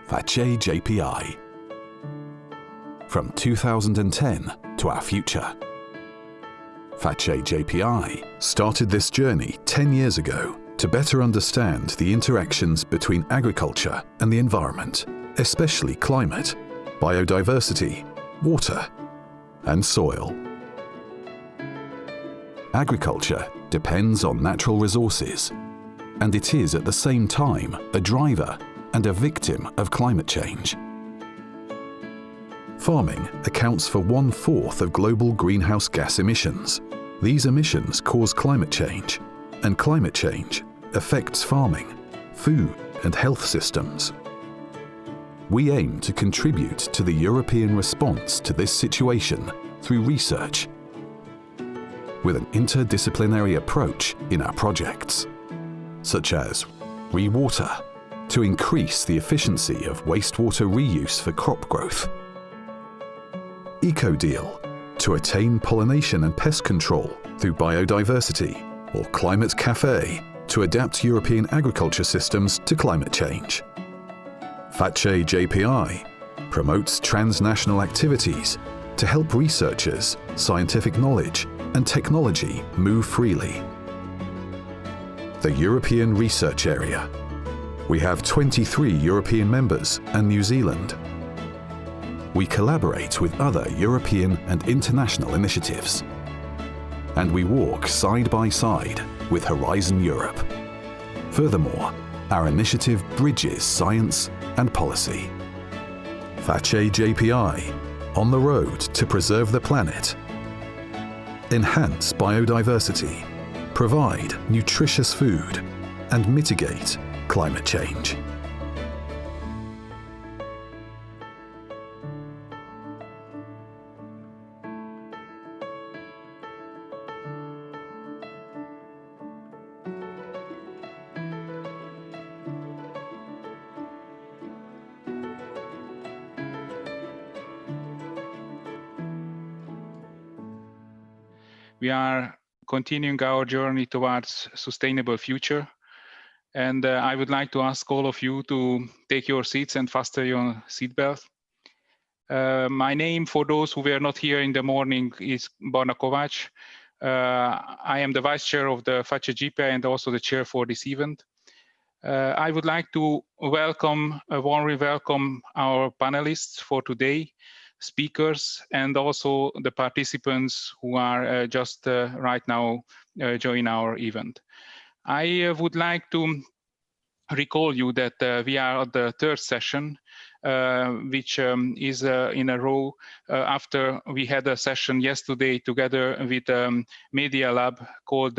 FACCE-JPI. From 2010 to our future. FACCE-JPI started this journey 10 years ago to better understand the interactions between agriculture and the environment, especially climate, biodiversity, water, and soil. Agriculture depends on natural resources, and it is at the same time a driver and a victim of climate change. Farming accounts for 1/4 of global greenhouse gas emissions. These emissions cause climate change, and climate change affects farming, food and health systems. We aim to contribute to the European response to this situation through research, with an interdisciplinary approach in our projects, such as ReWater, to increase the efficiency of wastewater reuse for crop growth, EcoDeal, to attain pollination and pest control through biodiversity, or Climate Cafe, to adapt European agriculture systems to climate change. FACCE-JPI promotes transnational activities to help researchers, scientific knowledge, and technology move freely. The European Research Area. We have 23 European members and New Zealand. We collaborate with other European and international initiatives. And we walk side by side with Horizon Europe. Furthermore, our initiative bridges science and policy. FACCE-JPI, on the road to preserve the planet, enhance biodiversity, provide nutritious food, and mitigate climate change. We are continuing our journey towards sustainable future. And I would like to ask all of you to take your seats and fasten your seatbelt. My name, for those who were not here in the morning, is Barna Kovács. I am the Vice Chair of the FACCE-JPI and also the Chair for this event. I would like to warmly welcome our panelists for today, speakers, and also the participants who are just right now join our event. I would like to recall you that we are at the third session, which is in a row after we had a session yesterday together with Media Lab called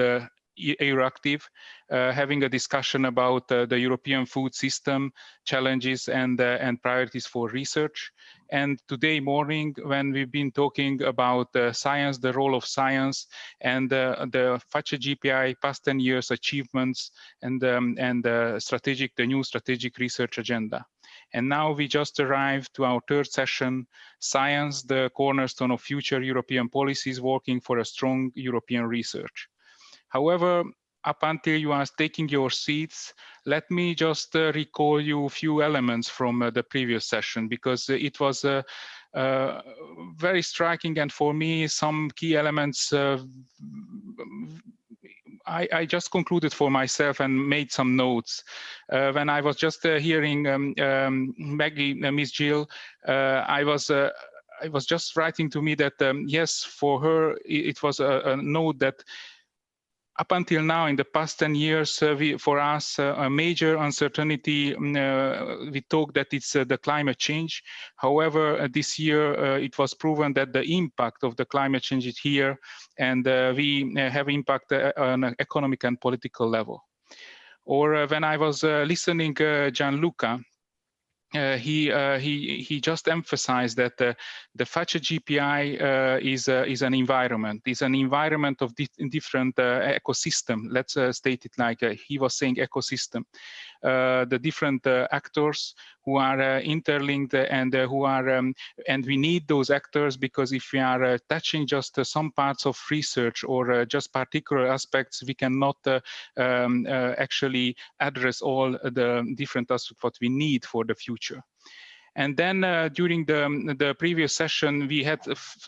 Euractiv, having a discussion about the European food system challenges and priorities for research. And today morning, when we've been talking about science, the role of science, and the FACCE-JPI past 10 years achievements, and the new strategic research agenda. And now we just arrived to our third session, Science, the cornerstone of future European policies, working for a strong European research. However, up until you are taking your seats, let me just recall you a few elements from the previous session, because it was very striking, and for me, some key elements I just concluded for myself and made some notes. When I was just hearing Maggie, Miss Jill, I was just writing to me that, yes, for her, it was a note that up until now, in the past 10 years, for us, a major uncertainty, we talk that it's the climate change. However, this year, it was proven that the impact of the climate change is here, and we have impact on an economic and political level. Or when I was listening Gianluca, he just emphasized that the FACCE-JPI is an environment of different ecosystem. Let's state it like he was saying ecosystem. the different actors who are interlinked and who are, and we need those actors, because if we are touching just some parts of research or just particular aspects, we cannot actually address all the different aspects what we need for the future. And then during the previous session, we had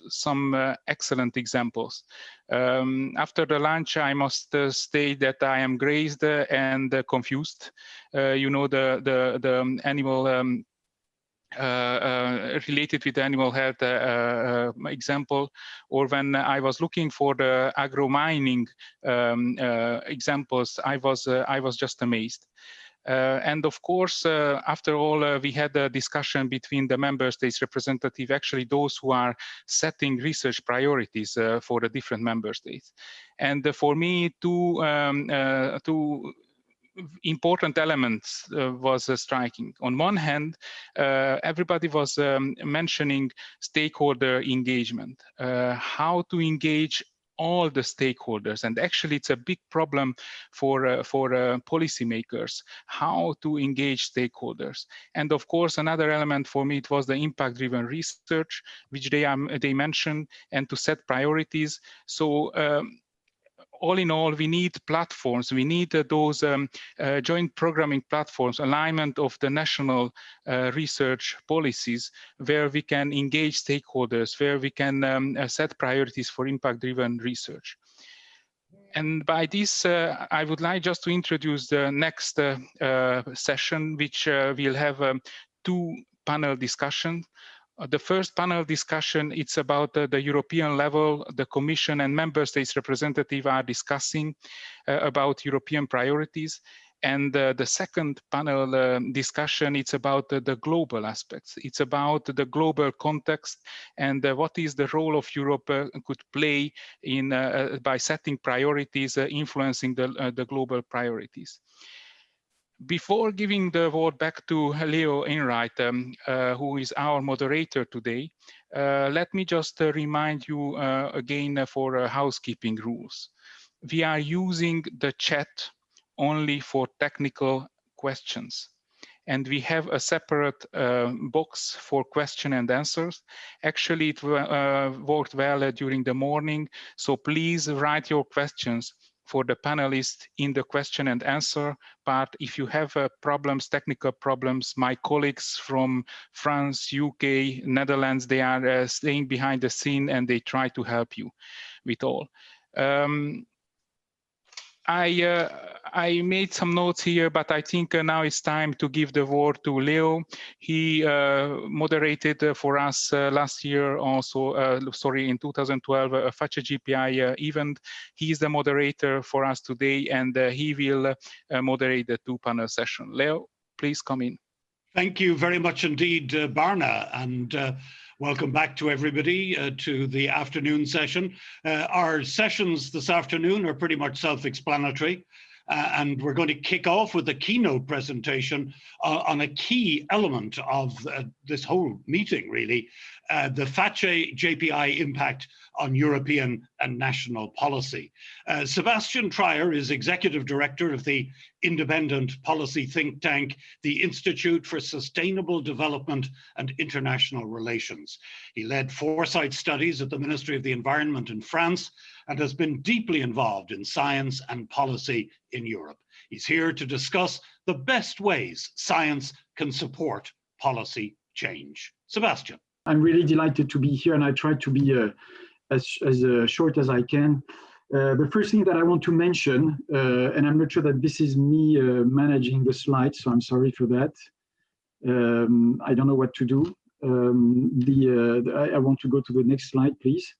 some excellent examples. After the lunch, I must state that I am grazed and confused. You know, the animal related with animal health example, or when I was looking for the agro-mining examples, I was just amazed. And of course, after all, we had a discussion between the member states representative, actually those who are setting research priorities for the different member states. And for me, two important elements was striking. On one hand, everybody was mentioning stakeholder engagement, how to engage all the stakeholders, and actually it's a big problem for policymakers, how to engage stakeholders. And of course, another element for me, it was the impact-driven research, which they mentioned, and to set priorities. So all in all, we need platforms. We need those joint programming platforms, alignment of the national research policies, where we can engage stakeholders, where we can set priorities for impact-driven research. And by this, I would like just to introduce the next session, which will have two panel discussions. The first panel discussion, it's about the European level. The Commission and Member States representative are discussing about European priorities. And the second panel discussion, it's about the global aspects. It's about the global context and what is the role of Europe could play in by setting priorities, influencing the global priorities. Before giving the word back to Leo Enright, who is our moderator today, let me just remind you again for housekeeping rules. We are using the chat only for technical questions. And we have a separate box for question and answers. Actually, it worked well during the morning. So please write your questions for the panelists in the question and answer part. If you have problems, technical problems, my colleagues from France, UK, Netherlands, they are staying behind the scene and they try to help you with all. I made some notes here, but I think now it's time to give the word to Leo. He moderated for us last year also, in 2012, a FACCE-JPI event. He is the moderator for us today, and he will moderate the two panel session. Leo, please come in. Thank you very much indeed, Barna, and welcome back to everybody to the afternoon session. Our sessions this afternoon are pretty much self-explanatory, and we're going to kick off with a keynote presentation on a key element of this whole meeting, really, the FACCE-JPI impact on European and national policy. Sebastian Trier is Executive Director of the independent policy think tank, the Institute for Sustainable Development and International Relations. He led foresight studies at the Ministry of the Environment in France and has been deeply involved in science and policy in Europe. He's here to discuss the best ways science can support policy change. Sebastian. I'm really delighted to be here, and I try to be as short as I can. The first thing that I want to mention, and I'm not sure that this is me managing the slides, so I'm sorry for that. I don't know what to do. I want to go to the next slide, please.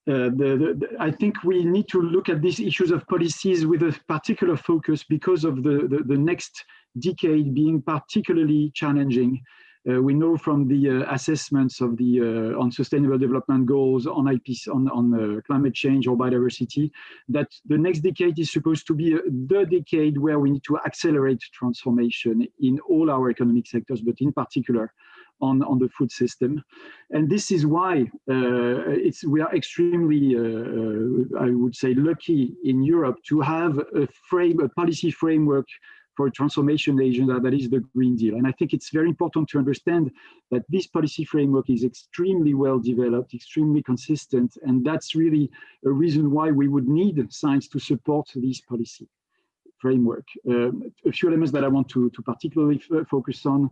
I think we need to look at these issues of policies with a particular focus because of the next decade being particularly challenging. We know from the assessments of the on sustainable development goals, on IPC, on climate change or biodiversity, that the next decade is supposed to be the decade where we need to accelerate transformation in all our economic sectors, but in particular on the food system. And this is why we are extremely, I would say, lucky in Europe to have a policy framework for a transformation agenda that is the Green Deal. And I think it's very important to understand that this policy framework is extremely well developed, extremely consistent, and that's really a reason why we would need science to support this policy framework. A few elements that I want to particularly focus on.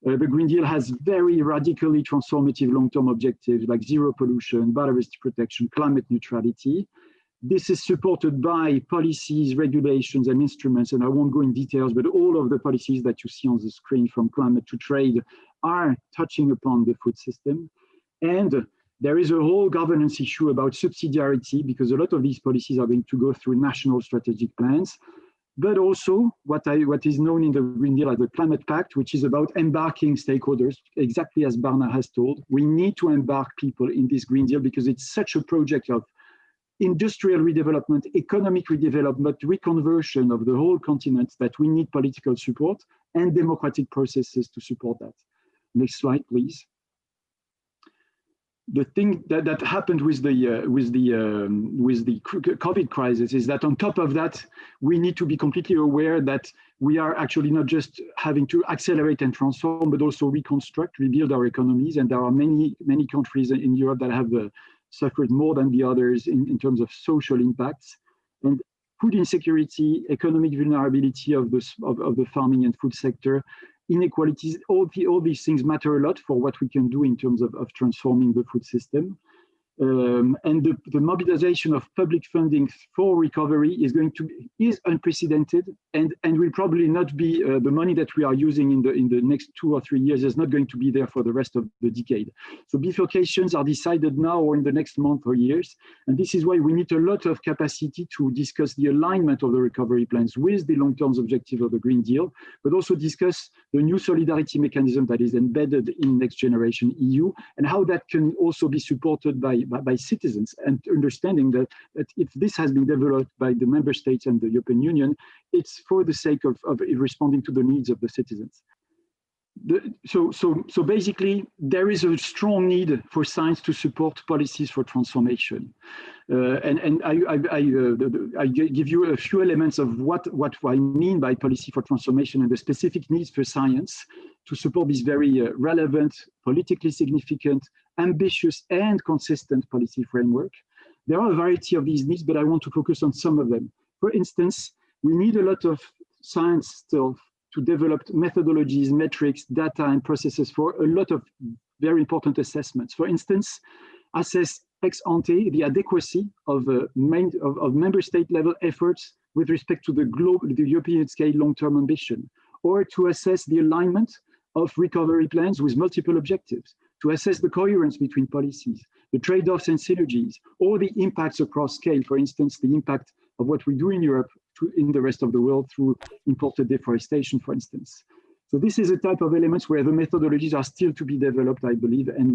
The Green Deal has very radically transformative long-term objectives like zero pollution, biodiversity protection, climate neutrality. This is supported by policies, regulations, and instruments, and I won't go in details, but all of the policies that you see on the screen, from climate to trade, are touching upon the food system. And there is a whole governance issue about subsidiarity, because a lot of these policies are going to go through national strategic plans, but also what is known in the Green Deal as the Climate Pact, which is about embarking stakeholders, exactly as Barna has told. We need to embark people in this Green Deal because it's such a project of industrial redevelopment, economic redevelopment, reconversion of the whole continent that we need political support and democratic processes to support that. Next slide, please. The thing that happened with the COVID crisis is that on top of that, we need to be completely aware that we are actually not just having to accelerate and transform, but also reconstruct, rebuild our economies. And there are many countries in Europe that have suffered more than the others in terms of social impacts. And food insecurity, economic vulnerability of the farming and food sector, inequalities, all these things matter a lot for what we can do in terms of transforming the food system. And the mobilization of public funding for recovery is unprecedented, and will probably not be the money that we are using in the next 2 or 3 years is not going to be there for the rest of the decade. So bifurcations are decided now or in the next month or years, and this is why we need a lot of capacity to discuss the alignment of the recovery plans with the long-term objective of the Green Deal, but also discuss the new solidarity mechanism that is embedded in Next Generation EU and how that can also be supported by citizens, and understanding that if this has been developed by the member states and the European Union, it's for the sake of responding to the needs of the citizens. So basically, there is a strong need for science to support policies for transformation. And I give you a few elements of what I mean by policy for transformation and the specific needs for science to support this very relevant, politically significant, ambitious, and consistent policy framework. There are a variety of these needs, but I want to focus on some of them. For instance, we need a lot of science still to develop methodologies, metrics, data, and processes for a lot of very important assessments. For instance, assess ex ante the adequacy of member state level efforts with respect to the European scale long-term ambition, or to assess the alignment of recovery plans with multiple objectives, to assess the coherence between policies, the trade-offs and synergies, or the impacts across scale, for instance, the impact of what we do in Europe in the rest of the world through imported deforestation, for instance. So this is a type of elements where the methodologies are still to be developed, I believe, and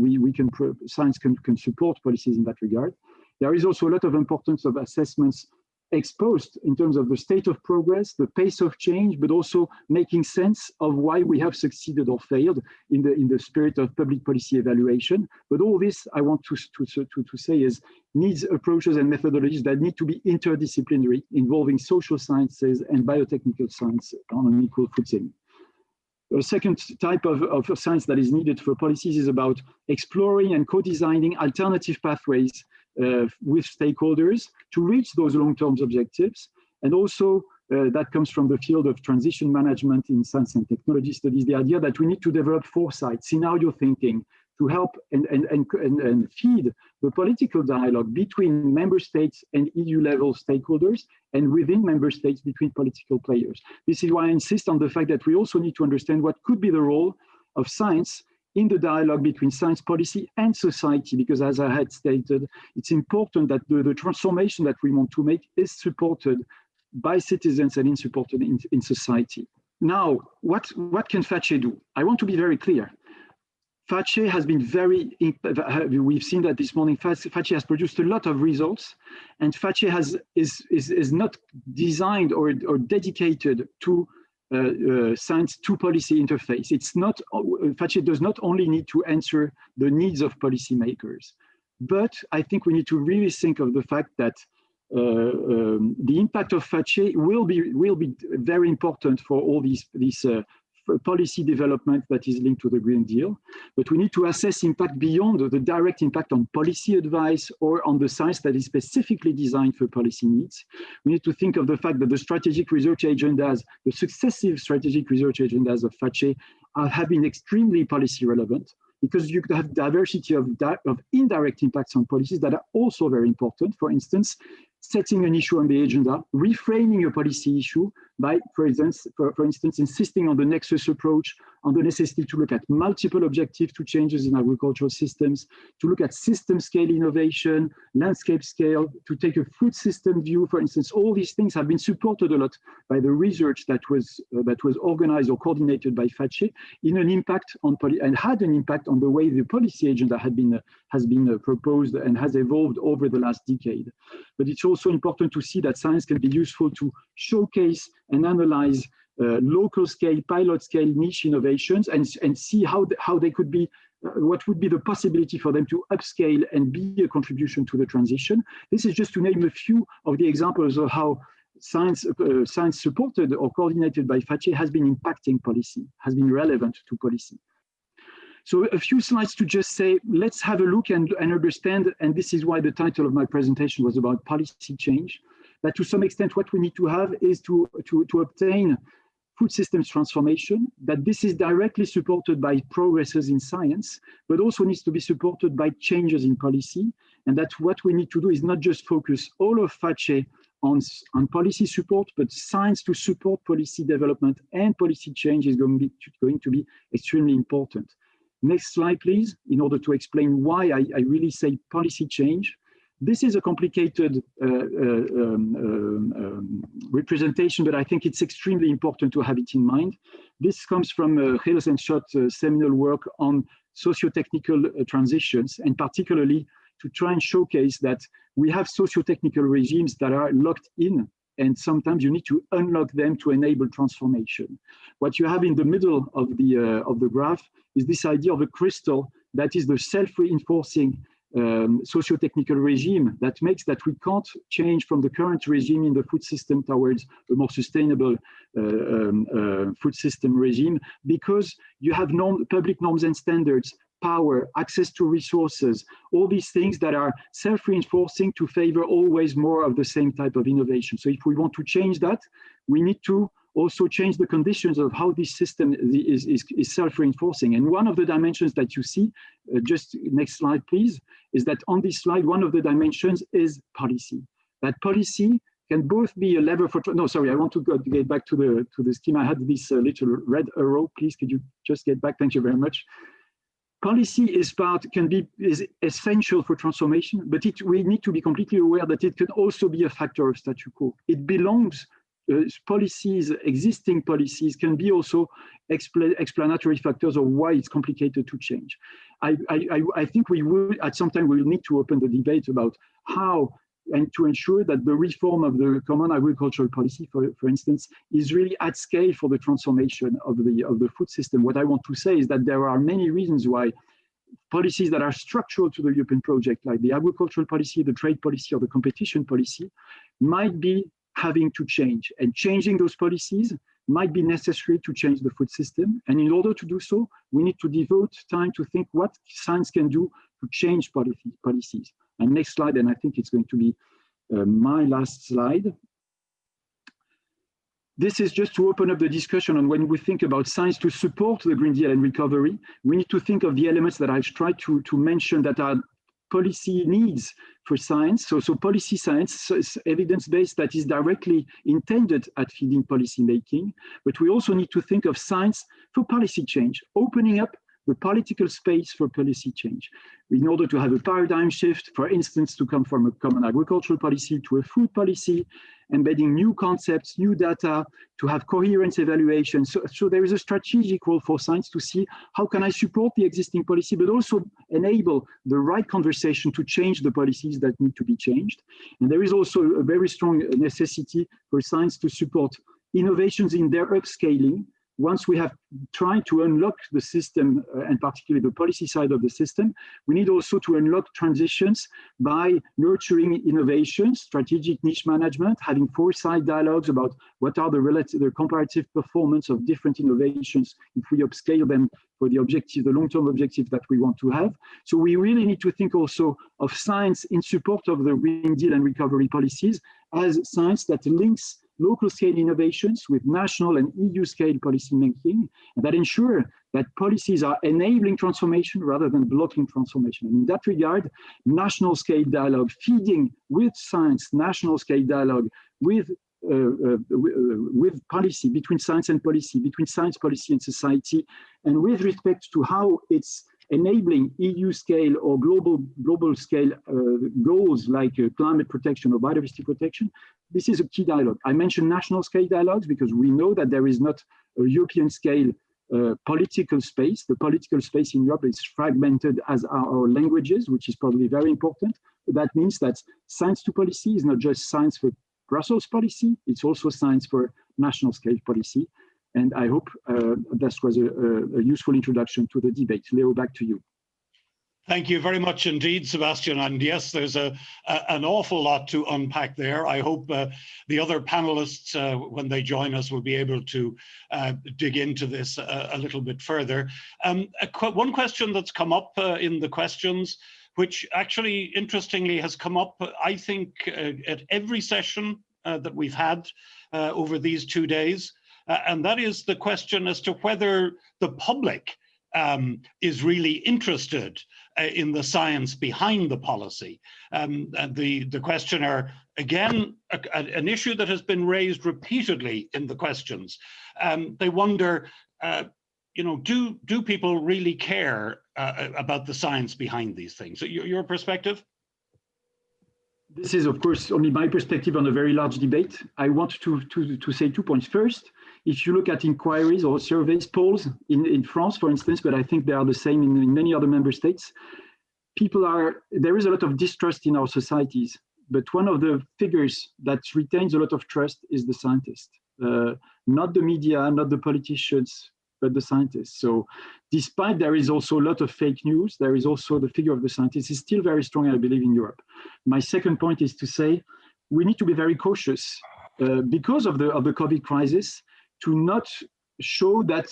science can support policies in that regard. There is also a lot of importance of assessments exposed in terms of the state of progress, the pace of change, but also making sense of why we have succeeded or failed in the spirit of public policy evaluation. But all this, I want to say, is needs approaches and methodologies that need to be interdisciplinary, involving social sciences and biotechnical science on an equal footing. A second type of science that is needed for policies is about exploring and co-designing alternative pathways with stakeholders to reach those long-term objectives. And also that comes from the field of transition management in science and technology studies, the idea that we need to develop foresight, scenario thinking, to help and feed the political dialogue between member states and EU level stakeholders, and within member states between political players. This is why I insist on the fact that we also need to understand what could be the role of science in the dialogue between science policy and society, because as I had stated, it's important that the transformation that we want to make is supported by citizens and supported in society. Now, what can FACCE do? I want to be very clear. FACCE has been we've seen that this morning, FACCE has produced a lot of results, and FACCE is not designed or dedicated to science to policy interface. It's not, FACCE does not only need to answer the needs of policymakers, but I think we need to really think of the fact that the impact of FACCE will be very important for all these policy development that is linked to the Green Deal. But we need to assess impact beyond the direct impact on policy advice or on the science that is specifically designed for policy needs. We need to think of the fact that the strategic research agendas, the successive strategic research agendas of FACCE have been extremely policy relevant, because you could have diversity of indirect impacts on policies that are also very important. For instance, setting an issue on the agenda, reframing a policy issue by, for instance, insisting on the nexus approach, on the necessity to look at multiple objectives to changes in agricultural systems, to look at system scale innovation, landscape scale, to take a food system view. For instance, all these things have been supported a lot by the research that was organized or coordinated by FACCE in an impact on and had an impact on the way the policy agenda has been proposed and has evolved over the last decade. But it's also important to see that science can be useful to showcase and analyze local scale, pilot scale niche innovations and see how they could be, what would be the possibility for them to upscale and be a contribution to the transition. This is just to name a few of the examples of how science supported or coordinated by FACCE has been impacting policy, has been relevant to policy. So a few slides to just say, let's have a look and understand, and this is why the title of my presentation was about policy change, that to some extent what we need to have is to obtain food systems transformation, that this is directly supported by progresses in science, but also needs to be supported by changes in policy, and that what we need to do is not just focus all of FACCE on policy support, but science to support policy development and policy change is going to be extremely important. Next slide, please, in order to explain why I really say policy change. This is a complicated representation, but I think it's extremely important to have it in mind. This comes from Gilles and Schott's seminal work on socio-technical transitions, and particularly to try and showcase that we have socio-technical regimes that are locked in, and sometimes you need to unlock them to enable transformation. What you have in the middle of the graph is this idea of a crystal that is the self-reinforcing socio-technical regime that makes that we can't change from the current regime in the food system towards a more sustainable food system regime, because you have public norms and standards, power, access to resources, all these things that are self-reinforcing to favor always more of the same type of innovation. So if we want to change that, we need to also change the conditions of how this system is self-reinforcing. And one of the dimensions that you see, just next slide, please, is that on this slide, one of the dimensions is policy. That policy can both be a lever for, no, sorry, I want to get back to the scheme. I had this little red arrow, please, could you just get back? Thank you very much. Policy is essential for transformation, but we need to be completely aware that it can also be a factor of statu quo. It belongs, policies, existing policies can be also explanatory factors of why it's complicated to change. I think we will, at some time, we will need to open the debate about how and to ensure that the reform of the common agricultural policy, for instance, is really at scale for the transformation of the food system. What I want to say is that there are many reasons why policies that are structural to the European project, like the agricultural policy, the trade policy, or the competition policy, might be having to change. And changing those policies might be necessary to change the food system. And in order to do so, we need to devote time to think what science can do to change policies. And next slide, and I think it's going to be my last slide. This is just to open up the discussion on when we think about science to support the Green Deal and recovery, we need to think of the elements that I've tried to mention that are policy needs for science. So policy science is evidence-based that is directly intended at feeding policy making, but we also need to think of science for policy change, opening up the political space for policy change. In order to have a paradigm shift, for instance, to come from a common agricultural policy to a food policy, embedding new concepts, new data, to have coherence evaluation. So there is a strategic role for science to see how can I support the existing policy, but also enable the right conversation to change the policies that need to be changed. And there is also a very strong necessity for science to support innovations in their upscaling, once we have tried to unlock the system, and particularly the policy side of the system, we need also to unlock transitions by nurturing innovation, strategic niche management, having foresight dialogues about what are the comparative performance of different innovations if we upscale them for the objective, the long-term objective that we want to have. So we really need to think also of science in support of the Green Deal and recovery policies as science that links local scale innovations with national and EU scale policy making, and that ensure that policies are enabling transformation rather than blocking transformation. And in that regard, national scale dialogue, feeding with science, national scale dialogue with policy, between science and policy, between science, policy and society, and with respect to how it's enabling EU scale or global scale goals like climate protection or biodiversity protection. This is a key dialogue. I mentioned national scale dialogues because we know that there is not a European scale political space. The political space in Europe is fragmented as are our languages, which is probably very important. That means that science to policy is not just science for Brussels policy, it's also science for national scale policy. And I hope that was a useful introduction to the debate. Leo, back to you. Thank you very much indeed, Sebastian. And yes, there's an awful lot to unpack there. I hope the other panelists, when they join us, will be able to dig into this a little bit further. One question that's come up in the questions, which actually, interestingly, has come up, I think, at every session that we've had over these 2 days, and that is the question as to whether the public is really interested in the science behind the policy. And the questioner, again, an issue that has been raised repeatedly in the questions. They wonder, do people really care about the science behind these things? So your perspective? This is, of course, only my perspective on a very large debate. I want to say 2 points. First, if you look at inquiries or surveys, polls in France, for instance, but I think they are the same in many other member states, there is a lot of distrust in our societies, but one of the figures that retains a lot of trust is the scientist, not the media, not the politicians, but the scientists. So despite there is also a lot of fake news, there is also the figure of the scientist is still very strong, I believe, in Europe. My second point is to say we need to be very cautious because of the COVID crisis to not show that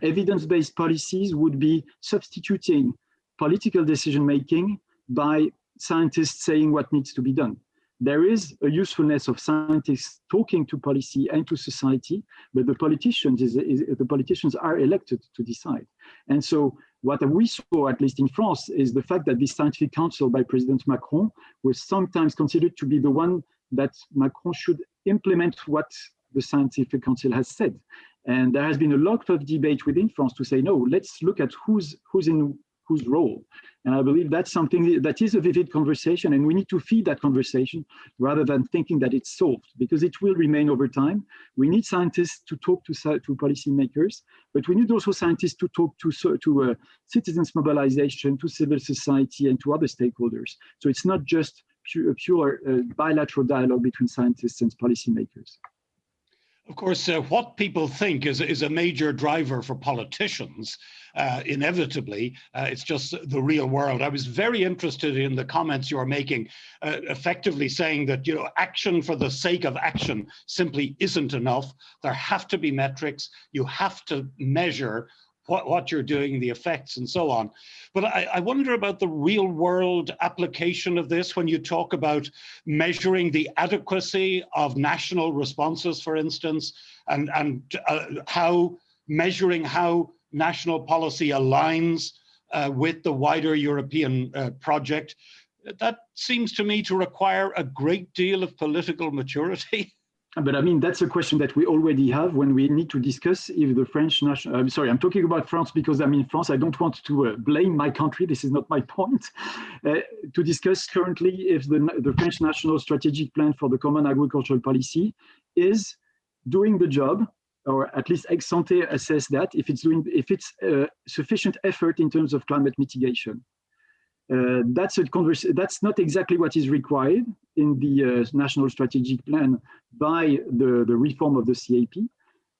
evidence-based policies would be substituting political decision-making by scientists saying what needs to be done. There is a usefulness of scientists talking to policy and to society, but the politicians are elected to decide. And so what we saw, at least in France, is the fact that this scientific council by President Macron was sometimes considered to be the one that Macron should implement what the scientific council has said. And there has been a lot of debate within France to say, no, let's look at who's in whose role. And I believe that's something that is a vivid conversation, and we need to feed that conversation rather than thinking that it's solved, because it will remain over time. We need scientists to talk to policymakers, but we need also scientists to talk to citizens mobilization, to civil society, and to other stakeholders. So it's not just pure bilateral dialogue between scientists and policymakers. Of course, what people think is a major driver for politicians, inevitably. It's just the real world. I was very interested in the comments you are making, effectively saying that, action for the sake of action simply isn't enough. There have to be metrics. You have to measure what you're doing, the effects and so on. But I wonder about the real world application of this when you talk about measuring the adequacy of national responses, for instance, and how measuring how national policy aligns with the wider European project. That seems to me to require a great deal of political maturity. But I mean, that's a question that we already have when we need to discuss if the French national, I'm sorry, I'm talking about France because I'm in France. I don't want to blame my country. This is not my point. To discuss currently if the French national strategic plan for the common agricultural policy is doing the job, or at least ex ante assess that if it's sufficient effort in terms of climate mitigation. That's not exactly what is required in the national strategic plan by the reform of the CAP.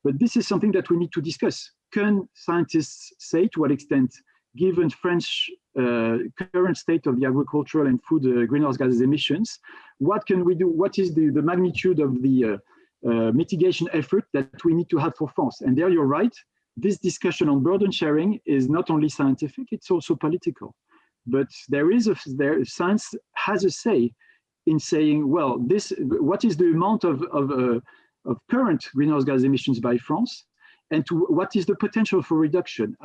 But this is something that we need to discuss. Can scientists say to what extent, given French current state of the agricultural and food greenhouse gas emissions, what can we do? What is the magnitude of the mitigation effort that we need to have for France? And there you're right. This discussion on burden sharing is not only scientific, it's also political. But science has a say in saying, well, what is the amount of current greenhouse gas emissions by France, and what is the potential for reduction,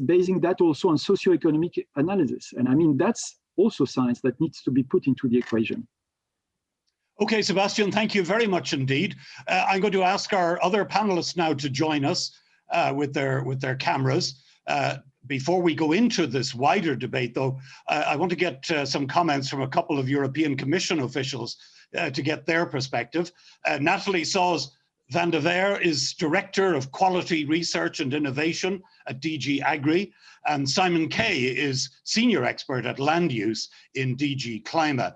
basing that also on socioeconomic analysis. And I mean, that's also science that needs to be put into the equation. Okay, Sébastien, thank you very much indeed. I'm going to ask our other panelists now to join us with their cameras. Before we go into this wider debate, though, I want to get some comments from a couple of European Commission officials to get their perspective. Nathalie Saws van der Veer is Director of Quality Research and Innovation at DG Agri, and Simon Kay is Senior Expert at Land Use in DG Climate.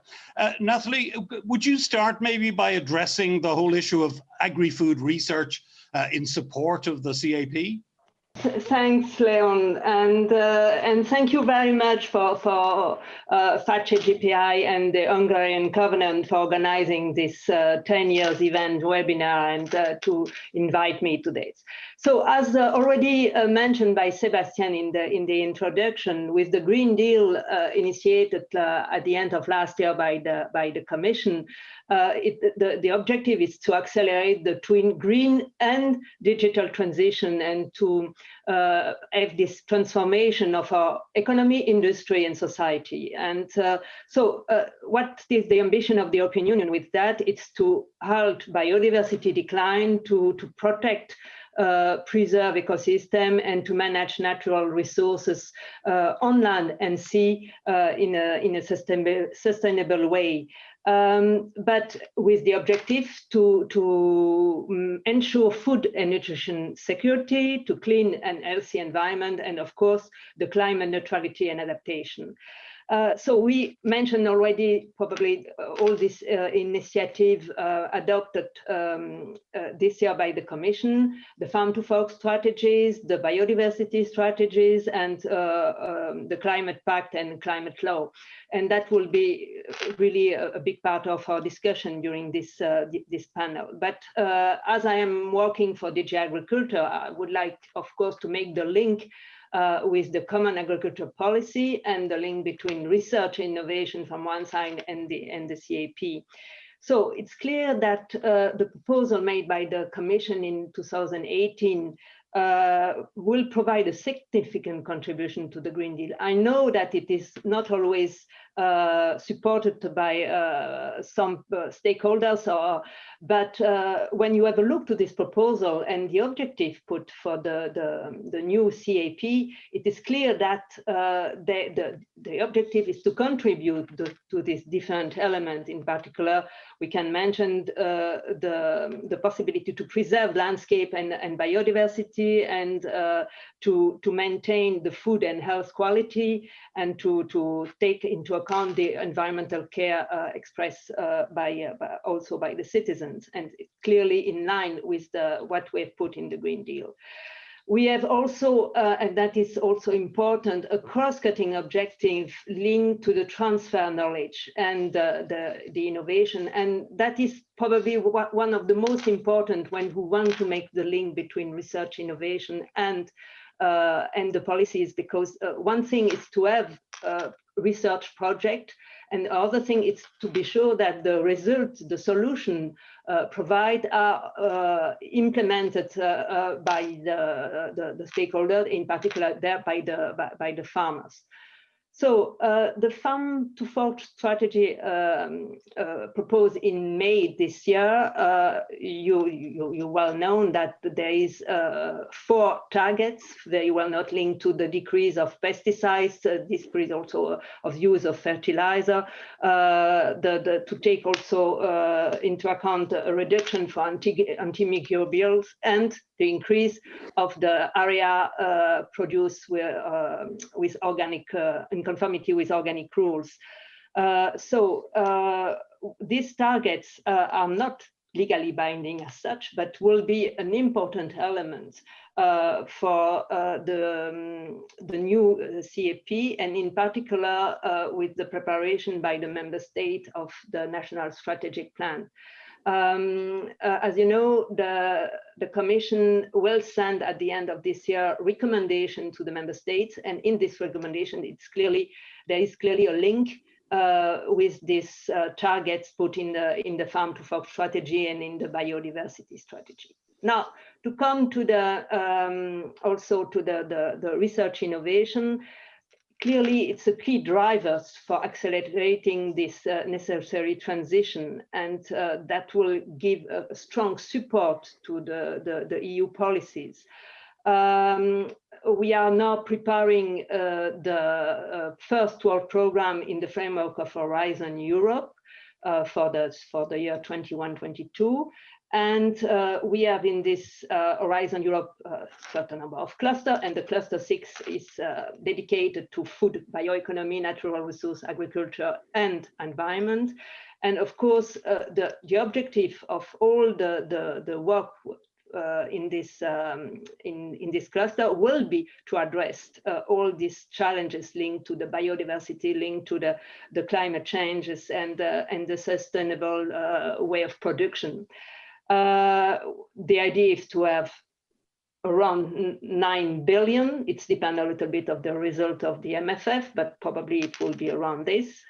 Nathalie, would you start maybe by addressing the whole issue of agri-food research in support of the CAP? Thanks, Leon, and thank you very much for FACCE-JPI and the Hungarian Covenant for organizing this 10 years event webinar and to invite me to this. So, as already mentioned by Sébastien in the introduction, with the Green Deal initiated at the end of last year by the Commission, the objective is to accelerate the green and digital transition and to have this transformation of our economy, industry, and society. And what is the ambition of the European Union with that? It's to halt biodiversity decline, to protect, preserve ecosystem, and to manage natural resources on land and sea in a sustainable way. But with the objective to ensure food and nutrition security, to clean and healthy environment, and of course, the climate neutrality and adaptation. So we mentioned already probably all this initiative adopted this year by the Commission, the Farm to Fork strategies, the biodiversity strategies, and the Climate Pact and Climate Law. And that will be really a big part of our discussion during this panel. But as I am working for DG Agriculture, I would like, of course, to make the link with the Common Agriculture Policy and the link between research and innovation from one side and the CAP. So it's clear that the proposal made by the Commission in 2018 will provide a significant contribution to the Green Deal. I know that it is not always supported by some stakeholders, but when you have a look to this proposal and the objective put for the new CAP, it is clear that the objective is to contribute to this different element. In particular, we can mention the possibility to preserve landscape and biodiversity, and to maintain the food and health quality, and to take into account the environmental care expressed also by the citizens, and clearly in line with what we have put in the Green Deal. We have also, and that is also important, a cross-cutting objective linked to the transfer knowledge and the innovation. And that is probably one of the most important when we want to make the link between research, innovation, and the policies, because one thing is to have a research project, and the other thing is to be sure that the results, the solution provide are implemented by the stakeholder, in particular there by the farmers. So the Farm to Fork strategy proposed in May this year, you well known that there is 4 targets, very well not linked to the decrease of pesticides, decrease also of use of fertilizer, to take also into account a reduction for antimicrobials, and the increase of the area produced with organic, in conformity with organic rules. So these targets are not legally binding as such, but will be an important element for the new CAP, and in particular with the preparation by the member state of the National Strategic Plan. As you know, the Commission will send at the end of this year recommendation to the member states, and in this recommendation, there is clearly a link with these targets put in the Farm to Fork strategy and in the biodiversity strategy. Now, to come to also to the research innovation, clearly it's a key driver for accelerating this necessary transition, and that will give a strong support to the EU policies. We are now preparing the first work program in the framework of Horizon Europe for the year 21-22. And we have in this Horizon Europe a certain number of clusters, and the cluster 6 is dedicated to food, bioeconomy, natural resource, agriculture, and environment. And of course, the objective of all the work in this cluster will be to address all these challenges linked to the biodiversity, linked to the climate changes, and the sustainable way of production. The idea is to have around 9 billion. It's depend a little bit of the result of the MFF, but probably it will be around this.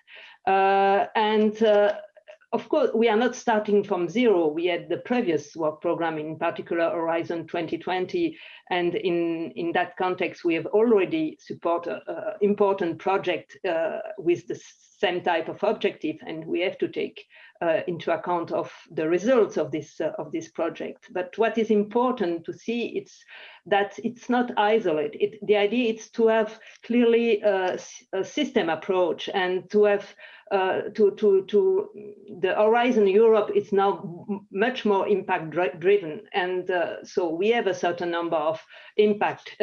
Of course, we are not starting from zero. We had the previous work program, in particular Horizon 2020, and in that context, we have already supported important project with the same type of objective, and we have to take into account of the results of this project. But what is important to see is that it's not isolated. The idea is to have clearly a system approach, and to have the Horizon Europe is now much more impact driven, and so we have a certain number of impact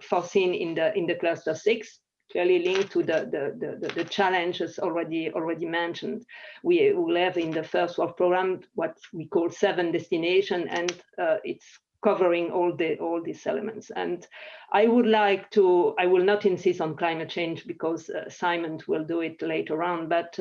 foreseen in the cluster 6, clearly linked to the challenges already mentioned. We will have in the first work program what we call 7 destinations, and it's covering all these elements. And I will not insist on climate change because Simon will do it later on, but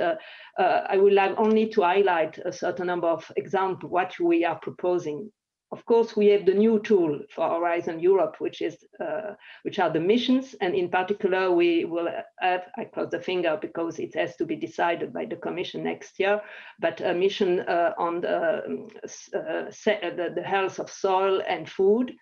I would like only to highlight a certain number of examples what we are proposing. Of course, we have the new tool for Horizon Europe, which are the missions, and in particular, we will have, I cross the finger because it has to be decided by the Commission next year, but a mission on the health of soil and food.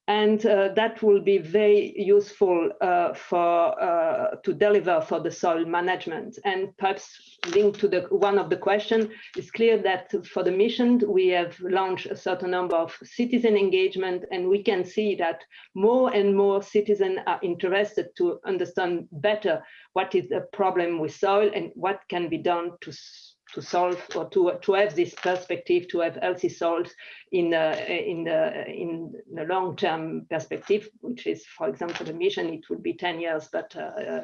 And that will be very useful to deliver for the soil management. And perhaps linked to one of the questions, it's clear that for the mission, we have launched a certain number of citizen engagement, and we can see that more and more citizens are interested to understand better what is the problem with soil and what can be done to solve, or to have this perspective, to have healthy soils in the long-term perspective, which is, for example, the mission, it would be 10 years, but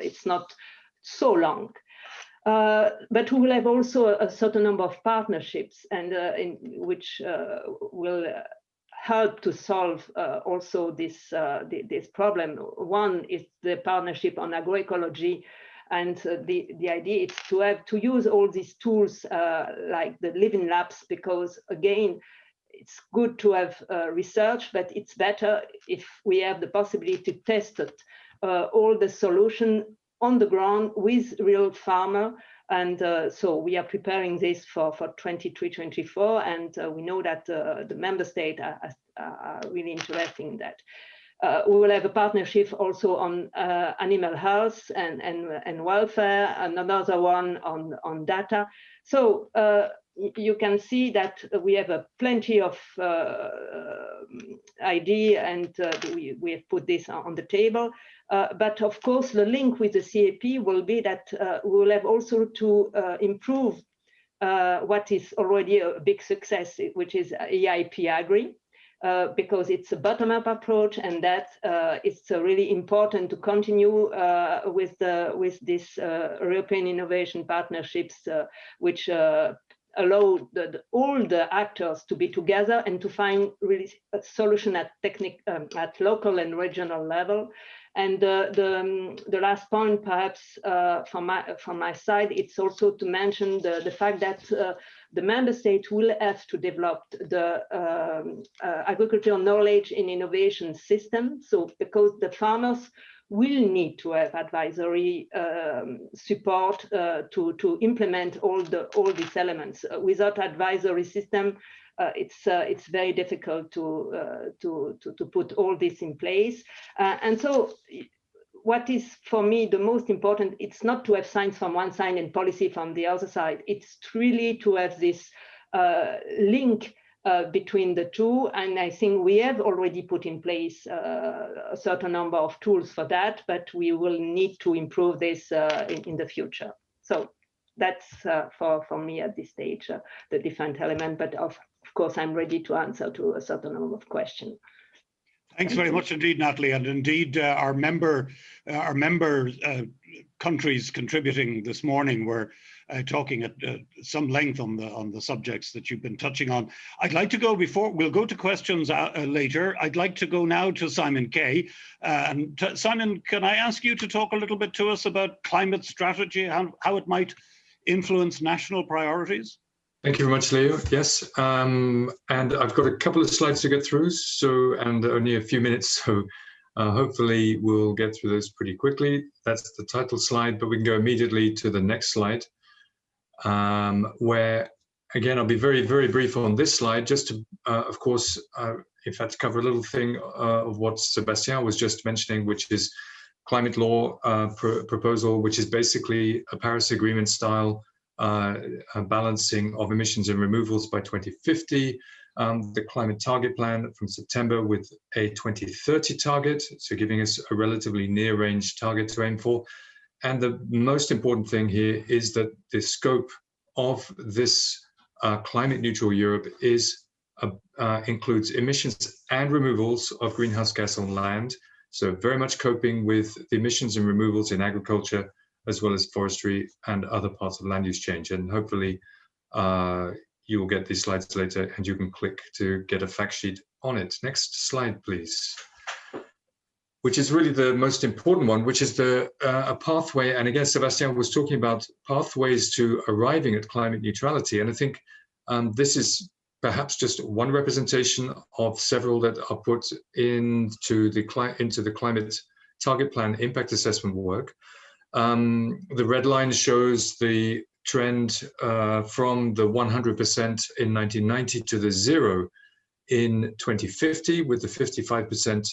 it's not so long. But we will have also a certain number of partnerships, and which will help to solve also this problem. One is the partnership on agroecology. And the idea is to use all these tools like the living labs, because again, it's good to have research, but it's better if we have the possibility to test it, all the solution on the ground with real farmer. And so we are preparing this for 23-24, and we know that the member states are really interested in that. We will have a partnership also on animal health and welfare, and another one on data. So you can see that we have plenty of idea, and we have put this on the table. But of course, the link with the CAP will be that we will have also to improve what is already a big success, which is EIP Agri. Because it's a bottom-up approach, and that it's really important to continue with these European innovation partnerships, which allow all the actors to be together and to find really a solution at local and regional level. And the last point, perhaps from my side, it's also to mention the fact that the member states will have to develop the agricultural knowledge and innovation system. So because the farmers will need to have advisory support to implement all these elements. Without advisory system, it's very difficult to put all this in place. And so what is for me the most important, it's not to have science from one side and policy from the other side. It's really to have this link between the two. And I think we have already put in place a certain number of tools for that, but we will need to improve this in the future. So that's for me at this stage, the different element, but of course, I'm ready to answer to a certain number of questions. Thanks very much indeed, Natalie. And indeed, our member countries contributing this morning were talking at some length on the subjects that you've been touching on. I'd like to go we'll go to questions later. I'd like to go now to Simon Kay. And Simon, can I ask you to talk a little bit to us about climate strategy, how it might influence national priorities? Thank you very much, Leo. Yes, and I've got a couple of slides to get through, and only a few minutes, so hopefully we'll get through those pretty quickly. That's the title slide, but we can go immediately to the next slide, where, again, I'll be very, very brief on this slide, just to, of course, in fact, cover a little thing of what Sébastien was just mentioning, which is climate law proposal, which is basically a Paris Agreement style balancing of emissions and removals by 2050, the climate target plan from September with a 2030 target, so giving us a relatively near range target to aim for. And the most important thing here is that the scope of this climate neutral Europe includes emissions and removals of greenhouse gas on land, so very much coping with the emissions and removals in agriculture, as well as forestry and other parts of land use change. And hopefully you will get these slides later and you can click to get a fact sheet on it. Next slide, please. Which is really the most important one, which is a pathway. And again, Sébastien was talking about pathways to arriving at climate neutrality. And I think this is perhaps just one representation of several that are put into the climate target plan impact assessment work. The red line shows the trend from the 100% in 1990 to the 0 in 2050, with the 55%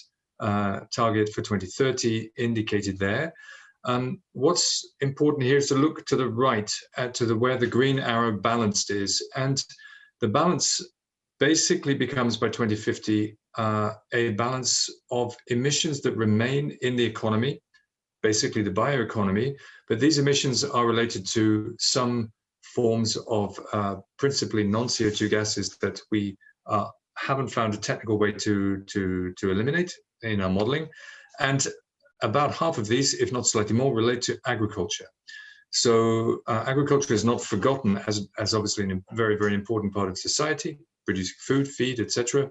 target for 2030 indicated there. What's important here is to look to the right to where the green arrow balanced is, and the balance basically becomes by 2050 a balance of emissions that remain in the economy, basically the bioeconomy, but these emissions are related to some forms of principally non-CO2 gases that we haven't found a technical way to eliminate in our modeling. And about half of these, if not slightly more, relate to agriculture. So agriculture is not forgotten as obviously a very, very important part of society, producing food, feed, etc.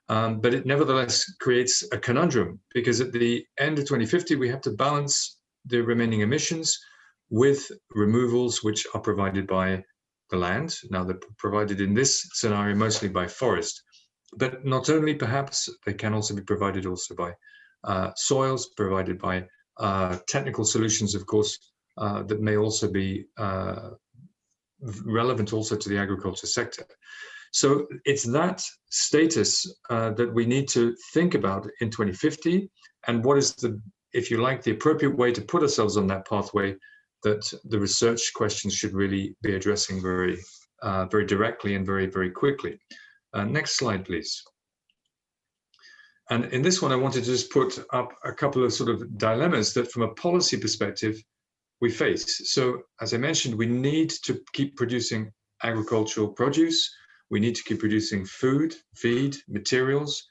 But it nevertheless creates a conundrum, because at the end of 2050, we have to balance the remaining emissions with removals which are provided by the land. Now, they're provided in this scenario mostly by forest, but not only, perhaps, they can also be provided also by soils, provided by technical solutions, of course, that may also be relevant also to the agriculture sector. So it's that status that we need to think about in 2050, and what is the, if you like, the appropriate way to put ourselves on that pathway that the research questions should really be addressing very, very directly and very, very quickly. Next slide, please. And in this one, I wanted to just put up a couple of sort of dilemmas that from a policy perspective we face. So as I mentioned, we need to keep producing agricultural produce. We need to keep producing food, feed, materials,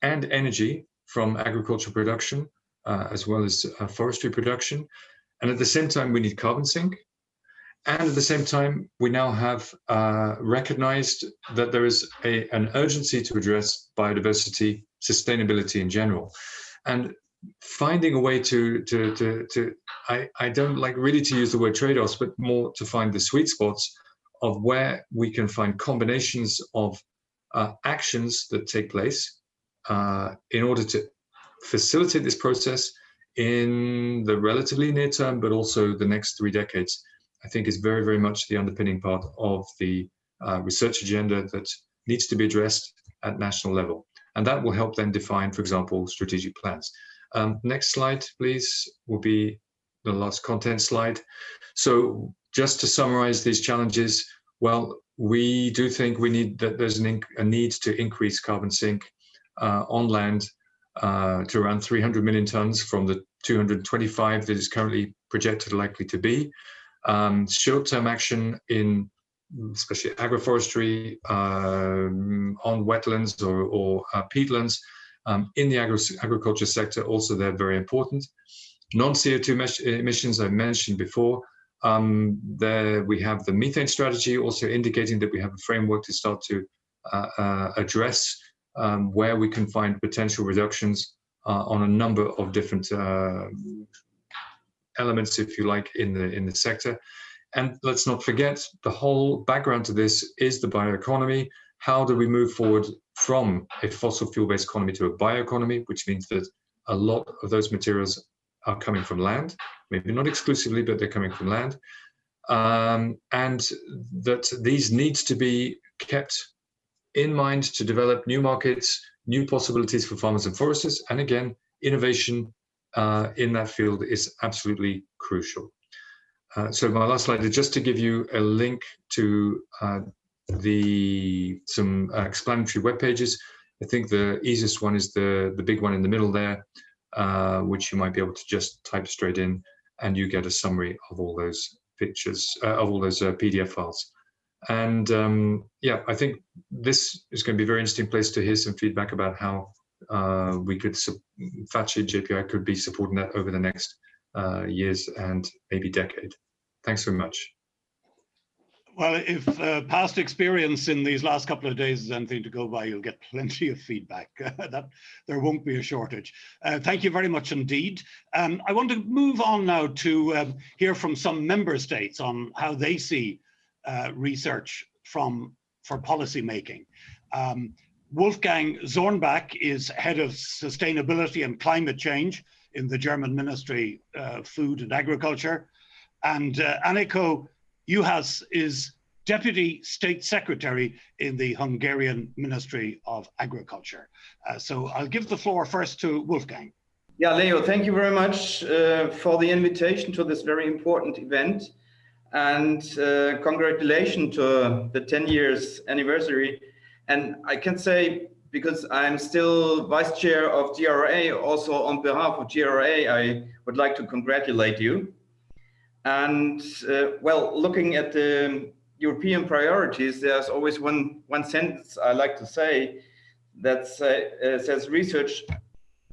and energy from agricultural production, as well as forestry production. And at the same time, we need carbon sink. And at the same time, we now have recognized that there is an urgency to address biodiversity, sustainability in general. And finding a way I don't like really to use the word trade-offs, but more to find the sweet spots of where we can find combinations of actions that take place in order to facilitate this process in the relatively near term, but also the next 3 decades, I think is very, very much the underpinning part of the research agenda that needs to be addressed at national level. And that will help then define, for example, strategic plans. Next slide, please, will be the last content slide. So just to summarize these challenges, well, we do think there's a need to increase carbon sink on land to around 300 million tons from the 225 that is currently projected likely to be. Short-term action in especially agroforestry, on wetlands or peatlands, in the agriculture sector, also they're very important. Non-CO2 emissions I mentioned before. There we have the methane strategy, also indicating that we have a framework to start to address where we can find potential reductions on a number of different elements, if you like, in the sector. And let's not forget, the whole background to this is the bioeconomy. How do we move forward from a fossil fuel-based economy to a bioeconomy, which means that a lot of those materials are coming from land, maybe not exclusively, but they're coming from land. And that these needs to be kept in mind to develop new markets, new possibilities for farmers and foresters. And again, innovation in that field is absolutely crucial. So my last slide is just to give you a link to some explanatory web pages. I think the easiest one is the big one in the middle there, which you might be able to just type straight in, and you get a summary of all those pictures, of all those PDF files. And yeah, I think this is going to be a very interesting place to hear some feedback about how we could, FACCE-JPI could be supporting that over the next years and maybe decade. Thanks very much. Well, if past experience in these last couple of days is anything to go by, you'll get plenty of feedback. That there won't be a shortage. Thank you very much indeed. I want to move on now to hear from some member states on how they see research for policy making. Wolfgang Zornbach is head of sustainability and climate change in the German Ministry of Food and Agriculture. And Anikó Juhász is Deputy State Secretary in the Hungarian Ministry of Agriculture. So I'll give the floor first to Wolfgang. Yeah, Leo, thank you very much for the invitation to this very important event. And congratulations to the 10 years anniversary. And I can say, because I'm still Vice Chair of GRA, also on behalf of GRA, I would like to congratulate you. And well, looking at the European priorities, there's always one sentence I like to say that says research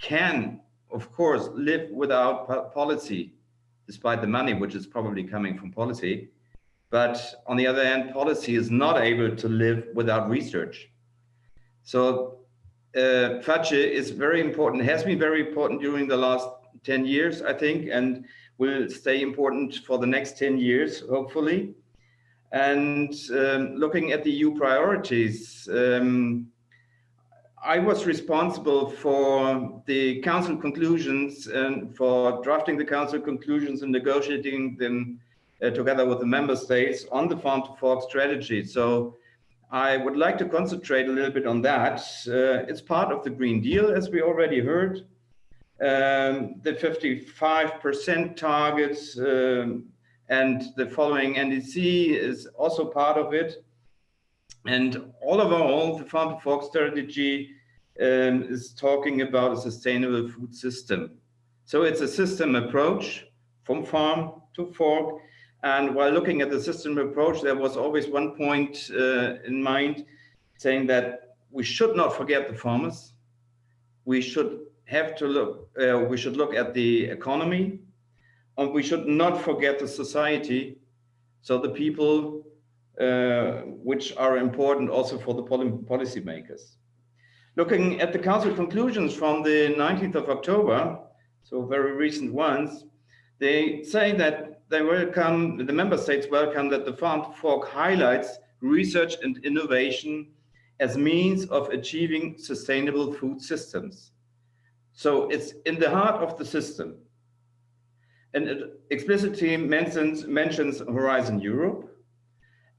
can, of course, live without policy, despite the money which is probably coming from policy. But on the other hand, policy is not able to live without research. So FACCE is very important, has been very important during the last 10 years, I think, and will stay important for the next 10 years, hopefully. And looking at the EU priorities, I was responsible for the council conclusions and for drafting the council conclusions and negotiating them together with the member states on the farm to fork strategy. So I would like to concentrate a little bit on that. It's part of the Green Deal, as we already heard. The 55% targets and the following NDC is also part of it. And all overall, the farm to fork strategy is talking about a sustainable food system. So it's a system approach from farm to fork. And while looking at the system approach, there was always one point in mind saying that we should not forget the farmers. We should look at the economy, and we should not forget the society, So the people which are important also for the policymakers. Looking at the Council conclusions from the 19th of October, so very recent ones, they say that they welcome, the member states welcome that the Farm to Fork highlights research and innovation as means of achieving sustainable food systems. So it's in the heart of the system. And it explicitly mentions Horizon Europe,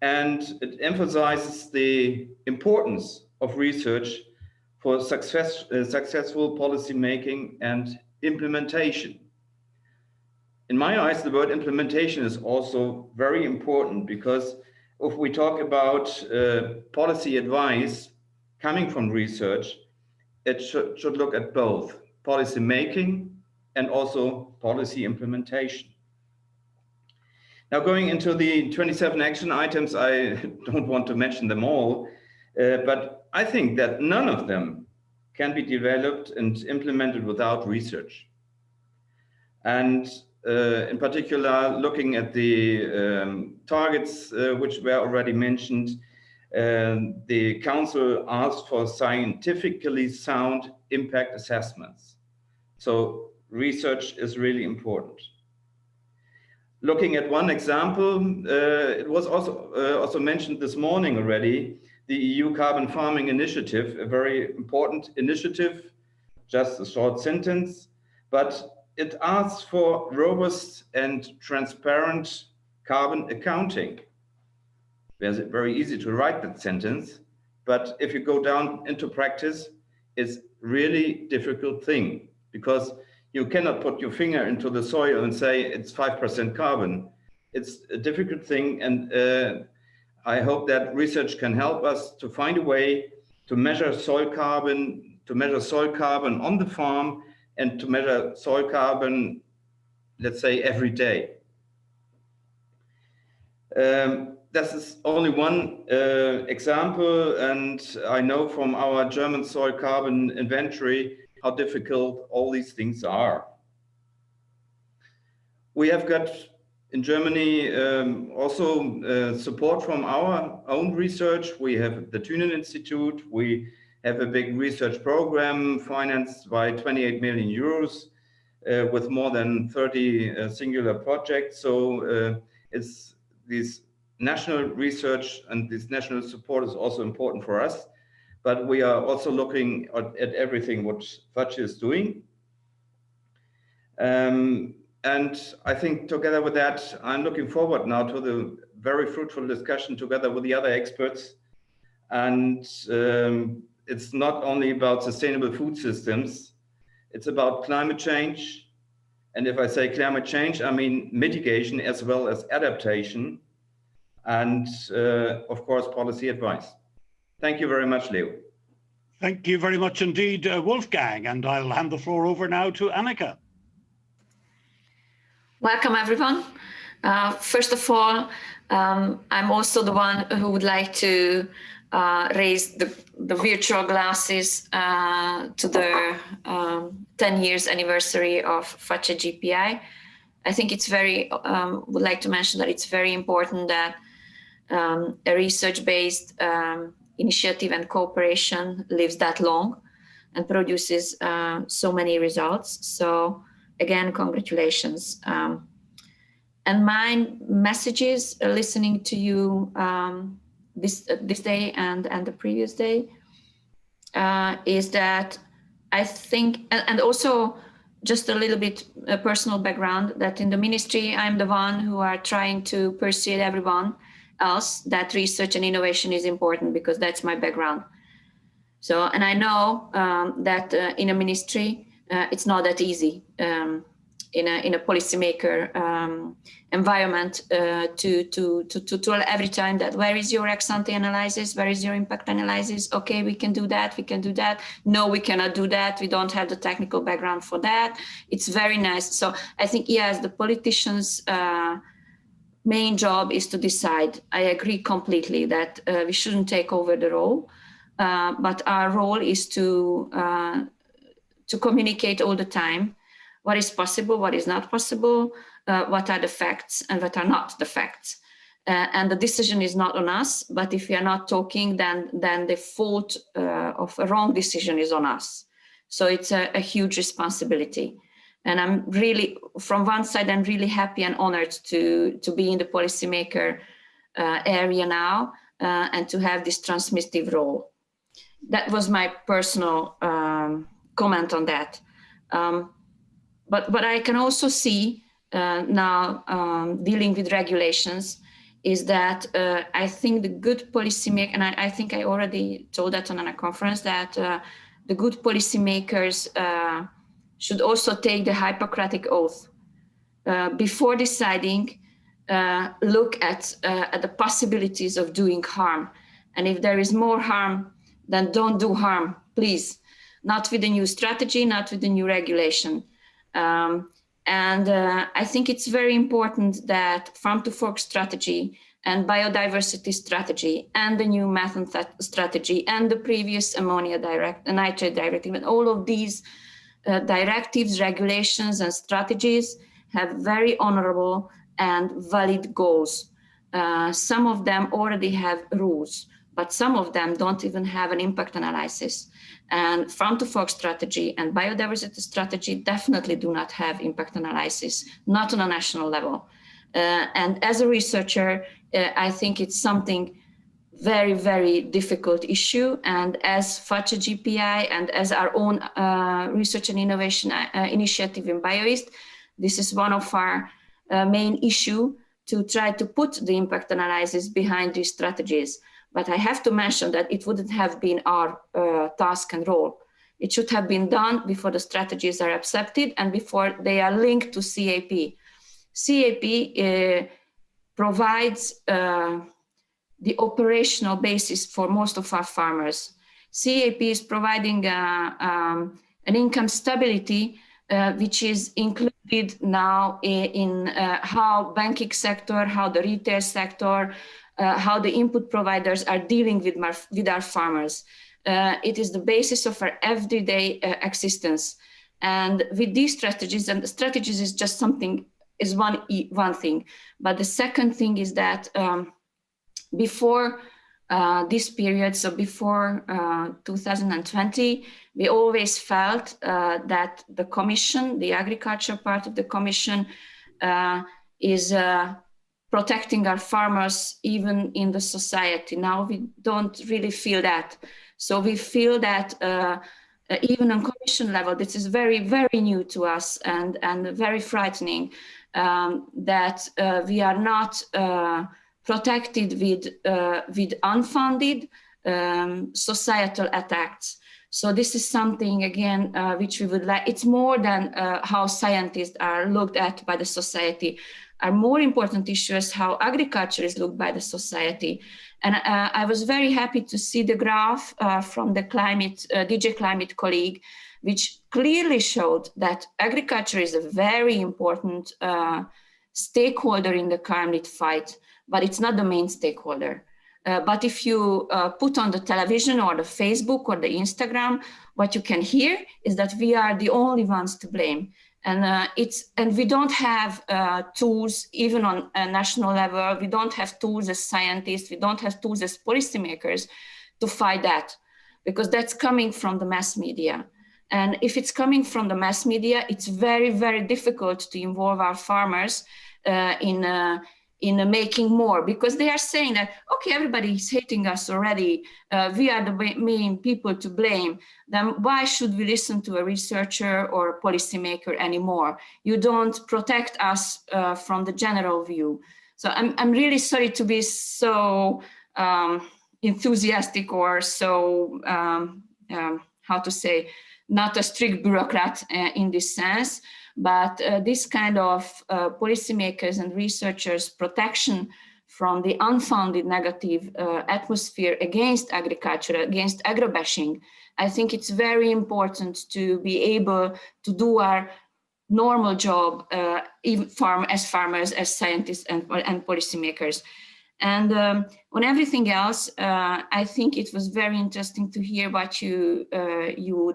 and it emphasizes the importance of research for successful policy making and implementation. In my eyes, the word implementation is also very important, because if we talk about policy advice coming from research, it should look at both policy making and also policy implementation. Now, going into the 27 action items, I don't want to mention them all, but I think that none of them can be developed and implemented without research. And in particular, looking at the targets which were already mentioned, the Council asked for scientifically sound impact assessments. So research is really important. Looking at one example, it was also mentioned this morning already, the EU Carbon Farming Initiative, a very important initiative, just a short sentence, but it asks for robust and transparent carbon accounting. It's very easy to write that sentence, but if you go down into practice, it's really difficult thing, because you cannot put your finger into the soil and say it's 5% carbon. It's a difficult thing, and I hope that research can help us to find a way to measure soil carbon, on the farm, and to measure soil carbon, let's say, every day. This is only one example, and I know from our German soil carbon inventory how difficult all these things are. We have got in Germany also support from our own research. We have the Thünen Institute. We have a big research program financed by 28 million euros with more than 30 singular projects. So it's this national research and this national support is also important for us. But we are also looking at everything what FACCE is doing. And I think together with that, I'm looking forward now to the very fruitful discussion together with the other experts. And it's not only about sustainable food systems, it's about climate change. And if I say climate change, I mean mitigation as well as adaptation, and of course, policy advice. Thank you very much, Leo. Thank you very much indeed, Wolfgang. And I'll hand the floor over now to Annika. Welcome, everyone. First of all, I'm also the one who would like to raise the virtual glasses to the 10 years anniversary of FACCE-JPI. I think it's would like to mention that it's very important that a research-based initiative and cooperation lives that long and produces so many results. So again, congratulations. And my messages, listening to you this day and the previous day, is that I think, and also just a little bit personal background, that in the ministry, I'm the one who are trying to persuade everyone else that research and innovation is important, because that's my background. So, and I know that in a ministry, it's not that easy in a policymaker environment to tell every time that where is your ex-ante analysis, where is your impact analysis? Okay, we can do that, we can do that. No, we cannot do that. We don't have the technical background for that. It's very nice. So I think, yes, the politicians' main job is to decide. I agree completely that we shouldn't take over the role, but our role is to communicate all the time what is possible, what is not possible, what are the facts and what are not the facts. and the decision is not on us. But if we are not talking, then the fault of a wrong decision is on us. So it's a huge responsibility. And I'm really, from one side, I'm really happy and honored to be in the policymaker area now and to have this transmissive role. That was my personal comment on that. But I can also see now dealing with regulations is that I think the good policymaker, and I think I already told that on a conference, that the good policymakers should also take the Hippocratic Oath. Before deciding, look at the possibilities of doing harm. And if there is more harm, then don't do harm, please. Not with the new strategy, not with the new regulation. And I think it's very important that farm to fork strategy and biodiversity strategy and the new methane strategy and the previous ammonia nitrate directive and all of these directives, regulations and strategies have very honorable and valid goals. Some of them already have rules, but some of them don't even have an impact analysis. And farm to fork strategy and biodiversity strategy definitely do not have impact analysis, not on a national level. And as a researcher, I think it's something very, very difficult issue. And as FACCE-JPI and as our own research and innovation initiative in BioEast, this is one of our main issue to try to put the impact analysis behind these strategies. But I have to mention that it wouldn't have been our task and role. It should have been done before the strategies are accepted and before they are linked to CAP. CAP provides the operational basis for most of our farmers. CAP is providing an income stability which is included now in how banking sector, how the retail sector, how the input providers are dealing with our farmers. It is the basis of our everyday existence. And with these strategies, and the strategies is just something, is one thing. But the second thing is that before this period, so before 2020, we always felt that the Commission, the agriculture part of the Commission, is protecting our farmers even in the society. Now we don't really feel that. So we feel that even on Commission level, this is very, very new to us and very frightening, that we are not protected with unfounded societal attacks. So this is something, again, which we would like, it's more than how scientists are looked at by the society. Our more important issue is how agriculture is looked by the society. And I was very happy to see the graph from the DG Climate colleague, which clearly showed that agriculture is a very important stakeholder in the climate fight, but it's not the main stakeholder. But if you put on the television or the Facebook or the Instagram, what you can hear is that we are the only ones to blame. And we don't have tools, even on a national level. We don't have tools as scientists. We don't have tools as policymakers to fight that, because that's coming from the mass media. And if it's coming from the mass media, it's very, very difficult to involve our farmers in making more, because they are saying that, okay, everybody is hating us already. We are the main people to blame. Then why should we listen to a researcher or a policymaker anymore? You don't protect us from the general view. So I'm really sorry to be so enthusiastic or so, how to say, not a strict bureaucrat in this sense. But this kind of policymakers and researchers' protection from the unfounded negative atmosphere against agriculture, against agrobashing, I think it's very important to be able to do our normal job, even as farmers, as scientists and policymakers. And on everything else, I think it was very interesting to hear what you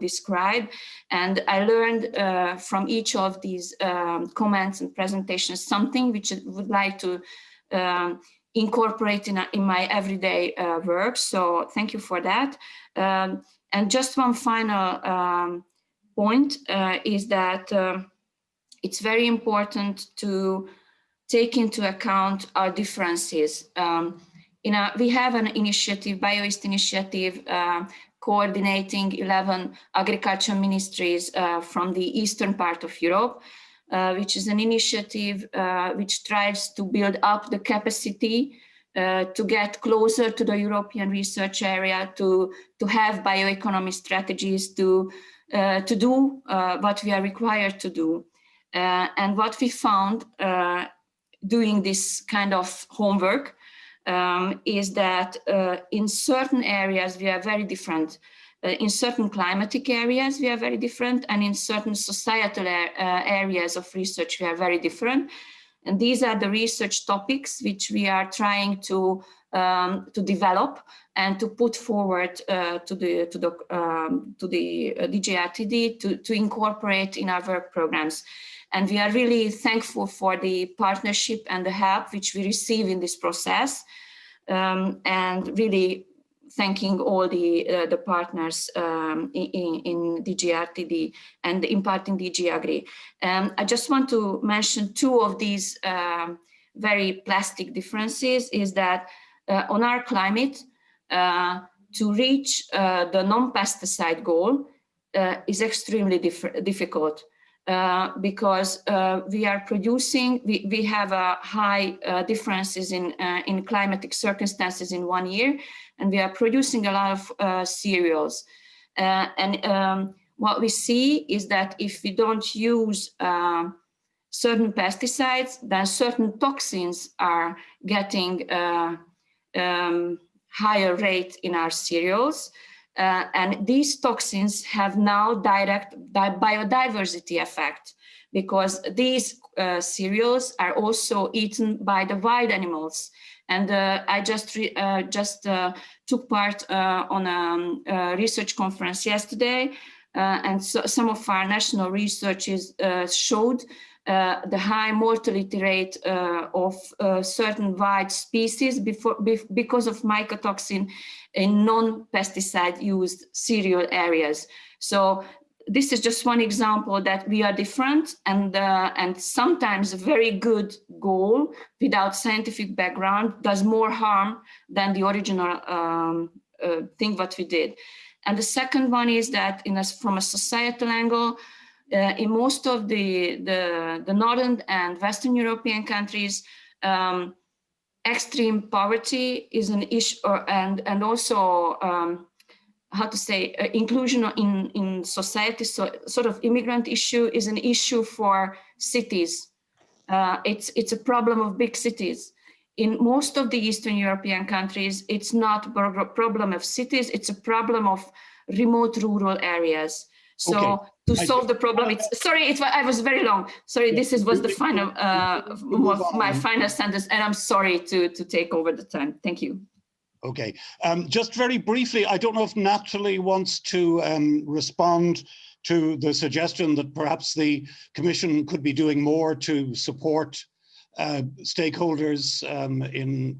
described. And I learned from each of these comments and presentations something which I would like to incorporate in my everyday work. So thank you for that. And just one final point is that it's very important to take into account our differences. We have an initiative, BioEast initiative, coordinating 11 agriculture ministries from the eastern part of Europe, which is an initiative which tries to build up the capacity to get closer to the European research area, to have bioeconomy strategies, to do what we are required to do. And what we found doing this kind of homework is that in certain areas we are very different. In certain climatic areas we are very different, and in certain societal areas of research we are very different. And these are the research topics which we are trying to develop and to put forward to the DGRTD to incorporate in our work programs. And we are really thankful for the partnership and the help which we receive in this process, and really thanking all the partners in DGRTD and in part in DG Agri. I just want to mention two of these very plastic differences is that on our climate, to reach the non-pesticide goal is extremely difficult. Because we are producing, we have high differences in climatic circumstances in 1 year, and we are producing a lot of cereals. And what we see is that if we don't use certain pesticides, then certain toxins are getting higher rate in our cereals. And these toxins have now direct biodiversity effect, because these cereals are also eaten by the wild animals. And I just took part on a research conference yesterday, and so some of our national researches showed the high mortality rate of certain wild species because of mycotoxin in non-pesticide used cereal areas. So this is just one example that we are different, and sometimes a very good goal without scientific background does more harm than the original thing what we did. And the second one is that from a societal angle, in most of the northern and Western European countries, extreme poverty is an issue, and also how to say, inclusion in society, so sort of immigrant issue is an issue for cities. It's a problem of big cities. In most of the Eastern European countries, it's not a problem of cities, it's a problem of remote rural areas. So okay. To solve the problem, I was very long. Sorry, this was the final, my final sentence, and I'm sorry to take over the time. Thank you. Okay, just very briefly, I don't know if Natalie wants to respond to the suggestion that perhaps the Commission could be doing more to support stakeholders in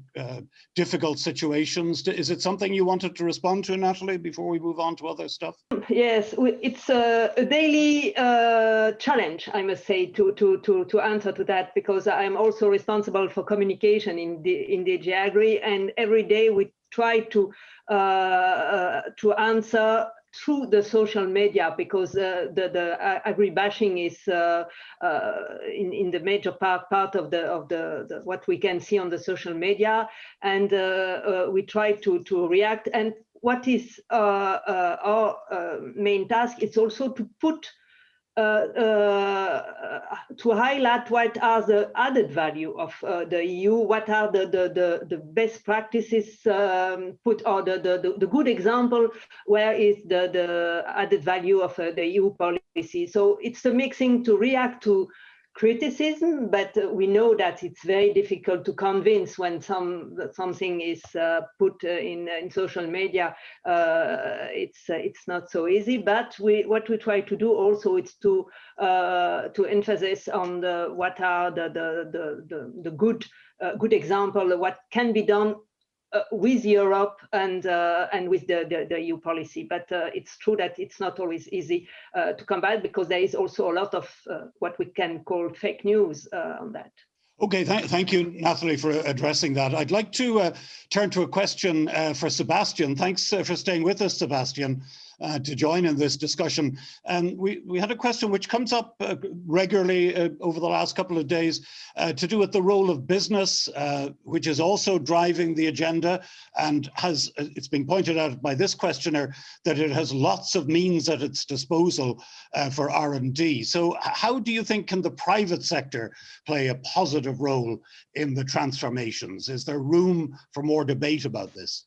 difficult situations. Is it something you wanted to respond to, Natalie, before we move on to other stuff? Yes, it's a daily challenge, I must say, to answer to that, because I'm also responsible for communication in DG Agri, and every day we try to answer through the social media, because the agri-bashing is in the major part of the what we can see on the social media, and we try to react. And what is our main task is also to put to highlight what are the added value of the EU, what are the best practices put, or the good example, where is the added value of the EU policy. So it's a mixing to react to criticism, but we know that it's very difficult to convince when something is put in social media. It's not so easy. But what we try to do also is to emphasize on what are the good good example of what can be done with Europe and with the EU policy. But it's true that it's not always easy to combat, because there is also a lot of what we can call fake news on that. Okay, thank you, Nathalie, for addressing that. I'd like to turn to a question for Sebastian. Thanks for staying with us, Sebastian, to join in this discussion. We had a question which comes up regularly over the last couple of days to do with the role of business, which is also driving the agenda, and it's been pointed out by this questioner that it has lots of means at its disposal for R&D. So how do you think can the private sector play a positive role in the transformations? Is there room for more debate about this?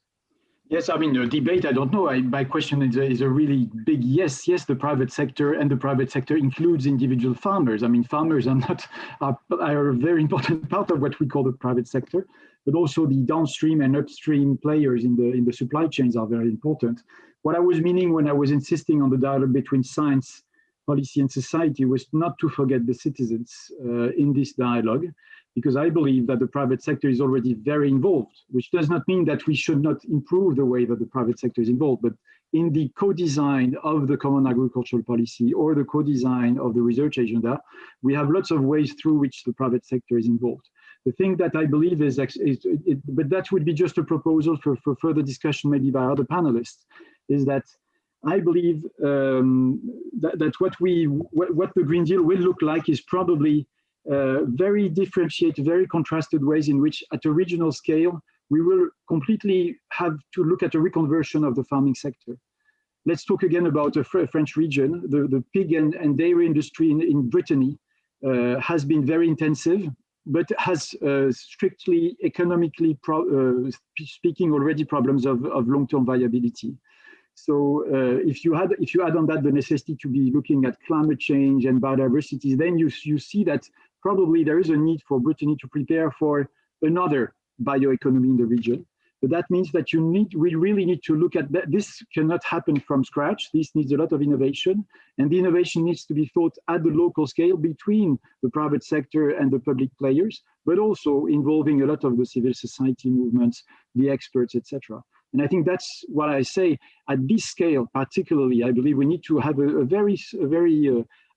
Yes, I mean, the debate, I don't know. My question is a really big yes. Yes, the private sector, and the private sector includes individual farmers. I mean, farmers are a very important part of what we call the private sector, but also the downstream and upstream players in the supply chains are very important. What I was meaning when I was insisting on the dialogue between science, policy, and society was not to forget the citizens in this dialogue, because I believe that the private sector is already very involved, which does not mean that we should not improve the way that the private sector is involved, but in the co-design of the common agricultural policy or the co-design of the research agenda, we have lots of ways through which the private sector is involved. The thing that I believe but that would be just a proposal for further discussion maybe by other panelists, is that I believe that what the Green Deal will look like is probably very differentiated, very contrasted ways in which at a regional scale, we will completely have to look at a reconversion of the farming sector. Let's talk again about a French region. The pig and dairy industry in Brittany has been very intensive, but has strictly economically speaking already problems of long-term viability. So if you add on that the necessity to be looking at climate change and biodiversity, then you see that probably there is a need for Brittany to prepare for another bioeconomy in the region. But that means that we really need to look at that. This cannot happen from scratch. This needs a lot of innovation, and the innovation needs to be thought at the local scale between the private sector and the public players, but also involving a lot of the civil society movements, the experts, etc. And I think that's what I say at this scale, particularly. I believe we need to have a very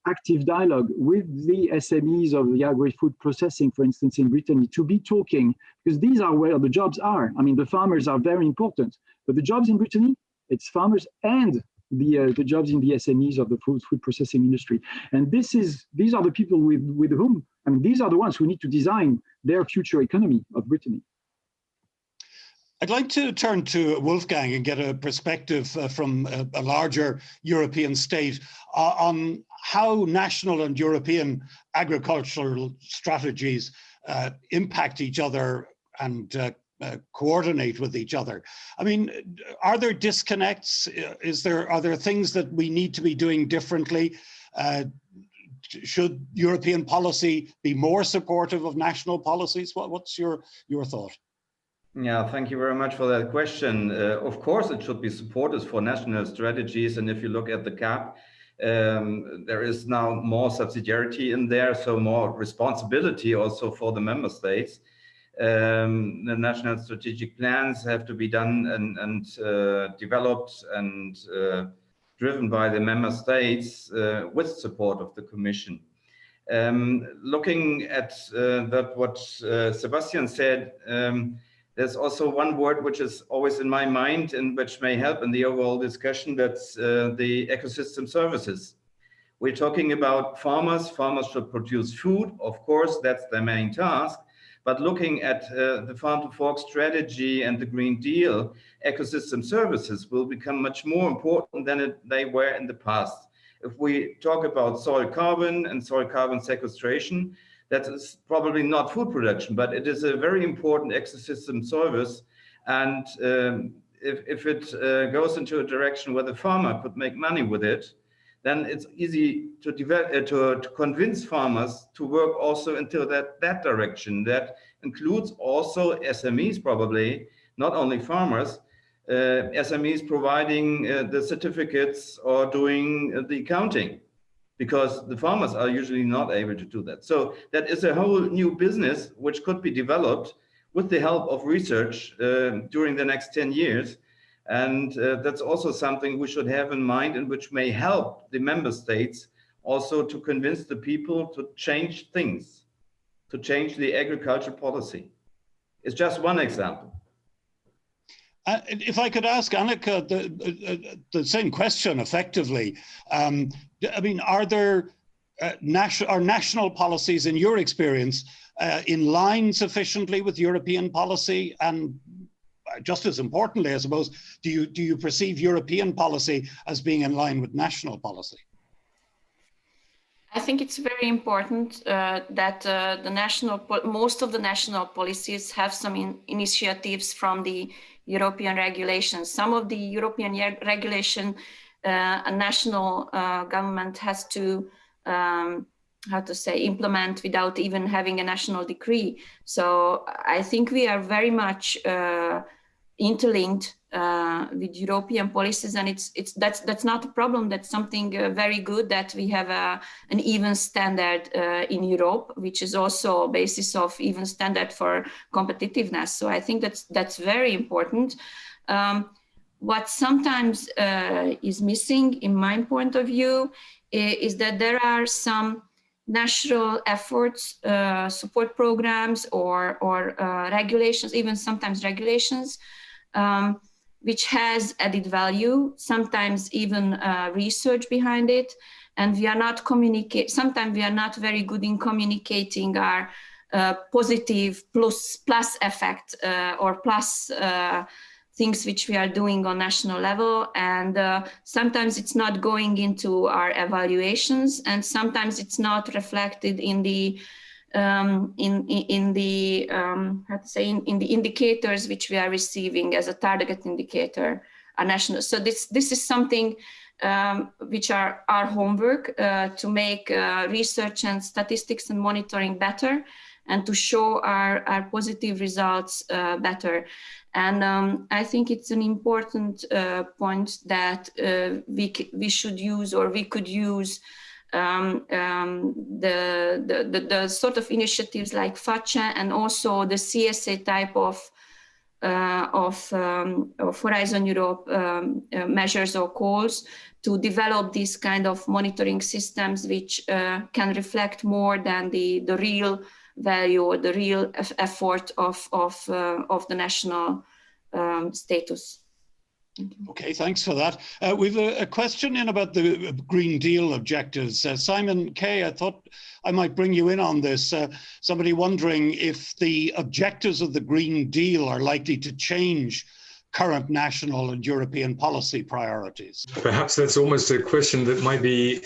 active dialogue with the SMEs of the agri-food processing, for instance, in Brittany, to be talking, because these are where the jobs are. I mean, the farmers are very important, but the jobs in Brittany, it's farmers and the jobs in the SMEs of the food processing industry. And these are the people with whom, I mean, these are the ones who need to design their future economy of Brittany. I'd like to turn to Wolfgang and get a perspective from a larger European state on how national and European agricultural strategies impact each other and coordinate with each other. I mean, are there disconnects? Are there things that we need to be doing differently? Should European policy be more supportive of national policies? What's your thought? Yeah, thank you very much for that question. Of course, it should be supported for national strategies. And if you look at the CAP, there is now more subsidiarity in there, so more responsibility also for the member states. The national strategic plans have to be done and developed and driven by the member states with support of the Commission. Looking at what Sebastian said, there's also one word which is always in my mind and which may help in the overall discussion. That's the ecosystem services. We're talking about farmers. Farmers should produce food. Of course, that's their main task. But looking at the Farm to Fork strategy and the Green Deal, ecosystem services will become much more important than they were in the past. If we talk about soil carbon and soil carbon sequestration, that is probably not food production, but it is a very important ecosystem service. And if it goes into a direction where the farmer could make money with it, then it's easy to convince farmers to work also into that direction. That includes also SMEs, probably, not only farmers, SMEs providing the certificates or doing the accounting. because the farmers are usually not able to do that. So that is a whole new business which could be developed with the help of research during the next 10 years. And that's also something we should have in mind, and which may help the member states also to convince the people to change things, to change the agriculture policy. It's just one example. If I could ask Annika the same question effectively, I mean, are there national policies in your experience in line sufficiently with European policy? And just as importantly, I suppose, do you perceive European policy as being in line with national policy? I think it's very important that most of the national policies have some initiatives from the European regulations. Some of the European regulation, a national government has to, implement without even having a national decree. So I think we are very much interlinked with European policies, and that's not a problem. That's something very good that we have an even standard in Europe, which is also a basis of even standard for competitiveness. So I think that's very important. What sometimes is missing, in my point of view, is that there are some national efforts, support programs, or regulations, even sometimes regulations, which has added value, sometimes even research behind it. And we are not sometimes we are not very good in communicating our positive plus effect or plus things which we are doing on national level. And sometimes it's not going into our evaluations, and sometimes it's not reflected in the in the indicators which we are receiving as a target indicator, a national. So this is something which are our homework to make research and statistics and monitoring better, and to show our positive results better. And I think it's an important point that we should use, or we could use, the sort of initiatives like FACCE and also the CSA type of Horizon Europe measures or calls to develop these kind of monitoring systems which can reflect more than the real value or the real effort of the national status. Okay, thanks for that. We've a question in about the Green Deal objectives. Simon Kay, I thought I might bring you in on this. Somebody wondering if the objectives of the Green Deal are likely to change current national and European policy priorities. Perhaps that's almost a question that might be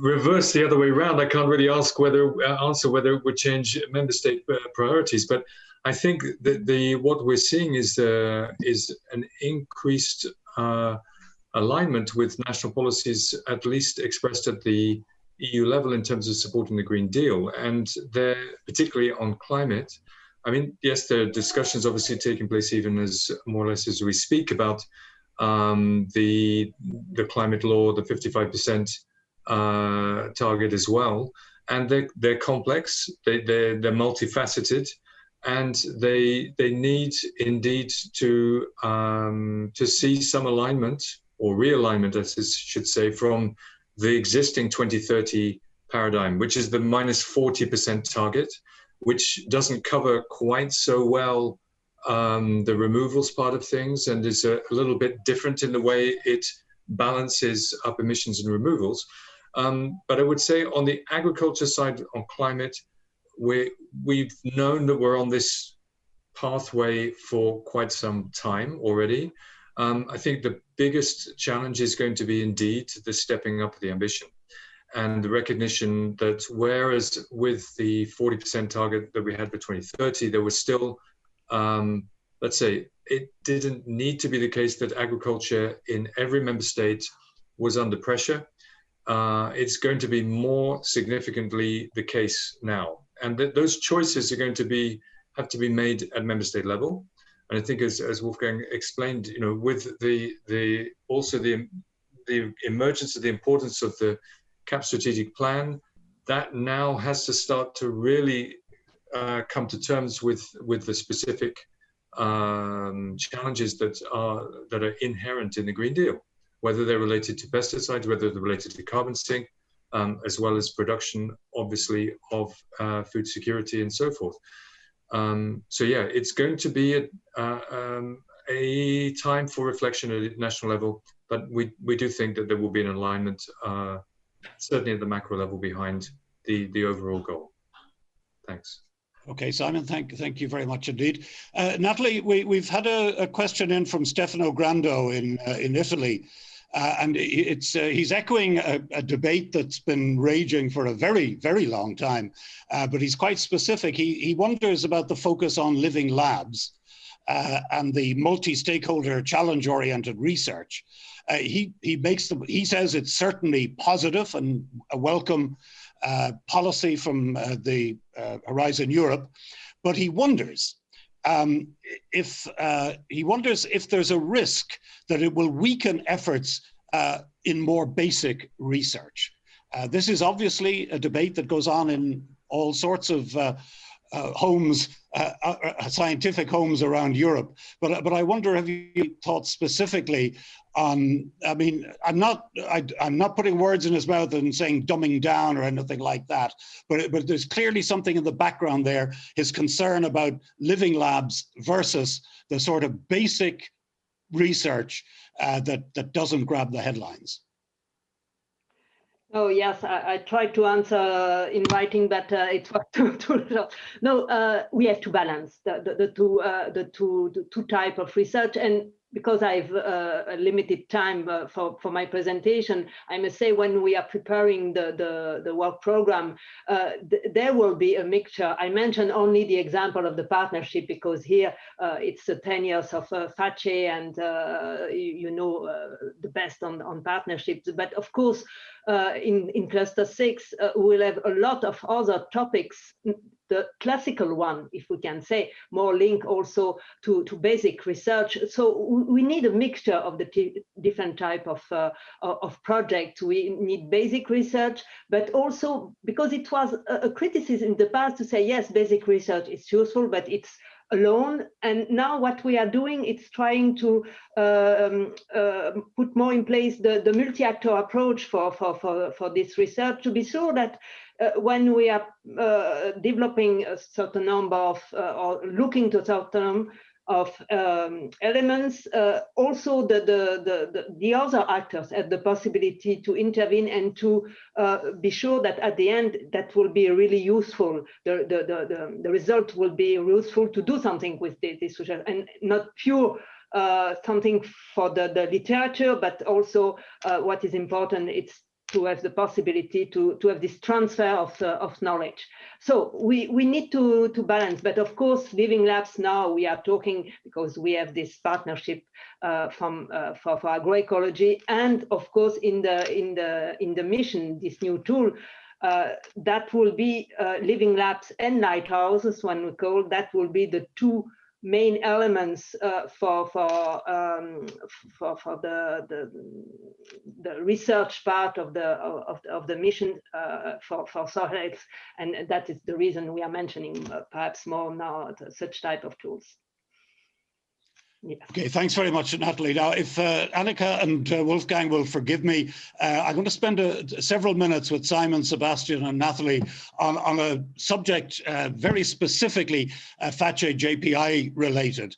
reversed the other way around. I can't really answer whether it would change member state priorities, but I think that what we're seeing is an increased alignment with national policies, at least expressed at the EU level in terms of supporting the Green Deal, and they're particularly on climate. I mean, yes, there are discussions obviously taking place even as more or less as we speak about the climate law, the 55% target as well, and they're complex, they're multifaceted. And they need indeed to see some alignment or realignment, as I should say, from the existing 2030 paradigm, which is the minus 40% target, which doesn't cover quite so well the removals part of things, and is a little bit different in the way it balances up emissions and removals. But I would say on the agriculture side, on climate, we've known that we're on this pathway for quite some time already. I think the biggest challenge is going to be indeed the stepping up of the ambition and the recognition that whereas with the 40% target that we had for 2030, there was still, let's say, it didn't need to be the case that agriculture in every member state was under pressure. It's going to be more significantly the case now. And those choices are going to have to be made at member state level. And I think, as Wolfgang explained, you know, with the emergence of the importance of the CAP strategic plan, that now has to start to really come to terms with the specific challenges that are inherent in the Green Deal, whether they're related to pesticides, whether they're related to carbon sink, as well as production, obviously, of food security and so forth. So yeah, it's going to be a time for reflection at national level, but we do think that there will be an alignment, certainly at the macro level, behind the overall goal. Thanks. Okay, Simon, thank you very much indeed. Natalie, we've had a question in from Stefano Grando in Italy, and he's echoing a debate that's been raging for a very, very long time, but he's quite specific. He wonders about the focus on living labs and the multi-stakeholder challenge-oriented research. He says it's certainly positive and a welcome policy from the Horizon Europe, but he wonders if there's a risk that it will weaken efforts in more basic research. This is obviously a debate that goes on in all sorts of homes, scientific homes around Europe. But I wonder, have you thought specifically on? I mean, I'm not putting words in his mouth and saying dumbing down or anything like that. But there's clearly something in the background there. His concern about living labs versus the sort of basic research that doesn't grab the headlines. Oh yes, I tried to answer in writing, but it was too short. No, we have to balance the two type of research, and because I've a limited time for my presentation, I must say when we are preparing the work program, there will be a mixture. I mentioned only the example of the partnership because here it's 10 years of FACCE, and you know the best on partnerships. But of course, in cluster 6, we'll have a lot of other topics. The classical one, if we can say, more link also to basic research. So we need a mixture of the different type of projects. We need basic research, but also because it was a criticism in the past to say, yes, basic research is useful, but it's alone. And now what we are doing is trying to put more in place the multi-actor approach for this research, to be sure that when we are developing a certain number of or looking to a certain number of elements, also the other actors have the possibility to intervene and to be sure that at the end that will be really useful. The result will be useful to do something with this research, and not pure something for the literature, but also what is important, it's to have the possibility to have this transfer of knowledge. So we need to balance, but of course, living labs now we are talking because we have this partnership for agroecology, and of course in the mission, this new tool that will be living labs and lighthouses, when we call that, will be the two main elements for the research part of the mission for soil health, and that is the reason we are mentioning perhaps more now such type of tools. Yeah. Okay, thanks very much, Natalie. Now, if Annika and Wolfgang will forgive me, I'm going to spend several minutes with Simon, Sebastian, and Natalie on a subject very specifically FACCE-JPI related.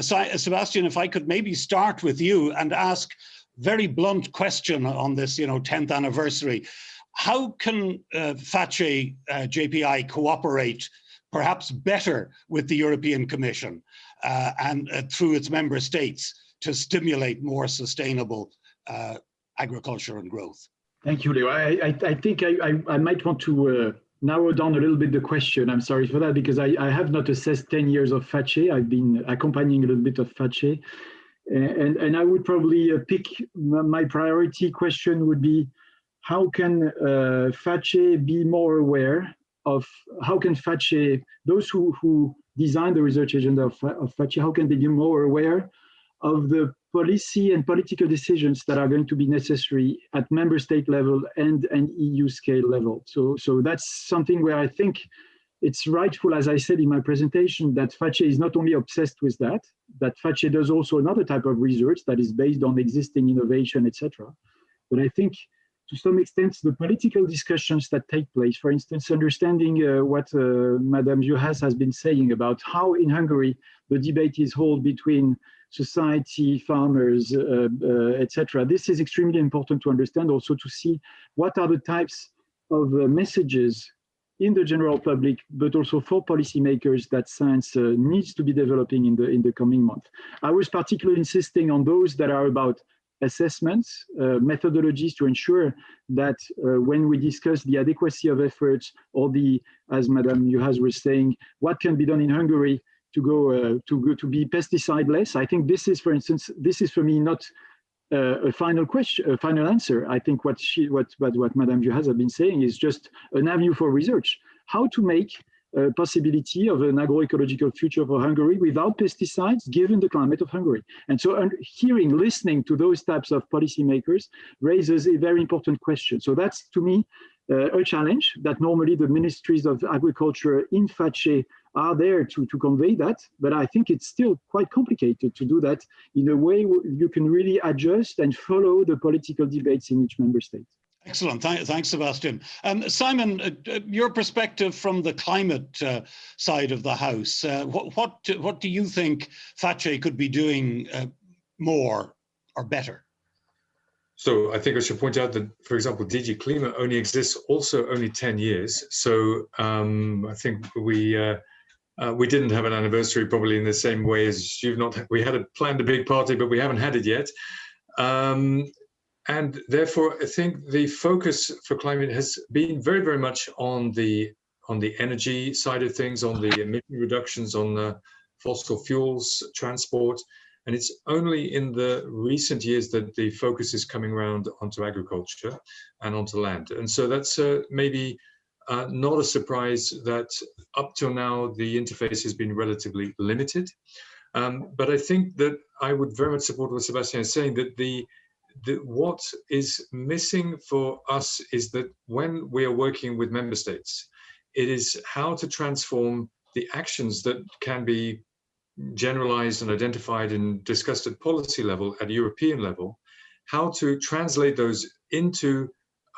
Sebastian, if I could maybe start with you and ask very blunt question on this, 10th anniversary. How can FACCE-JPI cooperate perhaps better with the European Commission and through its member states to stimulate more sustainable agriculture and growth? Thank you, Leo. I think I might want to narrow down a little bit the question. I'm sorry for that, because I have not assessed 10 years of FACCE. I've been accompanying a little bit of FACCE. And I would probably pick my priority question would be, how can FACCE be more aware of, how can FACCE, those who design the research agenda of FACCE, how can they be more aware of the policy and political decisions that are going to be necessary at member state level and EU scale level. So that's something where I think it's rightful, as I said in my presentation, that FACCE is not only obsessed with that FACCE does also another type of research that is based on existing innovation, etc. But I think to some extent, the political discussions that take place, for instance, understanding what Madame Juhas has been saying about how in Hungary the debate is held between society, farmers, etc. This is extremely important to understand, also to see what are the types of messages in the general public, but also for policymakers that science needs to be developing in the coming month. I was particularly insisting on those that are about assessments, methodologies to ensure that when we discuss the adequacy of efforts or the, as Madame Juhas was saying, what can be done in Hungary to be pesticide less. I think this is, for instance, this is for me not a final question, a final answer. I think what Madame Juhas has been saying is just an avenue for research. How to make a possibility of an agroecological future for Hungary without pesticides, given the climate of Hungary. And so listening to those types of policymakers raises a very important question. So that's, to me, a challenge that normally the ministries of agriculture in FACCE are there to convey that, but I think it's still quite complicated to do that in a way you can really adjust and follow the political debates in each member state. Excellent. Thanks, Sebastian. Simon, your perspective from the climate side of the house, what do you think FACCE could be doing more or better? So I think I should point out that, for example, DG Klima only exists also only 10 years. So I think we didn't have an anniversary probably in the same way as you've not. We had planned a big party, but we haven't had it yet. And therefore, I think the focus for climate has been very, very much on the energy side of things, on the emission reductions, on the fossil fuels, transport. And it's only in the recent years that the focus is coming around onto agriculture and onto land. And so that's maybe not a surprise that up till now, the interface has been relatively limited. But I think that I would very much support what Sebastian is saying, that what is missing for us is that when we are working with member states, it is how to transform the actions that can be generalized and identified and discussed at policy level, at European level, how to translate those into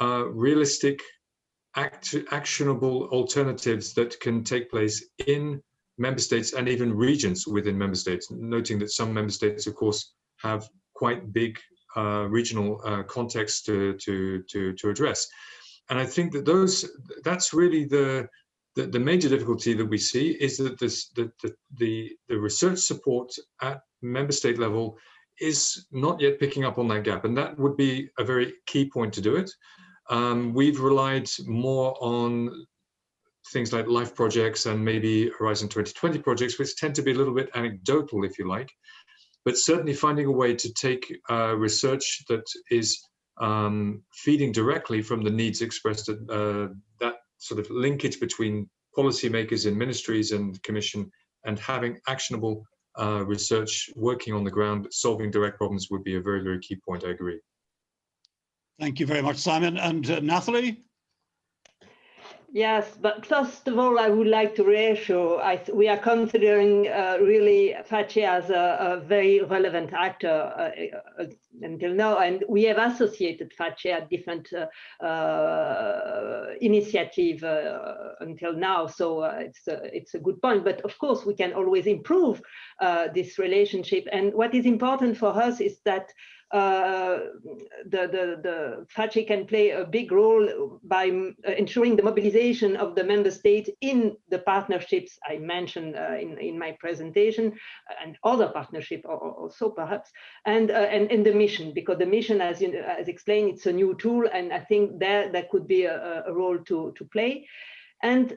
realistic, actionable alternatives that can take place in member states and even regions within member states, noting that some member states, of course, have quite big regional context to address. And I think that that's really the major difficulty that we see, is that the research support at member state level is not yet picking up on that gap, and that would be a very key point to do it. We've relied more on things like LIFE projects and maybe Horizon 2020 projects, which tend to be a little bit anecdotal, if you like, but certainly finding a way to take research that is feeding directly from the needs expressed at that sort of linkage between policymakers in ministries and commission, and having actionable research working on the ground, solving direct problems would be a very, very key point. I agree. Thank you very much, Simon. And Nathalie? Yes, but first of all, I would like to reassure, we are considering really FACCE as a very relevant actor until now, and we have associated FACCE at different initiatives until now, so it's a good point. But of course, we can always improve this relationship, and what is important for us is that the FACCE can play a big role by ensuring the mobilization of the member states in the partnerships I mentioned in my presentation, and other partnerships also perhaps, and in the mission, because the mission, as explained, it's a new tool, and I think there could be a role to play. And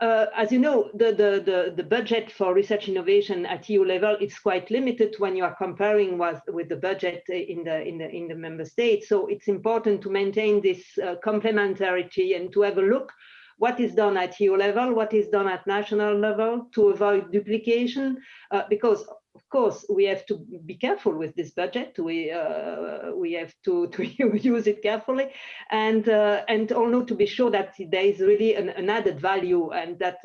as you know, the budget for research innovation at EU level is quite limited when you are comparing with the budget in the member states. So it's important to maintain this complementarity and to have a look what is done at EU level, what is done at national level, to avoid duplication, because of course, we have to be careful with this budget. We have to use it carefully, and also to be sure that there is really an added value, and that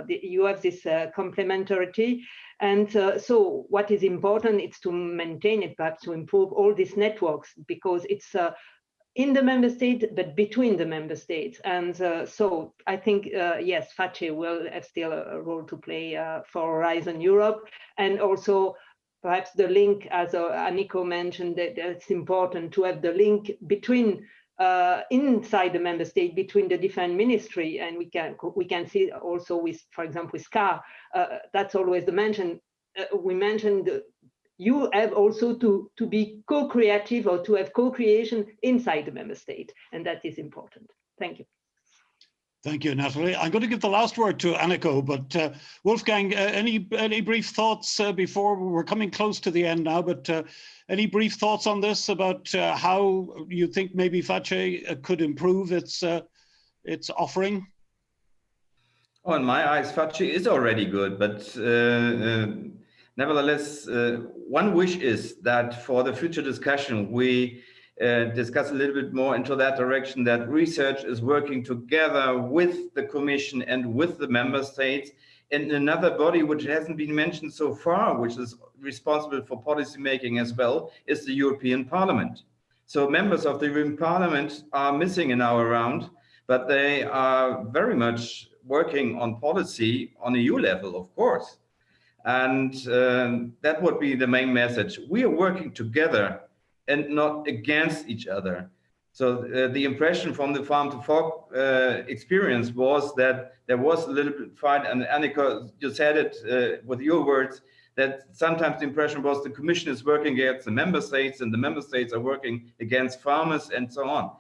you have this complementarity. And so what is important is to maintain it, perhaps to improve all these networks, because it's in the member state, but between the member states. And so I think, yes, FACCE will have still a role to play for Horizon Europe. And also perhaps the link, as Aniko mentioned, that it's important to have the link between inside the member state, between the different ministry. And we can see also with, for example, with SCAR, that's always the mention. We mentioned you have also to be co-creative, or to have co-creation inside the member state, and that is important. Thank you. Thank you, Natalie. I'm going to give the last word to Aniko, but Wolfgang, any brief thoughts before we're coming close to the end now, but any brief thoughts on this about how you think maybe FACCE could improve its offering? Oh, in my eyes, FACCE is already good, but nevertheless, one wish is that for the future discussion, we discuss a little bit more into that direction, that research is working together with the Commission and with the member states. And another body which hasn't been mentioned so far, which is responsible for policy making as well, is the European Parliament. So members of the European Parliament are missing in our round, but they are very much working on policy on EU level, of course. And that would be the main message. We are working together and not against each other. So the impression from the farm to fork experience was that there was a little bit fight, and Annika, you said it with your words, that sometimes the impression was the Commission is working against the member states and the member states are working against farmers and so on.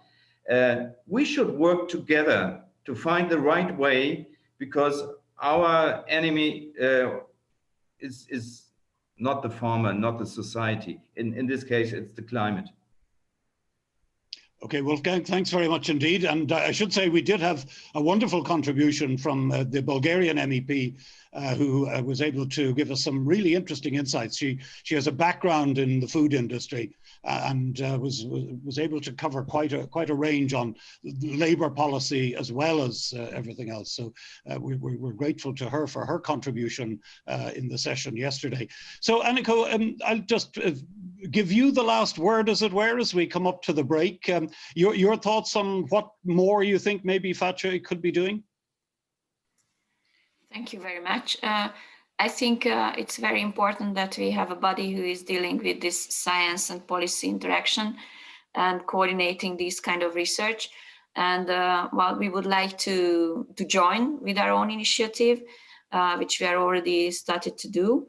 We should work together to find the right way, because our enemy is not the farmer, not the society. In this case, it's the climate. Okay, Wolfgang, thanks very much indeed. And I should say we did have a wonderful contribution from the Bulgarian MEP who was able to give us some really interesting insights. She has a background in the food industry and was able to cover quite a range on labour policy as well as everything else. So we're grateful to her for her contribution in the session yesterday. So Aniko, I'll just give you the last word, as it were, as we come up to the break. Your thoughts on what more you think maybe FACCE could be doing? Thank you very much. I think it's very important that we have a body who is dealing with this science and policy interaction and coordinating this kind of research. And well, we would like to join with our own initiative, which we are already started to do.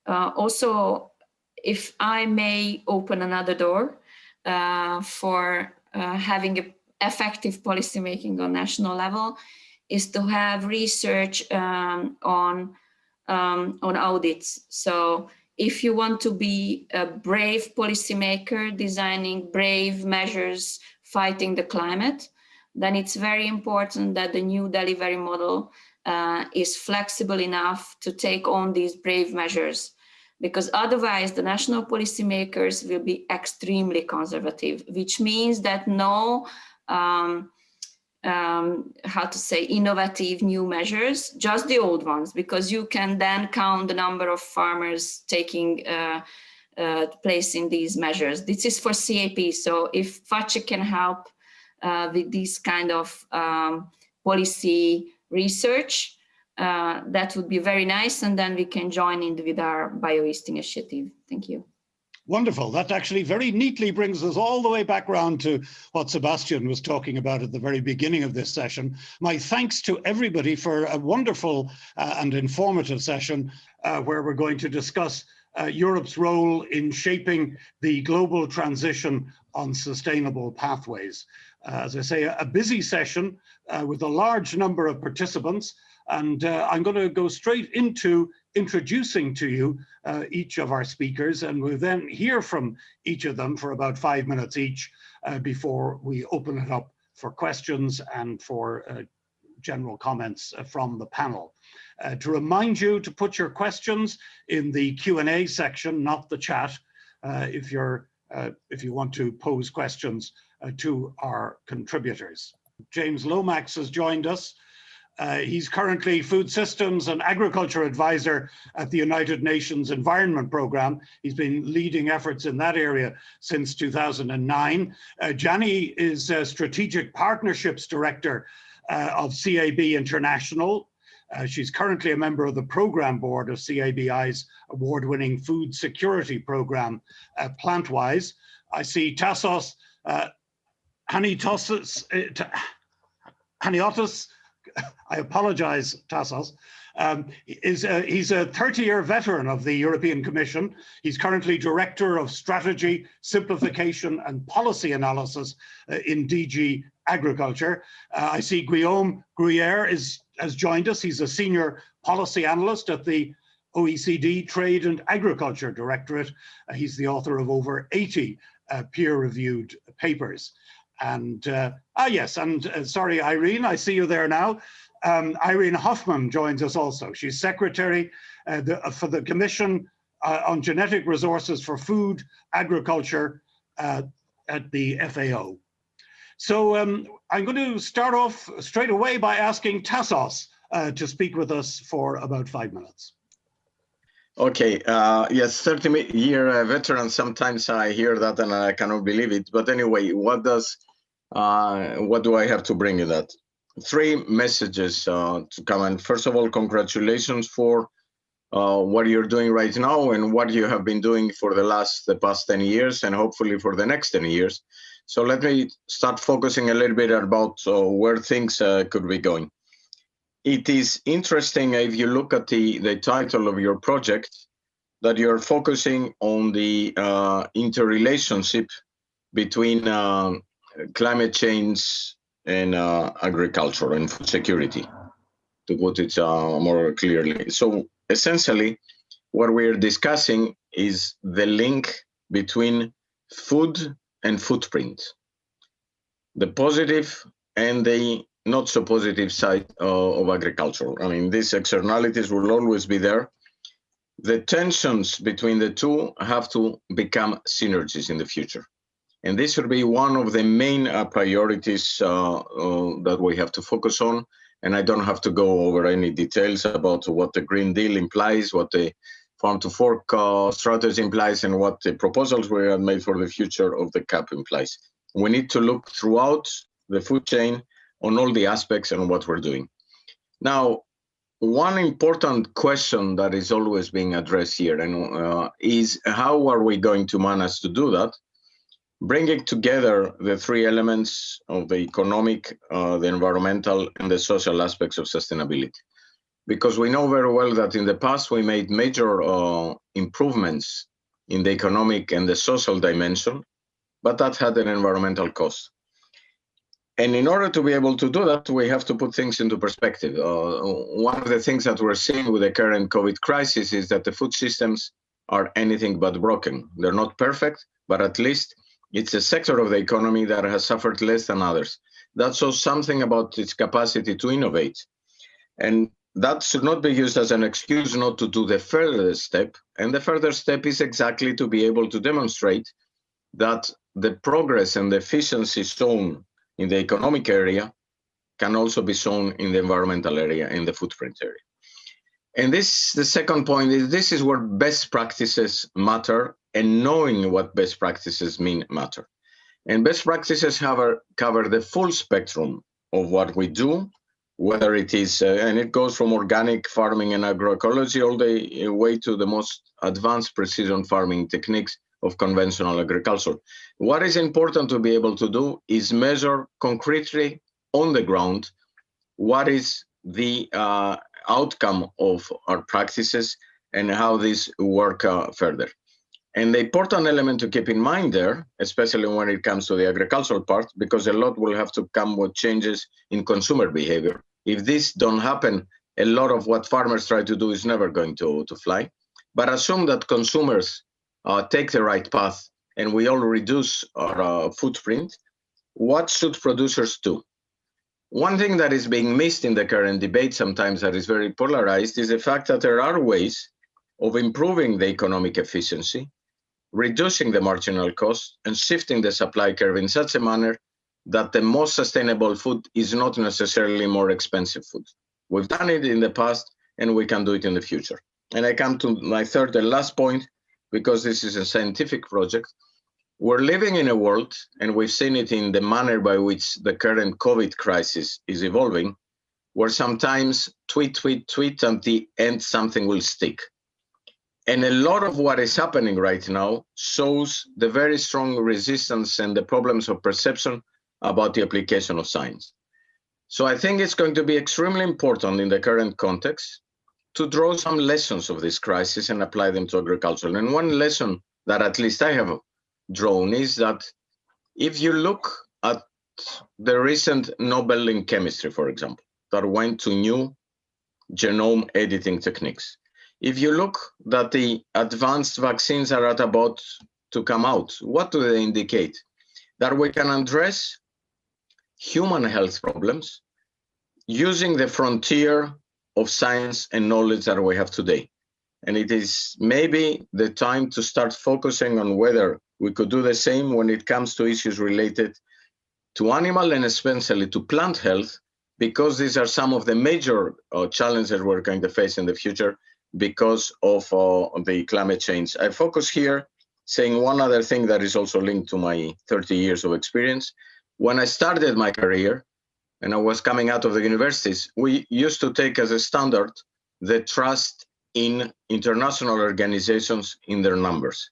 Also, if I may open another door for having an effective policy making on national level, is to have research on audits. So if you want to be a brave policymaker designing brave measures fighting the climate, then it's very important that the new delivery model is flexible enough to take on these brave measures, because otherwise the national policymakers will be extremely conservative, which means that no how to say, innovative new measures, just the old ones, because you can then count the number of farmers taking place in these measures. This is for CAP. So if FACCE can help with this kind of policy research, that would be very nice. And then we can join in with our BioEast initiative. Thank you. Wonderful. That actually very neatly brings us all the way back round to what Sebastian was talking about at the very beginning of this session. My thanks to everybody for a wonderful and informative session where we're going to discuss Europe's role in shaping the global transition on sustainable pathways. As I say, a busy session with a large number of participants, and I'm going to go straight into introducing to you each of our speakers, and we'll then hear from each of them for about 5 minutes each before we open it up for questions and for general comments from the panel. To remind you to put your questions in the Q&A section, not the chat, if you want to pose questions to our contributors. James Lomax has joined us. He's currently Food Systems and Agriculture Advisor at the United Nations Environment Programme. He's been leading efforts in that area since 2009. Jani is Strategic Partnerships Director of CAB International. She's currently a member of the Programme Board of CABI's award-winning food security programme, Plantwise. I see Tassos Haniotis, I apologize, Tassos. He's a 30-year veteran of the European Commission. He's currently Director of Strategy, Simplification and Policy Analysis in DG Agriculture. I see Guillaume Gruyere has joined us. He's a Senior Policy Analyst at the OECD Trade and Agriculture Directorate. He's the author of over 80 peer-reviewed papers. And sorry, Irene, I see you there now. Irene Hoffman joins us also. She's Secretary for the Commission on Genetic Resources for Food, Agriculture at the FAO. So I'm going to start off straight away by asking Tassos to speak with us for about 5 minutes. Okay, yes, 30-year veteran. Sometimes I hear that and I cannot believe it. But anyway, what do I have to bring in that? 3 messages to comment. First of all, congratulations for what you're doing right now and what you have been doing for the past 10 years and hopefully for the next 10 years. So let me start focusing a little bit about where things could be going. It is interesting if you look at the title of your project that you're focusing on the interrelationship between climate change and agriculture and food security, to put it more clearly. So essentially, what we're discussing is the link between food and footprint, the positive and the not so positive side of agriculture. I mean, these externalities will always be there. The tensions between the two have to become synergies in the future. And this will be one of the main priorities that we have to focus on. And I don't have to go over any details about what the Green Deal implies, what the Farm to Fork strategy implies, and what the proposals we have made for the future of the CAP implies. We need to look throughout the food chain on all the aspects and what we're doing. Now, one important question that is always being addressed here is how are we going to manage to do that? Bringing together the 3 elements of the economic, the environmental, and the social aspects of sustainability. Because we know very well that in the past we made major improvements in the economic and the social dimension, but that had an environmental cost. And in order to be able to do that, we have to put things into perspective. One of the things that we're seeing with the current COVID crisis is that the food systems are anything but broken. They're not perfect, but at least it's a sector of the economy that has suffered less than others. That shows something about its capacity to innovate. And that should not be used as an excuse not to do the further step. And the further step is exactly to be able to demonstrate that the progress and the efficiency shown in the economic area can also be shown in the environmental area, in the footprint area. And the second point is this is where best practices matter, and knowing what best practices mean matter. And best practices cover the full spectrum of what we do, whether it is, and it goes from organic farming and agroecology all the way to the most advanced precision farming techniques of conventional agriculture. What is important to be able to do is measure concretely on the ground what is the outcome of our practices and how these work further. And the important element to keep in mind there, especially when it comes to the agricultural part, because a lot will have to come with changes in consumer behavior. If this don't happen, a lot of what farmers try to do is never going to fly. But assume that consumers take the right path and we all reduce our footprint, what should producers do? One thing that is being missed in the current debate sometimes, that is very polarized, is the fact that there are ways of improving the economic efficiency, reducing the marginal cost, and shifting the supply curve in such a manner that the most sustainable food is not necessarily more expensive food. We've done it in the past, and we can do it in the future. And I come to my third and last point, because this is a scientific project. We're living in a world, and we've seen it in the manner by which the current COVID crisis is evolving, where sometimes tweet, and the end something will stick. And a lot of what is happening right now shows the very strong resistance and the problems of perception about the application of science. So I think it's going to be extremely important in the current context to draw some lessons of this crisis and apply them to agriculture. And one lesson that at least I have drawn is that if you look at the recent Nobel in chemistry, for example, that went to new genome editing techniques, if you look that the advanced vaccines are about to come out, what do they indicate? That we can address human health problems using the frontier of science and knowledge that we have today. And it is maybe the time to start focusing on whether we could do the same when it comes to issues related to animal and especially to plant health, because these are some of the major challenges we're going to face in the future because of the climate change. I focus here saying one other thing that is also linked to my 30 years of experience. When I started my career and I was coming out of the universities, we used to take as a standard the trust in international organizations in their numbers.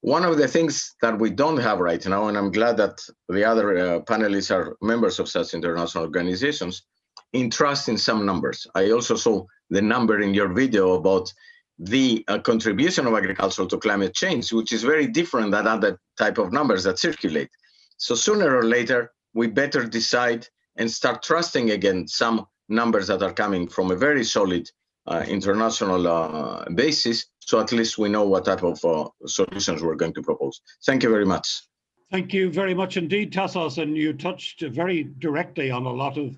One of the things that we don't have right now, and I'm glad that the other panelists are members of such international organizations, in trust in some numbers. I also saw the number in your video about the contribution of agriculture to climate change, which is very different than other type of numbers that circulate. So sooner or later, we better decide and start trusting again some numbers that are coming from a very solid international basis, so at least we know what type of solutions we're going to propose. Thank you very much. Thank you very much indeed, Tassos, and you touched very directly on a lot of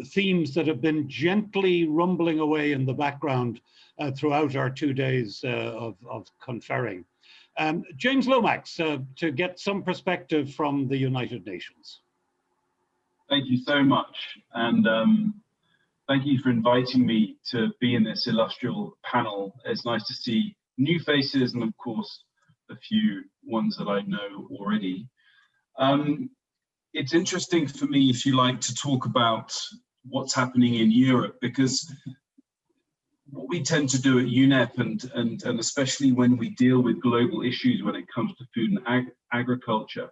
themes that have been gently rumbling away in the background throughout our 2 days of conferring. James Lomax, to get some perspective from the United Nations. Thank you so much, and thank you for inviting me to be in this illustrious panel. It's nice to see new faces and, of course, a few ones that I know already. It's interesting for me, if you like, to talk about what's happening in Europe, because what we tend to do at UNEP, and especially when we deal with global issues when it comes to food and agriculture,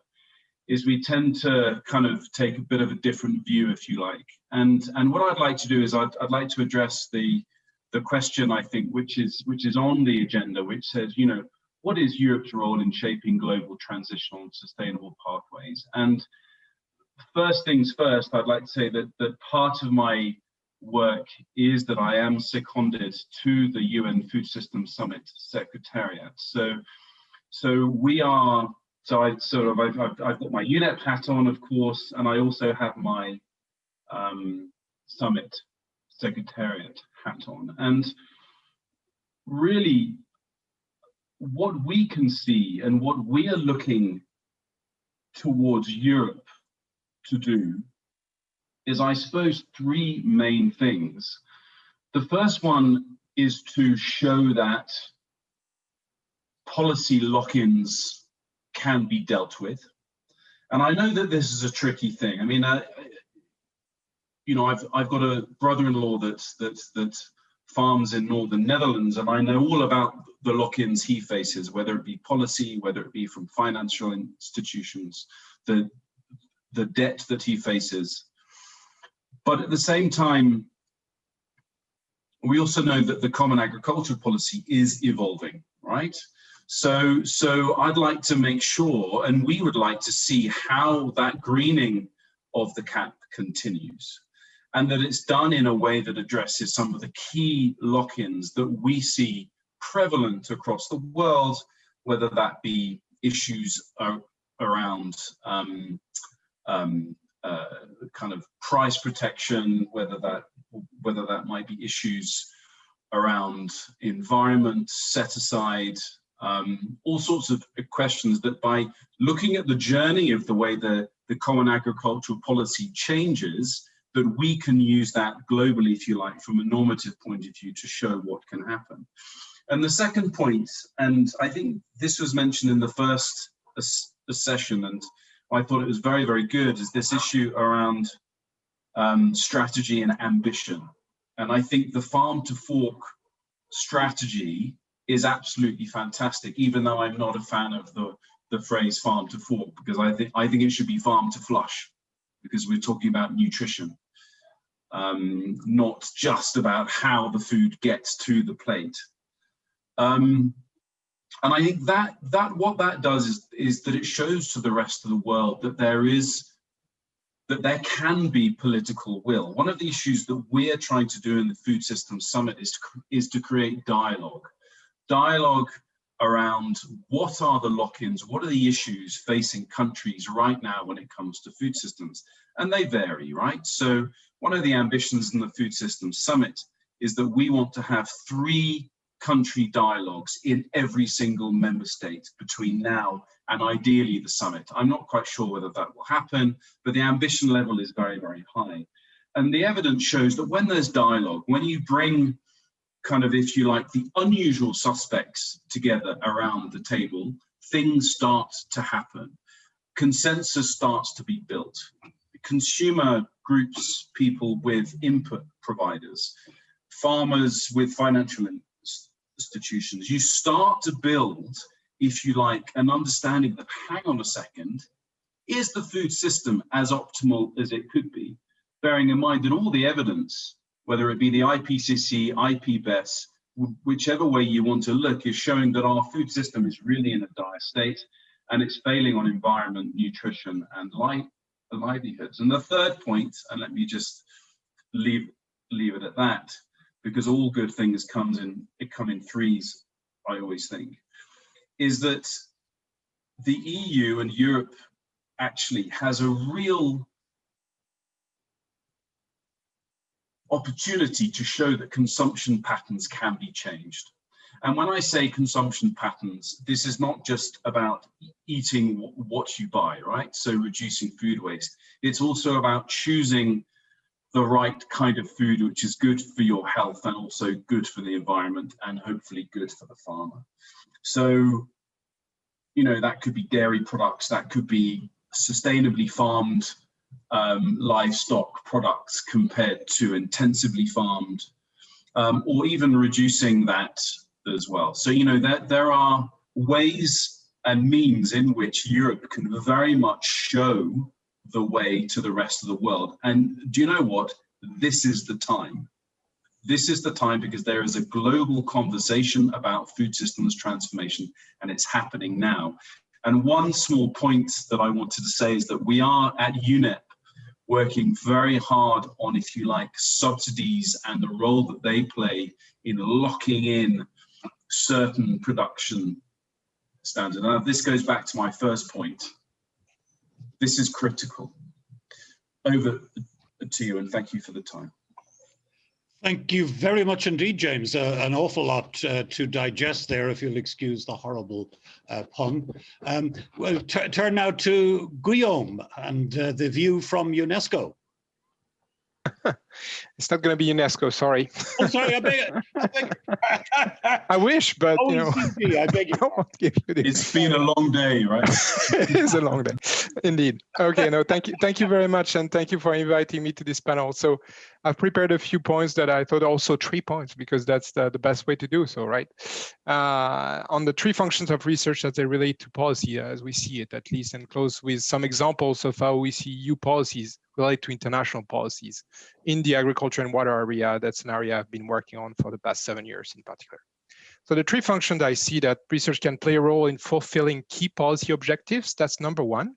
is we tend to kind of take a bit of a different view, if you like. And what I'd like to do is I'd like to address the question, I think, which is on the agenda, which says, you know, what is Europe's role in shaping global transitional and sustainable pathways? And first things first, I'd like to say that part of my work is that I am seconded to the UN Food Systems Summit Secretariat. So we are. So I've got my UNEP hat on, of course, and I also have my Summit Secretariat hat on. And really, what we can see and what we are looking towards Europe to do is, I suppose, three main things. The first one is to show that policy lock-ins can be dealt with. And I know that this is a tricky thing. I mean, you know, I've got a brother-in-law that farms in northern Netherlands, and I know all about the lock-ins he faces, whether it be policy, whether it be from financial institutions, the debt that he faces. But at the same time, we also know that the common agricultural policy is evolving, right? So I'd like to make sure, and we would like to see how that greening of the CAP continues, and that it's done in a way that addresses some of the key lock-ins that we see prevalent across the world, whether that be issues around kind of price protection, whether that might be issues around environment, set aside, all sorts of questions that by looking at the journey of the way the common agricultural policy changes, that we can use that globally, if you like, from a normative point of view to show what can happen. And the second point, and I think this was mentioned in the first session, and I thought it was very, very good, is this issue around strategy and ambition. And I think the farm to fork strategy is absolutely fantastic, even though I'm not a fan of the phrase farm to fork, because I think it should be farm to flush, because we're talking about nutrition, not just about how the food gets to the plate. And I think that what that does is that it shows to the rest of the world that there can be political will. One of the issues that we're trying to do in the Food Systems Summit is to create dialogue around what are the lock-ins, what are the issues facing countries right now when it comes to food systems, and they vary, right? So one of the ambitions in the Food Systems Summit is that we want to have 3 country dialogues in every single member state between now and ideally the summit. I'm not quite sure whether that will happen, but the ambition level is very, very high. And the evidence shows that when there's dialogue, when you bring kind of, if you like, the unusual suspects together around the table, things start to happen. Consensus starts to be built. Consumer groups, people with input providers, farmers with financial institutions, you start to build, if you like, an understanding that, hang on a second, is the food system as optimal as it could be? Bearing in mind that all the evidence, whether it be the IPCC, IPBES, whichever way you want to look, is showing that our food system is really in a dire state, and it's failing on environment, nutrition, and livelihoods. And the third point, and let me just leave it at that, because all good things come in threes, I always think, is that the EU and Europe actually has a real opportunity to show that consumption patterns can be changed. And when I say consumption patterns, this is not just about eating what you buy, right? So reducing food waste. It's also about choosing the right kind of food, which is good for your health and also good for the environment and hopefully good for the farmer. So, you know, that could be dairy products, that could be sustainably farmed livestock products compared to intensively farmed, or even reducing that as well. So, you know, there are ways and means in which Europe can very much show the way to the rest of the world. And do you know what? This is the time. This is the time, because there is a global conversation about food systems transformation, and it's happening now. And one small point that I wanted to say is that we are at UNEP working very hard on, if you like, subsidies and the role that they play in locking in certain production standards. Now, this goes back to my first point. This is critical. Over to you, and thank you for the time. Thank you very much indeed, James. An awful lot to digest there, if you'll excuse the horrible pun. We'll turn now to Guillaume and the view from UNESCO. It's not going to be UNESCO, sorry. Oh, sorry, I beg I wish, but you know, I beg you. I won't give you this. It's been a long day, right? It is a long day, indeed. Okay, no, thank you very much, and thank you for inviting me to this panel. So I've prepared a few points that I thought, also 3 points, because that's the best way to do so, right? On the 3 functions of research as they relate to policy, as we see it at least, and close with some examples of how we see EU policies relate to international policies in the agriculture and water area. That's an area I've been working on for the past 7 years in particular. So the 3 functions I see that research can play a role in fulfilling key policy objectives, that's number 1.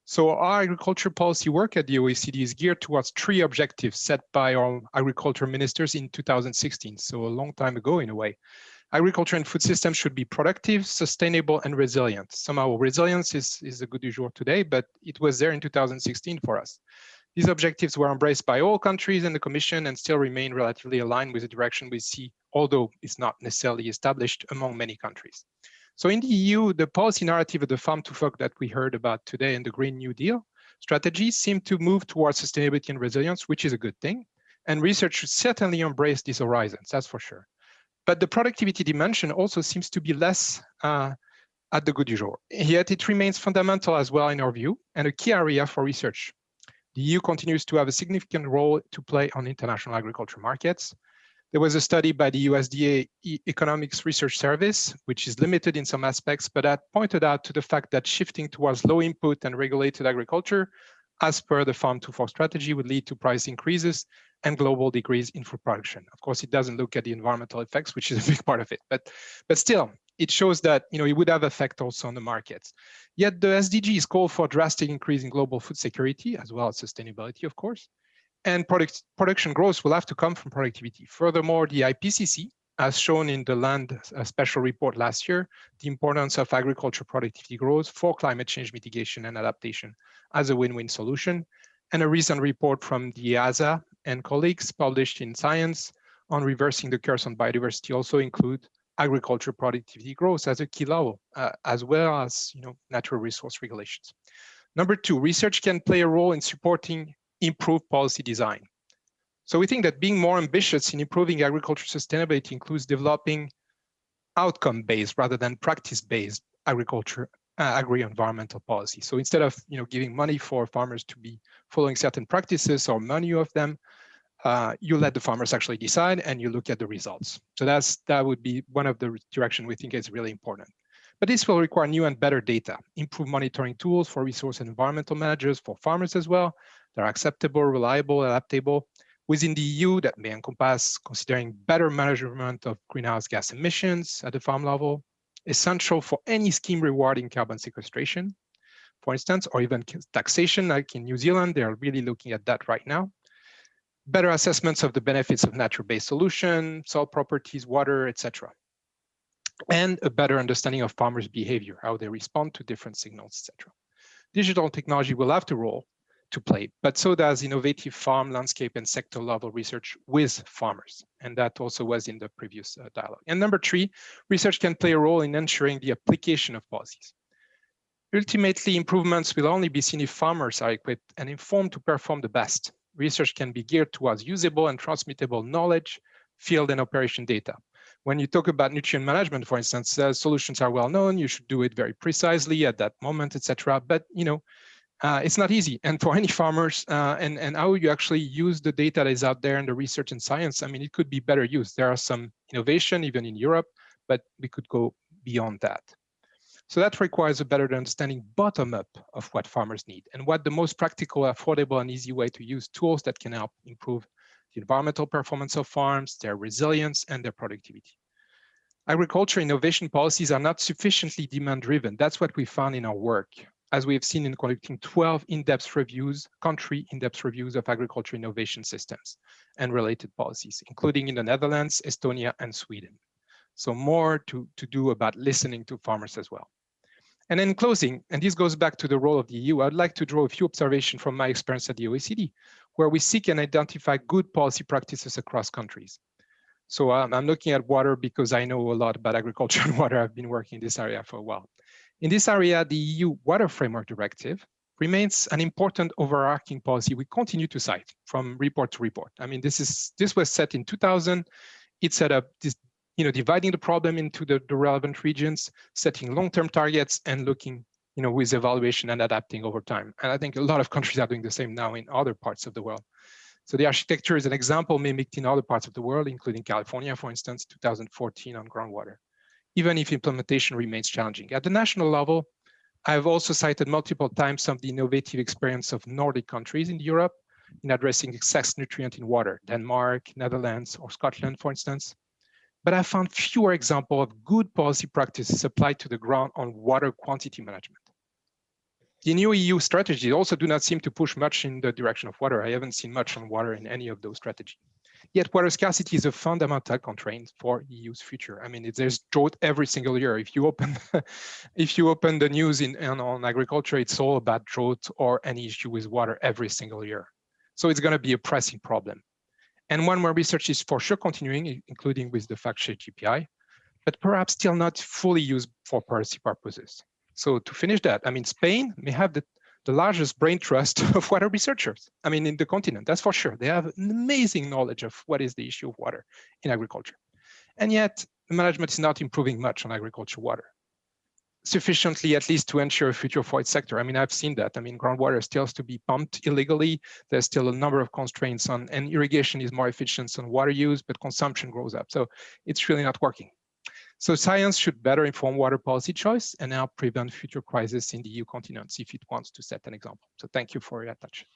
So our agriculture policy work at the OECD is geared towards 3 objectives set by our agriculture ministers in 2016, so a long time ago in a way. Agriculture and food systems should be productive, sustainable, and resilient. Somehow resilience is a good du jour today, but it was there in 2016 for us. These objectives were embraced by all countries in the Commission and still remain relatively aligned with the direction we see, although it's not necessarily established among many countries. So in the EU, the policy narrative of the farm to fork that we heard about today and the Green New Deal strategies seem to move towards sustainability and resilience, which is a good thing. And research should certainly embrace these horizons, that's for sure. But the productivity dimension also seems to be less at the good du jour. Yet it remains fundamental as well in our view and a key area for research. The EU continues to have a significant role to play on international agriculture markets. There was a study by the USDA Economics Research Service, which is limited in some aspects, but that pointed out to the fact that shifting towards low input and regulated agriculture, as per the Farm to Fork strategy, would lead to price increases and global decrease in food production. Of course, it doesn't look at the environmental effects, which is a big part of it, but still, it shows that it would have effect also on the markets. Yet the SDGs call for drastic increase in global food security, as well as sustainability, of course. And production growth will have to come from productivity. Furthermore, the IPCC, as shown in the Land Special Report last year, the importance of agriculture productivity growth for climate change mitigation and adaptation as a win-win solution. And a recent report from the EASA and colleagues published in Science on reversing the curse on biodiversity also include agriculture productivity growth as a key level, as well as natural resource regulations. Number two, research can play a role in supporting improved policy design. So we think that being more ambitious in improving agriculture sustainability includes developing outcome-based rather than practice-based agriculture, agri-environmental policy. So instead of giving money for farmers to be following certain practices or many of them, you let the farmers actually decide and you look at the results. So that would be one of the directions we think is really important. But this will require new and better data, improved monitoring tools for resource and environmental managers, for farmers as well, that are acceptable, reliable, adaptable. Within the EU, that may encompass considering better management of greenhouse gas emissions at the farm level, essential for any scheme rewarding carbon sequestration, for instance, or even taxation, like in New Zealand, they're really looking at that right now. Better assessments of the benefits of nature-based solution, soil properties, water, etc. And a better understanding of farmers' behavior, how they respond to different signals, etc. Digital technology will have to role to play, but so does innovative farm, landscape, and sector level research with farmers. And that also was in the previous dialogue. And number three, research can play a role in ensuring the application of policies. Ultimately, improvements will only be seen if farmers are equipped and informed to perform the best. Research can be geared towards usable and transmittable knowledge, field and operation data. When you talk about nutrient management, for instance, solutions are well known, you should do it very precisely at that moment, etc. But it's not easy. And for any farmers, and how you actually use the data that is out there in the research and science, I mean, it could be better used. There are some innovation, even in Europe, but we could go beyond that. So that requires a better understanding bottom up of what farmers need and what the most practical, affordable, and easy way to use tools that can help improve the environmental performance of farms, their resilience, and their productivity. Agriculture innovation policies are not sufficiently demand-driven. That's what we found in our work, as we have seen in conducting 12 in-depth reviews, country in-depth reviews of agriculture innovation systems and related policies, including in the Netherlands, Estonia, and Sweden. So more to do about listening to farmers as well. And in closing, and this goes back to the role of the EU, I'd like to draw a few observations from my experience at the OECD, where we seek and identify good policy practices across countries. So I'm looking at water because I know a lot about agriculture and water. I've been working in this area for a while. In this area, the EU Water Framework Directive remains an important overarching policy we continue to cite from report to report. I mean, this was set in 2000. It set up this, dividing the problem into the relevant regions, setting long-term targets, and looking, with evaluation and adapting over time. And I think a lot of countries are doing the same now in other parts of the world. So the architecture is an example mimicked in other parts of the world, including California, for instance, 2014 on groundwater, even if implementation remains challenging. At the national level, I've also cited multiple times some of the innovative experience of Nordic countries in Europe in addressing excess nutrient in water, Denmark, Netherlands, or Scotland, for instance. But I found fewer examples of good policy practices applied to the ground on water quantity management. The new EU strategies also do not seem to push much in the direction of water. I haven't seen much on water in any of those strategies. Yet water scarcity is a fundamental constraint for EU's future. I mean, there's drought every single year. If you open, if you open the news on agriculture, it's all about drought or any issue with water every single year. So it's going to be a pressing problem. And one where research is for sure continuing, including with the FACCE-JPI, but perhaps still not fully used for policy purposes. So to finish that, I mean, Spain may have the largest brain trust of water researchers. I mean, in the continent, that's for sure. They have an amazing knowledge of what is the issue of water in agriculture. And yet, the management is not improving much on agriculture water, sufficiently at least to ensure a future for its sector. I mean, I've seen that. I mean, groundwater still has to be pumped illegally. There's still a number of constraints on, and irrigation is more efficient on water use, but consumption grows up. So it's really not working. So science should better inform water policy choice and help prevent future crises in the EU continents if it wants to set an example. So thank you for your attention.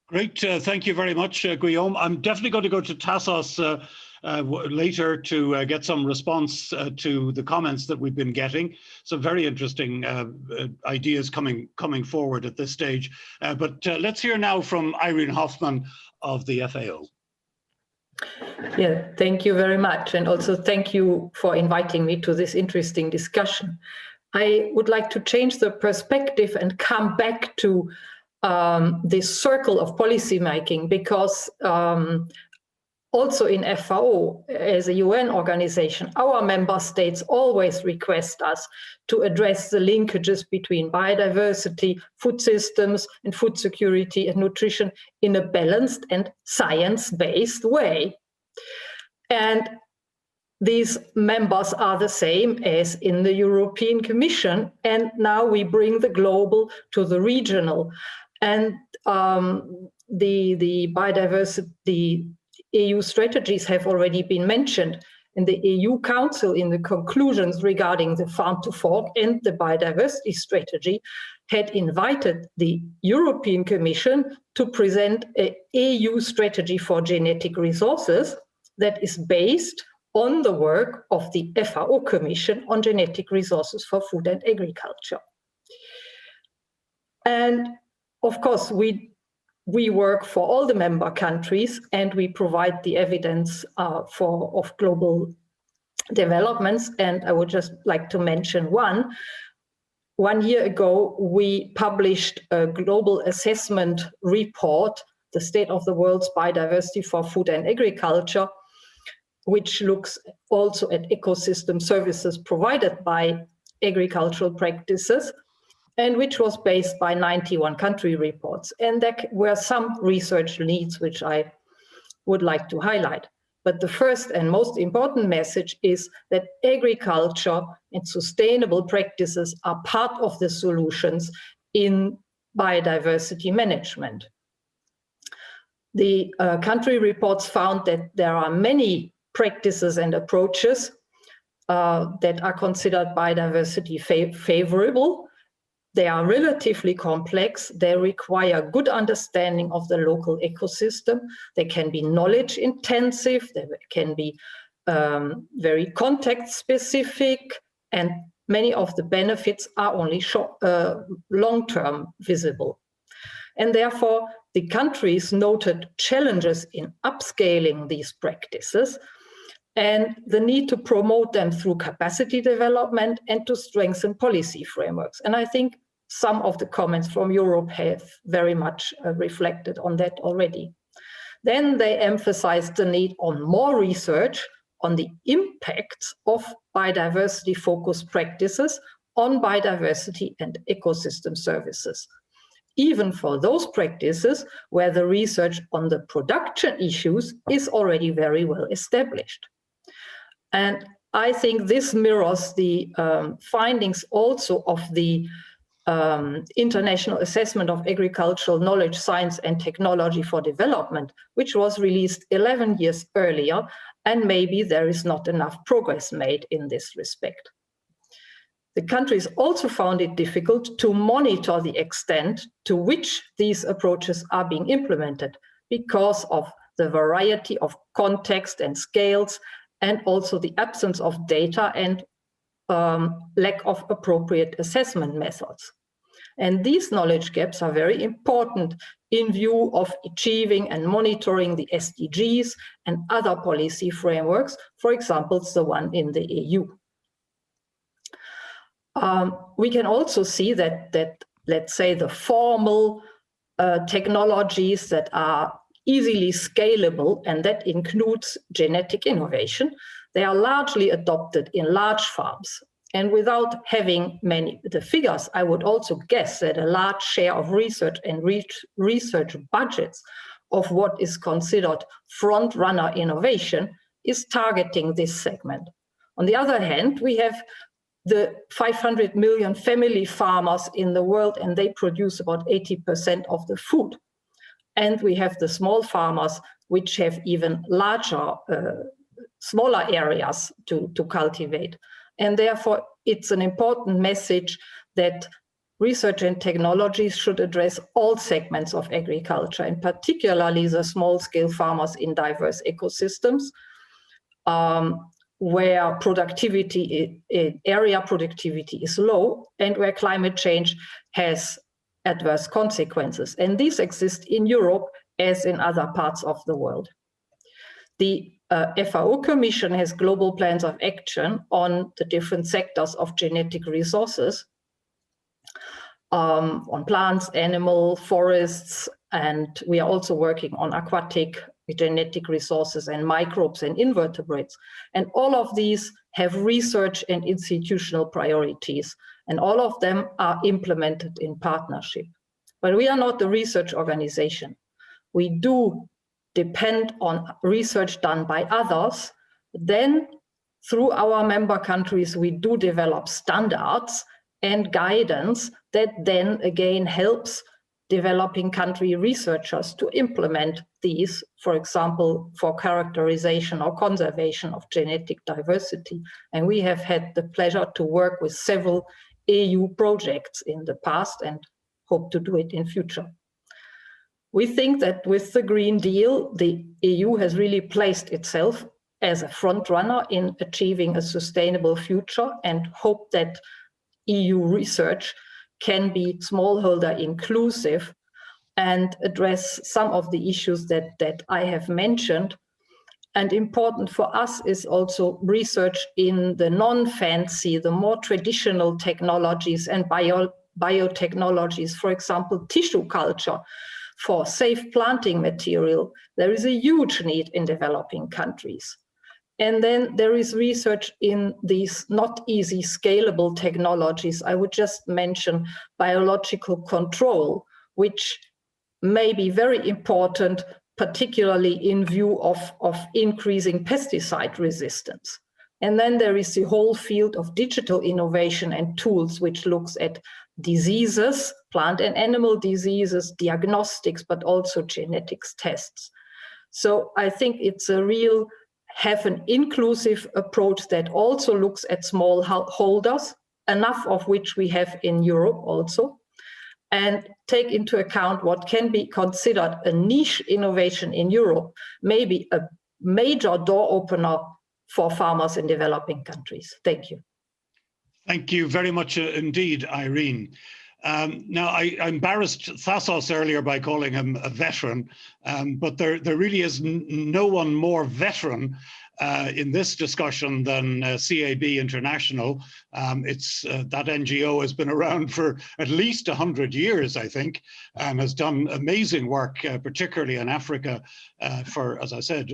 Great, thank you very much, Guillaume. I'm definitely going to go to Tassos later to get some response to the comments that we've been getting. Some very interesting ideas coming forward at this stage. But let's hear now from Irene Hoffman of the FAO. Yeah, thank you very much. And also thank you for inviting me to this interesting discussion. I would like to change the perspective and come back to this circle of policymaking, because also in FAO, as a UN organization, our member states always request us to address the linkages between biodiversity, food systems, and food security and nutrition in a balanced and science-based way. And these members are the same as in the European Commission, and now we bring the global to the regional. And the biodiversity EU strategies have already been mentioned. And the EU Council, in the conclusions regarding the Farm to Fork and the biodiversity strategy, had invited the European Commission to present an EU strategy for genetic resources that is based on the work of the FAO Commission on genetic resources for food and agriculture. And of course, we work for all the member countries, and we provide the evidence of global developments. And I would just like to mention one. 1 year ago, we published a global assessment report, The State of the World's Biodiversity for Food and Agriculture, which looks also at ecosystem services provided by agricultural practices, and which was based by 91 country reports. And there were some research leads which I would like to highlight. But the first and most important message is that agriculture and sustainable practices are part of the solutions in biodiversity management. The country reports found that there are many practices and approaches that are considered biodiversity favorable. They are relatively complex. They require good understanding of the local ecosystem. They can be knowledge intensive. They can be very context specific, and many of the benefits are only long-term visible. And therefore, the countries noted challenges in upscaling these practices and the need to promote them through capacity development and to strengthen policy frameworks. And I think some of the comments from Europe have very much reflected on that already. Then they emphasized the need on more research on the impacts of biodiversity-focused practices on biodiversity and ecosystem services, even for those practices where the research on the production issues is already very well established. And I think this mirrors the findings also of the International Assessment of Agricultural Knowledge, Science and Technology for Development, which was released 11 years earlier, and maybe there is not enough progress made in this respect. The countries also found it difficult to monitor the extent to which these approaches are being implemented because of the variety of context and scales, and also the absence of data and lack of appropriate assessment methods. And these knowledge gaps are very important in view of achieving and monitoring the SDGs and other policy frameworks, for example, the one in the EU. We can also see that let's say, the formal technologies that are easily scalable, and that includes genetic innovation, they are largely adopted in large farms. And without having the figures, I would also guess that a large share of research and research budgets of what is considered front-runner innovation is targeting this segment. On the other hand, we have the 500 million family farmers in the world, and they produce about 80% of the food. And we have the small farmers, which have even larger, smaller areas to cultivate. And therefore, it's an important message that research and technology should address all segments of agriculture, and particularly the small-scale farmers in diverse ecosystems, where area productivity is low, and where climate change has adverse consequences. And these exist in Europe as in other parts of the world. The FAO Commission has global plans of action on the different sectors of genetic resources, on plants, animal, forests, and we are also working on aquatic genetic resources and microbes and invertebrates. And all of these have research and institutional priorities, and all of them are implemented in partnership. But we are not a research organization. We do depend on research done by others. Then through our member countries, we do develop standards and guidance that then again helps developing country researchers to implement these, for example, for characterization or conservation of genetic diversity. And we have had the pleasure to work with several EU projects in the past and hope to do it in future. We think that with the Green Deal, the EU has really placed itself as a front runner in achieving a sustainable future, and hope that EU research can be smallholder inclusive and address some of the issues that I have mentioned. And important for us is also research in the non-fancy, the more traditional technologies and biotechnologies, for example, tissue culture for safe planting material. There is a huge need in developing countries. And then there is research in these not easy scalable technologies. I would just mention biological control, which may be very important, particularly in view of increasing pesticide resistance. And then there is the whole field of digital innovation and tools, which looks at diseases, plant and animal diseases, diagnostics, but also genetics tests. So I think it's a real have an inclusive approach that also looks at small holders, enough of which we have in Europe also, and take into account what can be considered a niche innovation in Europe, maybe a major door opener for farmers in developing countries. Thank you. Thank you very much indeed, Irene. Now, I embarrassed Thasos earlier by calling him a veteran, but there really is no one more veteran in this discussion than CAB International. That NGO has been around for at least 100 years, I think, and has done amazing work, particularly in Africa, for, as I said,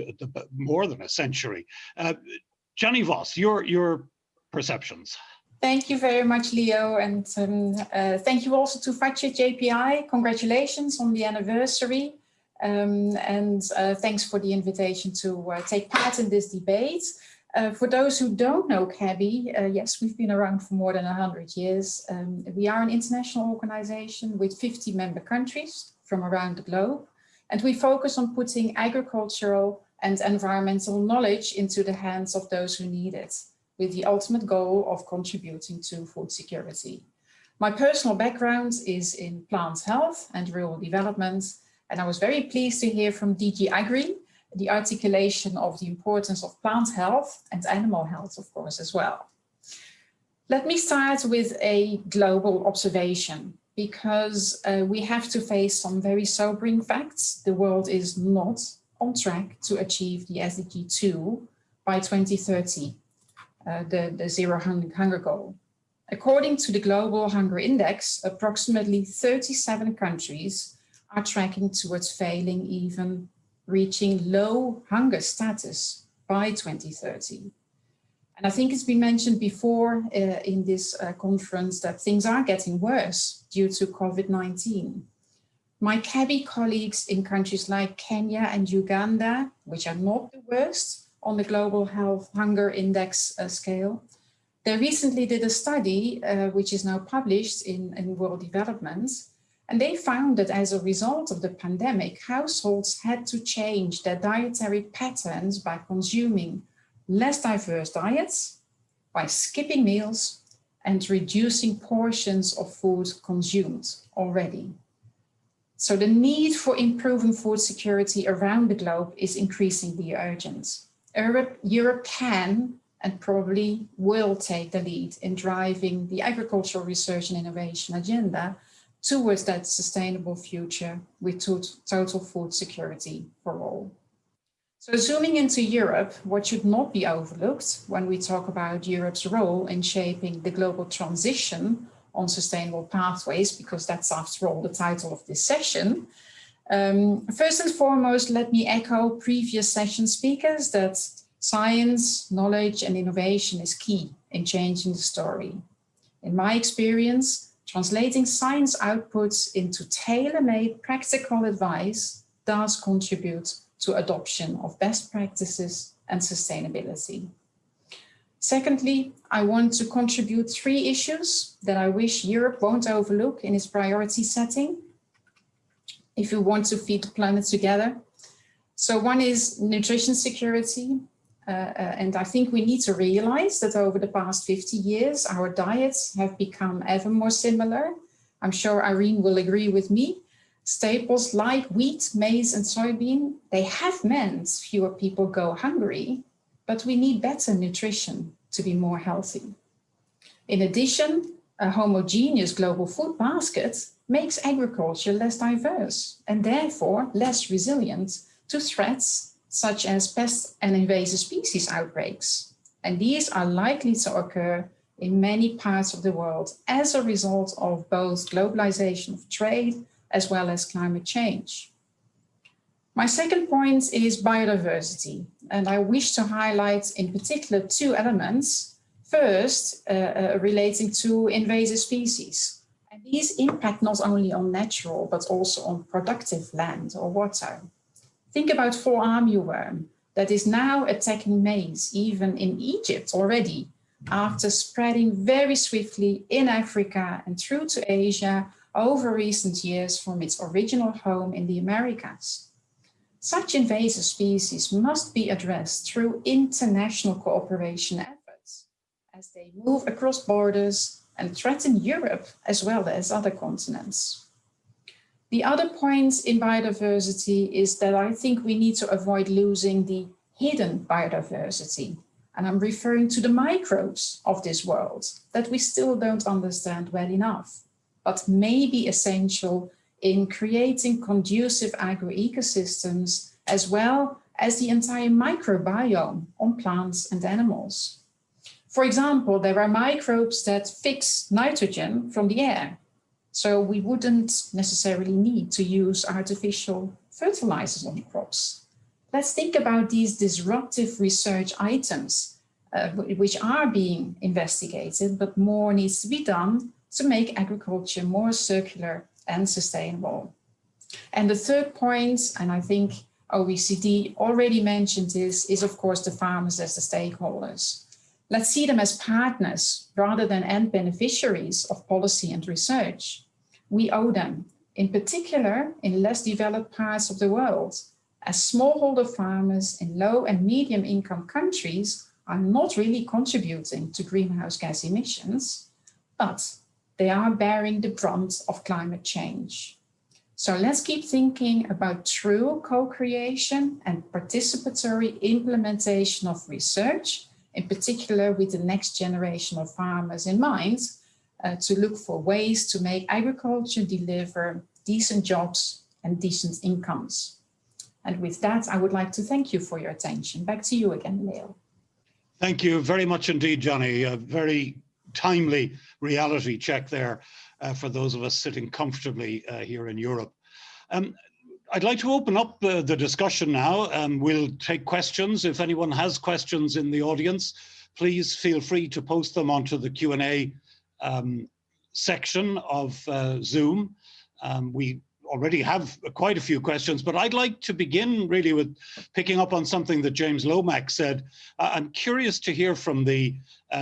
more than a century. Jenny Voss, your perceptions. Thank you very much, Leo, and thank you also to FACCE-JPI. Congratulations on the anniversary, and thanks for the invitation to take part in this debate. For those who don't know CAB, yes, we've been around for more than 100 years. We are an international organization with 50 member countries from around the globe, and we focus on putting agricultural and environmental knowledge into the hands of those who need it, with the ultimate goal of contributing to food security. My personal background is in plant health and rural development, and I was very pleased to hear from DG Agri the articulation of the importance of plant health and animal health, of course, as well. Let me start with a global observation. because we have to face some very sobering facts. The world is not on track to achieve the SDG 2 by 2030, the Zero Hunger goal. According to the Global Hunger Index, approximately 37 countries are tracking towards failing, even reaching low hunger status by 2030. And I think it's been mentioned before in this conference that things are getting worse due to COVID-19. My CABI colleagues in countries like Kenya and Uganda, which are not the worst on the Global Health Hunger Index scale, they recently did a study, which is now published in World Development, and they found that as a result of the pandemic, households had to change their dietary patterns by consuming less diverse diets, by skipping meals, and reducing portions of food consumed already. So the need for improving food security around the globe is increasingly urgent. Europe can and probably will take the lead in driving the agricultural research and innovation agenda towards that sustainable future with total food security for all. So zooming into Europe, what should not be overlooked when we talk about Europe's role in shaping the global transition on sustainable pathways, because that's after all the title of this session. First and foremost, let me echo previous session speakers that science, knowledge, and innovation is key in changing the story. In my experience, translating science outputs into tailor-made practical advice does contribute to adoption of best practices and sustainability. Secondly, I want to contribute 3 issues that I wish Europe won't overlook in its priority setting if we want to feed the planet together. So one is nutrition security. And I think we need to realize that over the past 50 years, our diets have become ever more similar. I'm sure Irene will agree with me. Staples like wheat, maize, and soybean, they have meant fewer people go hungry, but we need better nutrition to be more healthy. In addition, a homogeneous global food basket makes agriculture less diverse and therefore less resilient to threats such as pest and invasive species outbreaks. And these are likely to occur in many parts of the world as a result of both globalization of trade as well as climate change. My second point is biodiversity, and I wish to highlight in particular 2 elements. First, relating to invasive species. And these impact not only on natural, but also on productive land or water. Think about fall armyworm that is now attacking maize, even in Egypt already, after spreading very swiftly in Africa and through to Asia over recent years from its original home in the Americas. Such invasive species must be addressed through international cooperation efforts as they move across borders and threaten Europe as well as other continents. The other point in biodiversity is that I think we need to avoid losing the hidden biodiversity. And I'm referring to the microbes of this world that we still don't understand well enough, but may be essential in creating conducive agro-ecosystems as well as the entire microbiome on plants and animals. For example, there are microbes that fix nitrogen from the air. So we wouldn't necessarily need to use artificial fertilizers on crops. Let's think about these disruptive research items, which are being investigated, but more needs to be done to make agriculture more circular and sustainable. And the third point, and I think OECD already mentioned this, is of course the farmers as the stakeholders. Let's see them as partners rather than end beneficiaries of policy and research. We owe them, in particular in less developed parts of the world, as smallholder farmers in low and medium income countries are not really contributing to greenhouse gas emissions, but they are bearing the brunt of climate change. So let's keep thinking about true co-creation and participatory implementation of research, in particular with the next generation of farmers in mind, to look for ways to make agriculture deliver decent jobs and decent incomes. And with that, I would like to thank you for your attention. Back to you again, Leo. Thank you very much indeed, Johnny. A very timely reality check there for those of us sitting comfortably here in Europe. I'd like to open up the discussion now. We'll take questions. If anyone has questions in the audience, please feel free to post them onto the Q&A section of Zoom. We already have quite a few questions, but I'd like to begin really with picking up on something that James Lomax said. I'm curious to hear from the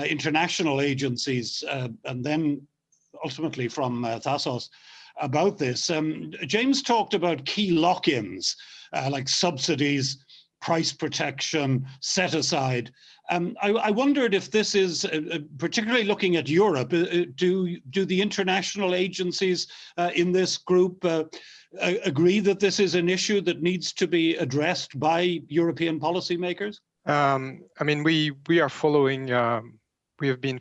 international agencies and then ultimately from FACCE about this. James talked about key lock-ins like subsidies, price protection, set aside. I wondered if this is, particularly looking at Europe, do the international agencies in this group agree that this is an issue that needs to be addressed by European policymakers? I mean, we are following, we have been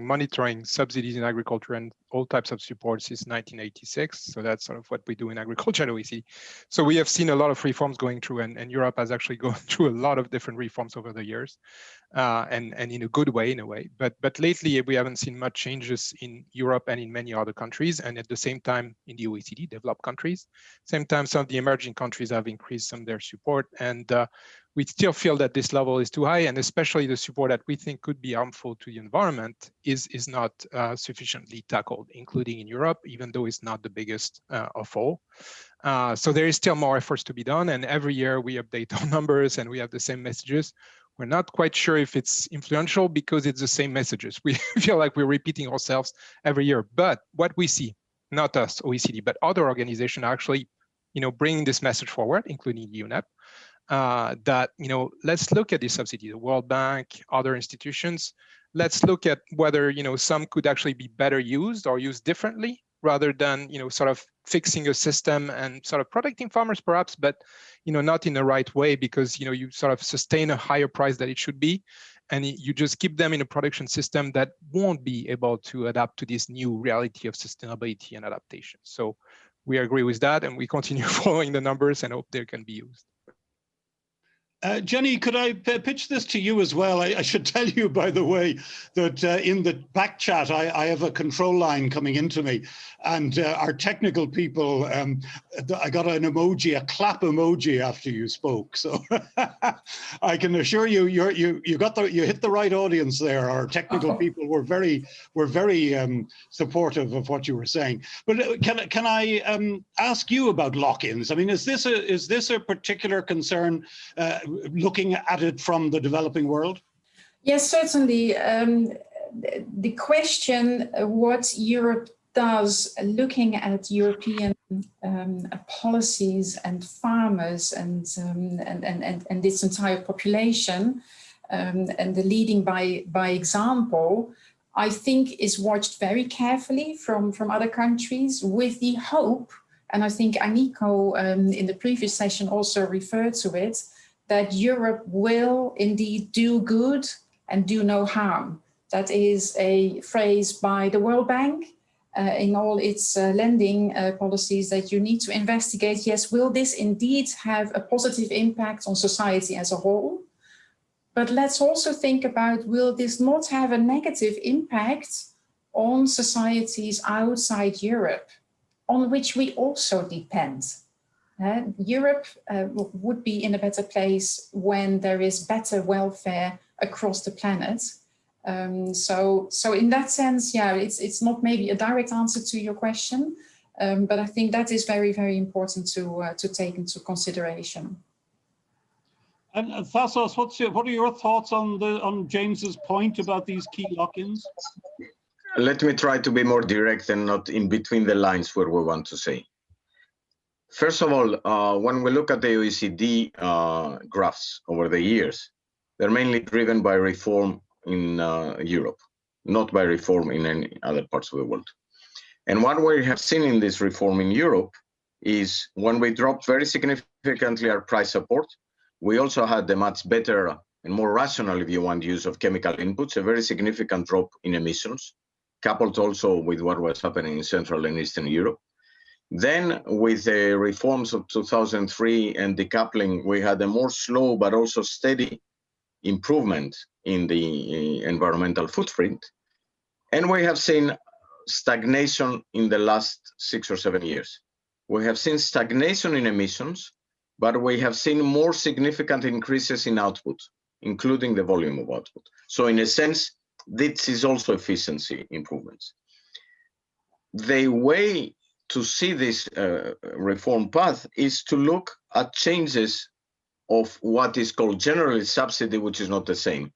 monitoring subsidies in agriculture and all types of support since 1986. So that's sort of what we do in agriculture at OECD. So we have seen a lot of reforms going through, and Europe has actually gone through a lot of different reforms over the years, and in a good way, in a way. But lately, we haven't seen much changes in Europe and in many other countries. And at the same time, in the OECD, developed countries, same time, some of the emerging countries have increased some of their support. And we still feel that this level is too high, and especially the support that we think could be harmful to the environment is not sufficiently tackled, including in Europe, even though it's not the biggest of all. So there is still more efforts to be done, and every year we update our numbers and we have the same messages. We're not quite sure if it's influential because it's the same messages. We feel like we're repeating ourselves every year. But what we see, not us, OECD, but other organizations are actually, bringing this message forward, including UNEP. That, let's look at the subsidy, the World Bank, other institutions. Let's look at whether, some could actually be better used or used differently rather than, sort of fixing a system and sort of protecting farmers perhaps, but, not in the right way because, you sort of sustain a higher price that it should be. And you just keep them in a production system that won't be able to adapt to this new reality of sustainability and adaptation. So we agree with that and we continue following the numbers and hope they can be used. Jenny, could I pitch this to you as well? I should tell you, by the way, that in the back chat, I have a control line coming into me, and our technical people, I got an emoji, a clap emoji after you spoke. So I can assure you, you hit the right audience there. Our technical people were very supportive of what you were saying. But can I ask you about lock-ins? I mean, is this a particular concern? Looking at it from the developing world? Yes, certainly. The question what Europe does, looking at European policies and farmers and this entire population, and the leading by example, I think is watched very carefully from other countries with the hope, and I think Aniko in the previous session also referred to it, that Europe will indeed do good and do no harm. That is a phrase by the World Bank in all its lending policies, that you need to investigate, yes, will this indeed have a positive impact on society as a whole? But let's also think about, will this not have a negative impact on societies outside Europe, on which we also depend? Europe would be in a better place when there is better welfare across the planet. So in that sense, yeah, it's not maybe a direct answer to your question, but I think that is very, very important to take into consideration. And Thassos, what are your thoughts on James's point about these key lock-ins? Let me try to be more direct and not in between the lines where we want to say. First of all, when we look at the OECD graphs over the years, they're mainly driven by reform in Europe, not by reform in any other parts of the world. And what we have seen in this reform in Europe is when we dropped very significantly our price support, we also had a much better and more rational, if you want, use of chemical inputs, a very significant drop in emissions. coupled also with what was happening in Central and Eastern Europe. Then with the reforms of 2003 and decoupling, we had a more slow but also steady improvement in the environmental footprint. And we have seen stagnation in the last 6 or 7 years. We have seen stagnation in emissions, but we have seen more significant increases in output, including the volume of output. So in a sense, this is also efficiency improvements. The way to see this reform path is to look at changes of what is called generally subsidy, which is not the same.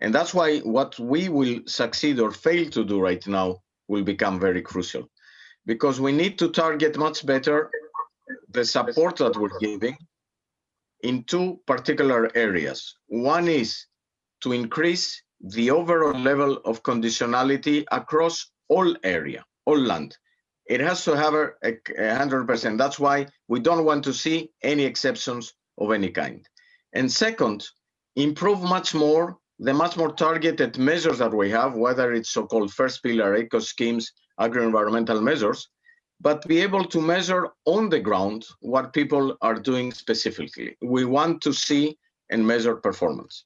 And that's why what we will succeed or fail to do right now will become very crucial, because we need to target much better the support that we're giving in two particular areas. One is to increase the overall level of conditionality across all area, all land. It has to have 100%. That's why we don't want to see any exceptions of any kind. And second, improve much more the much more targeted measures that we have, whether it's so-called first pillar eco schemes, agro-environmental measures, but be able to measure on the ground what people are doing specifically. We want to see and measure performance.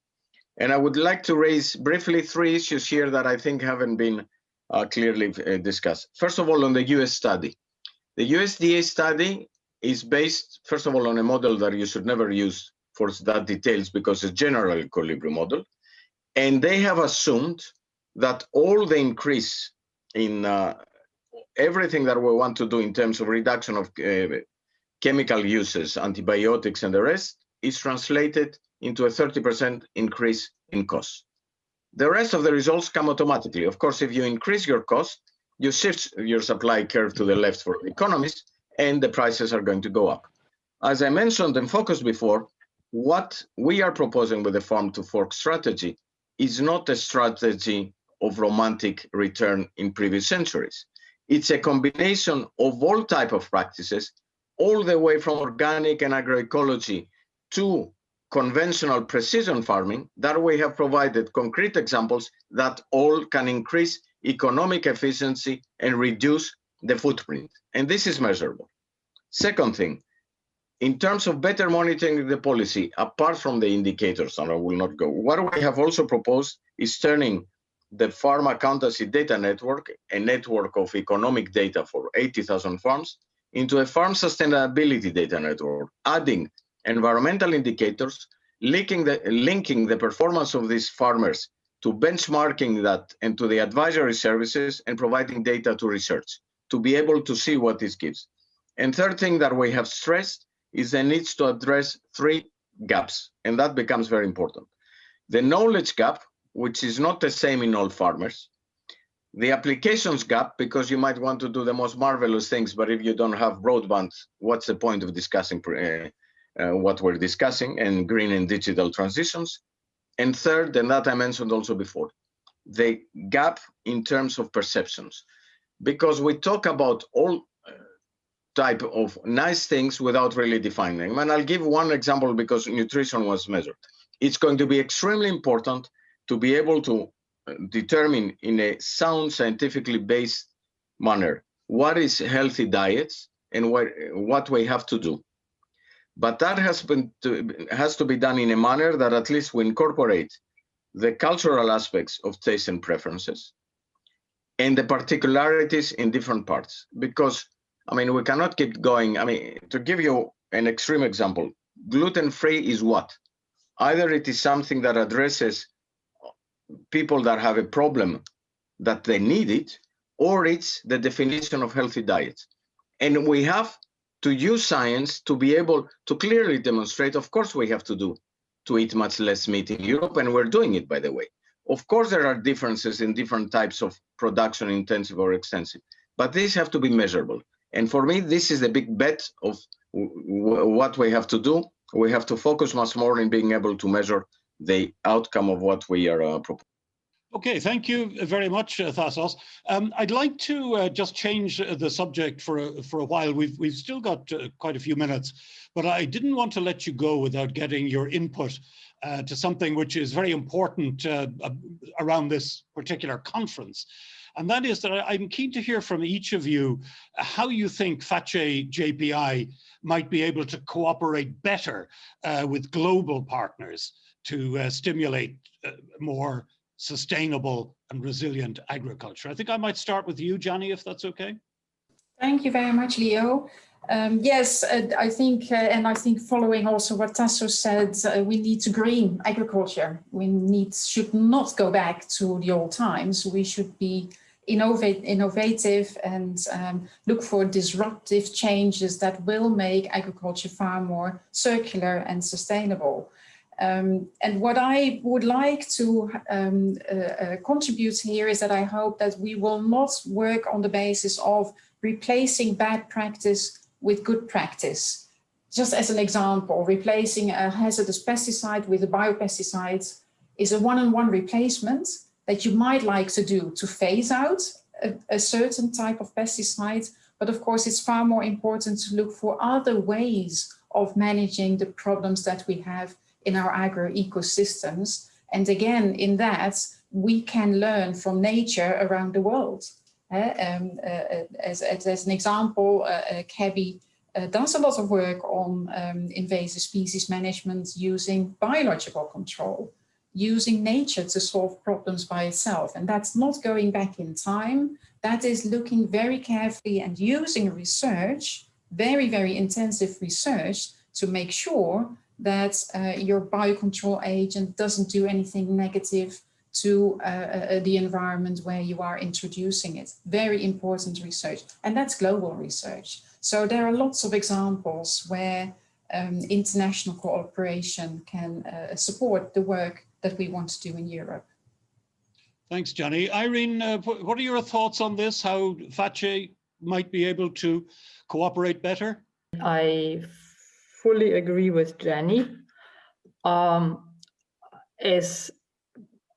And I would like to raise briefly 3 issues here that I think haven't been clearly discussed. First of all, on the US study. The USDA study is based, first of all, on a model that you should never use for that details because it's a general equilibrium model. And they have assumed that all the increase in everything that we want to do in terms of reduction of chemical uses, antibiotics, and the rest is translated into a 30% increase in cost. The rest of the results come automatically. Of course, if you increase your cost, you shift your supply curve to the left for the economies, and the prices are going to go up. As I mentioned and focused before, what we are proposing with the farm to fork strategy is not a strategy of romantic return in previous centuries. It's a combination of all type of practices, all the way from organic and agroecology to conventional precision farming, that we have provided concrete examples that all can increase economic efficiency and reduce the footprint. And this is measurable. Second thing, in terms of better monitoring the policy, apart from the indicators, and I will not go, what we have also proposed is turning the farm accountancy data network, a network of economic data for 80,000 farms, into a farm sustainability data network, adding environmental indicators, linking the performance of these farmers to benchmarking that and to the advisory services, and providing data to research to be able to see what this gives. And third thing that we have stressed is the need to address 3 gaps, and that becomes very important. The knowledge gap, which is not the same in all farmers. The applications gap, because you might want to do the most marvelous things, but if you don't have broadband, what's the point of discussing what we're discussing, and green and digital transitions? And third, and that I mentioned also before, the gap in terms of perceptions, because we talk about all type of nice things without really defining them. And I'll give one example because nutrition was measured. It's going to be extremely important to be able to determine in a sound, scientifically based manner what is healthy diets and what we have to do. But that has to be done in a manner that at least we incorporate the cultural aspects of taste and preferences and the particularities in different parts. Because, I mean, we cannot keep going. I mean, to give you an extreme example, gluten-free is what? Either it is something that addresses people that have a problem that they need it, or it's the definition of healthy diet. And we have to use science to be able to clearly demonstrate, of course, we have to eat much less meat in Europe, and we're doing it, by the way. Of course, there are differences in different types of production, intensive or extensive, but these have to be measurable. And for me, this is the big bet of what we have to do. We have to focus much more in being able to measure the outcome of what we are proposing. Okay, thank you very much, Thassos. I'd like to just change the subject for a while. We've still got quite a few minutes, but I didn't want to let you go without getting your input to something which is very important around this particular conference. And that is that I'm keen to hear from each of you how you think FACCE-JPI might be able to cooperate better with global partners to stimulate more sustainable and resilient agriculture. I think I might start with you, Johnny, if that's okay. Thank you very much, Leo. Yes, I think, and I think following also what Tasso said, we need to green agriculture. We should not go back to the old times. We should be innovative and look for disruptive changes that will make agriculture far more circular and sustainable. And what I would like to contribute here is that I hope that we will not work on the basis of replacing bad practice with good practice. Just as an example, replacing a hazardous pesticide with a biopesticide is a one-on-one replacement that you might like to do to phase out a certain type of pesticide. But of course, it's far more important to look for other ways of managing the problems that we have in our agro-ecosystems. And again, in that, we can learn from nature around the world. As an example, CABI does a lot of work on invasive species management using biological control, using nature to solve problems by itself. And that's not going back in time. That is looking very carefully and using research, very, very intensive research, to make sure that your biocontrol agent doesn't do anything negative to the environment where you are introducing it. Very important research, and that's global research. So there are lots of examples where international cooperation can support the work that we want to do in Europe. Thanks, Johnny. Irene, what are your thoughts on this, how FACCE might be able to cooperate better? I fully agree with Jenny. As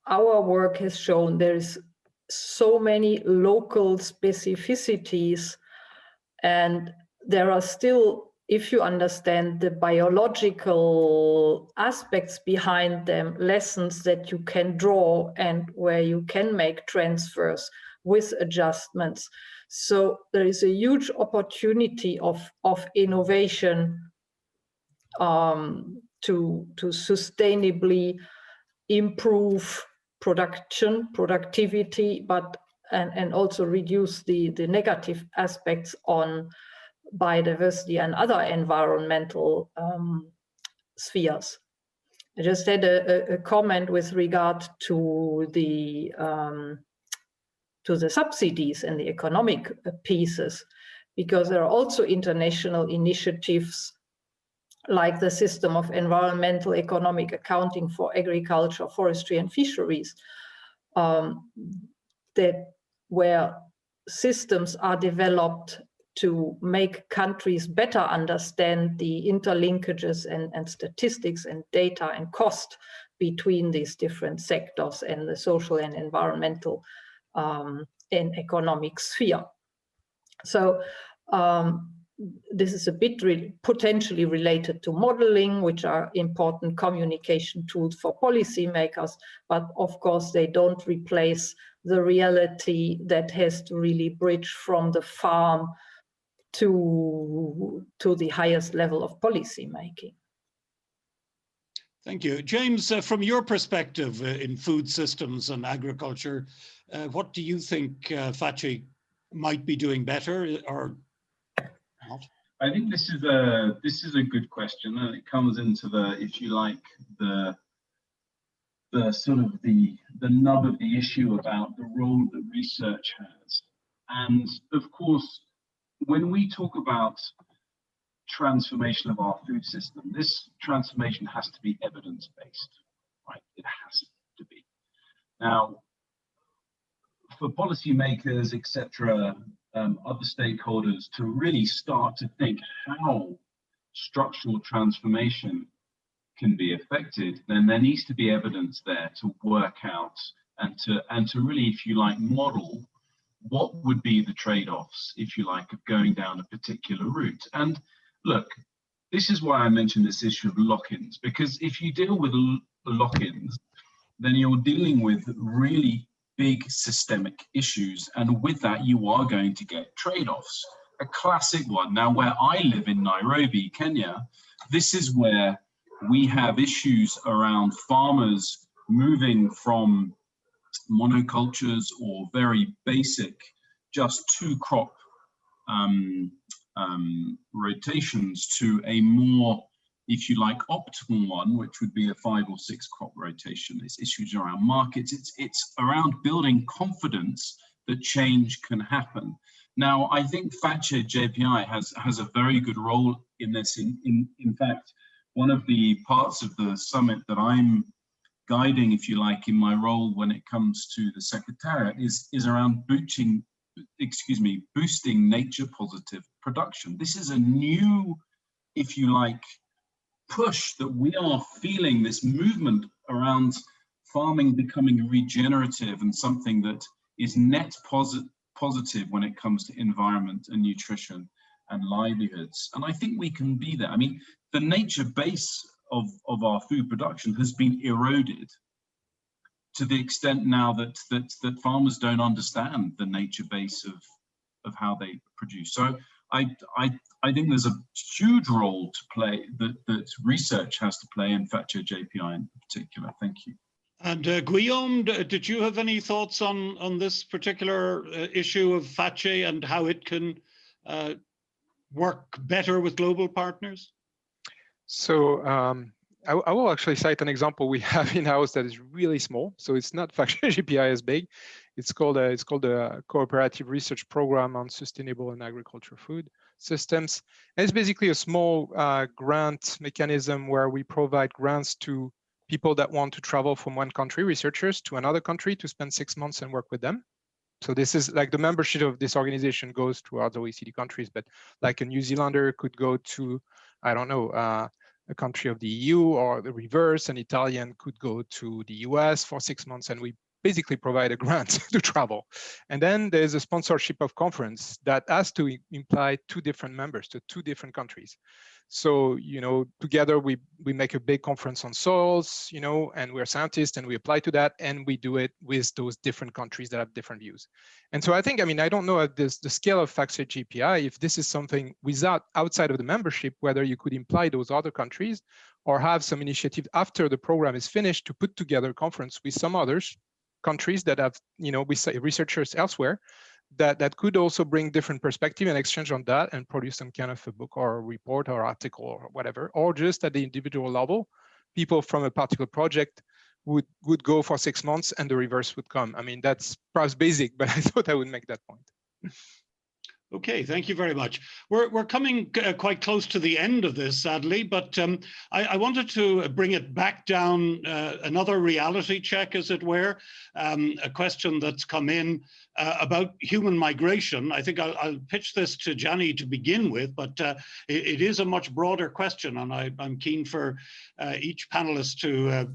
our work has shown, there's so many local specificities, and there are still, if you understand the biological aspects behind them, lessons that you can draw and where you can make transfers with adjustments. So there is a huge opportunity of innovation to sustainably improve productivity, but and also reduce the negative aspects on biodiversity and other environmental spheres. I just had a comment with regard to the subsidies and the economic pieces, because there are also international initiatives like the system of environmental economic accounting for agriculture, forestry, and fisheries, where systems are developed to make countries better understand the interlinkages and statistics and data and cost between these different sectors and the social and environmental and economic sphere. So this is a bit potentially related to modeling, which are important communication tools for policymakers, but of course they don't replace the reality that has to really bridge from the farm to the highest level of policy making. Thank you. James, from your perspective in food systems and agriculture, what do you think FACCE might be doing better or not? I think this is a good question, and it comes into the, if you like, the sort of the nub of the issue about the role that research has. And of course, when we talk about transformation of our food system, this transformation has to be evidence-based, right? It has to be. Now, for policymakers, etc., other stakeholders to really start to think how structural transformation can be affected, then there needs to be evidence there to work out and to really, if you like, model what would be the trade-offs, if you like, of going down a particular route. And look, this is why I mentioned this issue of lock-ins, because if you deal with lock-ins, then you're dealing with really big systemic issues. And with that, you are going to get trade-offs. A classic one. Now, where I live in Nairobi, Kenya, this is where we have issues around farmers moving from monocultures or very basic, just 2 crop rotations to a more, if you like, optimal one, which would be a 5 or 6 crop rotation. It's issues around markets. It's around building confidence that change can happen. Now, I think FACCE-JPI has a very good role in this. In fact, one of the parts of the summit that I'm guiding, if you like, in my role when it comes to the Secretariat is around boosting nature positive production. This is a new, if you like, push that we are feeling, this movement around farming becoming regenerative and something that is net positive when it comes to environment and nutrition and livelihoods. And I think we can be there. I mean, the nature base of our food production has been eroded to the extent now that farmers don't understand the nature base of how they produce. So I think there's a huge role to play that research has to play in FACCE-JPI in particular. Thank you. And Guillaume, did you have any thoughts on this particular issue of FACCE and how it can work better with global partners? So I will actually cite an example we have in-house that is really small. So it's not FACCE-JPI as big. It's called a Cooperative Research Program on Sustainable and Agricultural Food Systems. And it's basically a small grant mechanism where we provide grants to people that want to travel from one country, researchers, to another country to spend 6 months and work with them. So this is like the membership of this organization goes throughout the OECD countries, but like a New Zealander could go to, I don't know, a country of the EU, or the reverse, an Italian could go to the US for 6 months, and we basically provide a grant to travel. And then there's a sponsorship of conference that has to imply 2 different members to 2 different countries. So, you know, together we make a big conference on soils, you know, and we're scientists and we apply to that, and we do it with those different countries that have different views. And so I think, I mean, I don't know at the scale of FACCE-JPI, if this is something outside of the membership, whether you could imply those other countries or have some initiative after the program is finished to put together a conference with some others countries that have, you know, researchers elsewhere that could also bring different perspective and exchange on that and produce some kind of a book or a report or article or whatever, or just at the individual level, people from a particular project would go for 6 months and the reverse would come. I mean, that's perhaps basic, but I thought I would make that point. Okay, thank you very much. We're coming quite close to the end of this, sadly, but I wanted to bring it back down, another reality check, as it were, a question that's come in about human migration. I think I'll pitch this to Gianni to begin with, but it is a much broader question, and I'm keen for each panelist to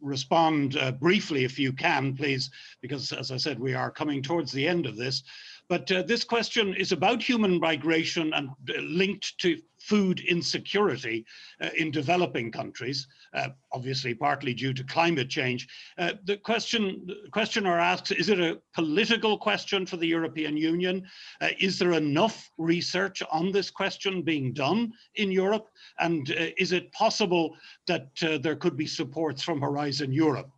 respond briefly, if you can, please, because, as I said, we are coming towards the end of this. But this question is about human migration and linked to food insecurity in developing countries, obviously partly due to climate change. The questioner asks, is it a political question for the European Union? Is there enough research on this question being done in Europe? And is it possible that there could be supports from Horizon Europe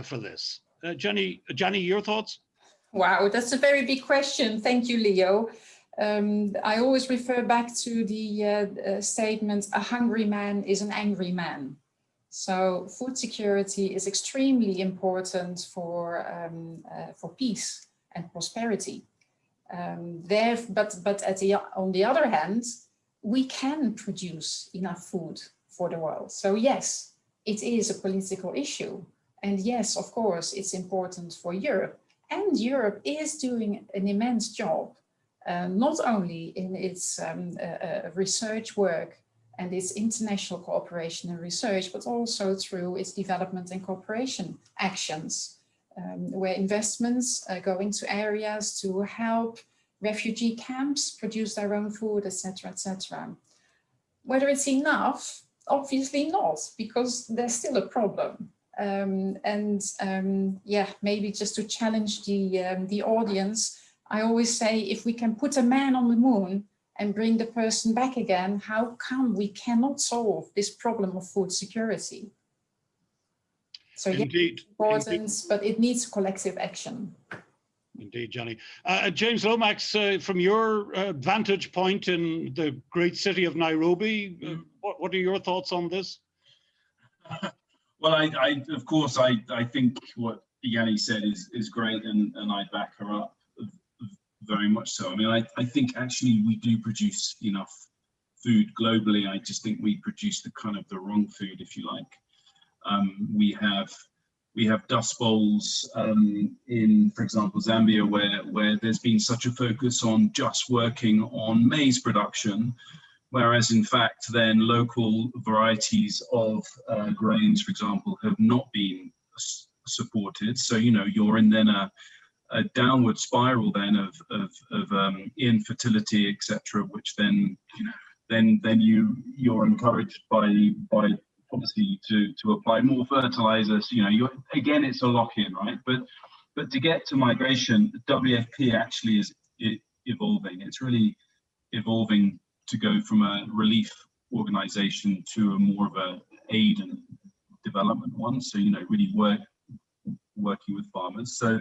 for this? Gianni, your thoughts? Wow, that's a very big question. Thank you, Leo. I always refer back to the statement, a hungry man is an angry man. So food security is extremely important for peace and prosperity. But on the other hand, we can produce enough food for the world. So yes, it is a political issue. And yes, of course, it's important for Europe. And Europe is doing an immense job, not only in its research work and its international cooperation and research, but also through its development and cooperation actions, where investments go into areas to help refugee camps produce their own food, etc., etc. Whether it's enough, obviously not, because there's still a problem. Yeah, maybe just to challenge the audience, I always say, if we can put a man on the moon and bring the person back again, how come we cannot solve this problem of food security? So yeah, it's important, but it needs collective action. Indeed, Johnny. James Lomax, from your vantage point in the great city of Nairobi, what are your thoughts on this? Well, of course, I think what Yanni said is great, and I back her up very much so. I mean, I think actually we do produce enough food globally. I just think we produce the wrong food, if you like. We have dust bowls in, for example, Zambia, where there's been such a focus on just working on maize production, whereas in fact then local varieties of grains, for example, have not been supported. So you're in then a downward spiral then of infertility, etc., which then you're encouraged by obviously to apply more fertilizers. Again, it's a lock-in, right? But to get to migration, WFP actually is evolving. It's really evolving to go from a relief organization to a more of a aid and development one. So really working with farmers. So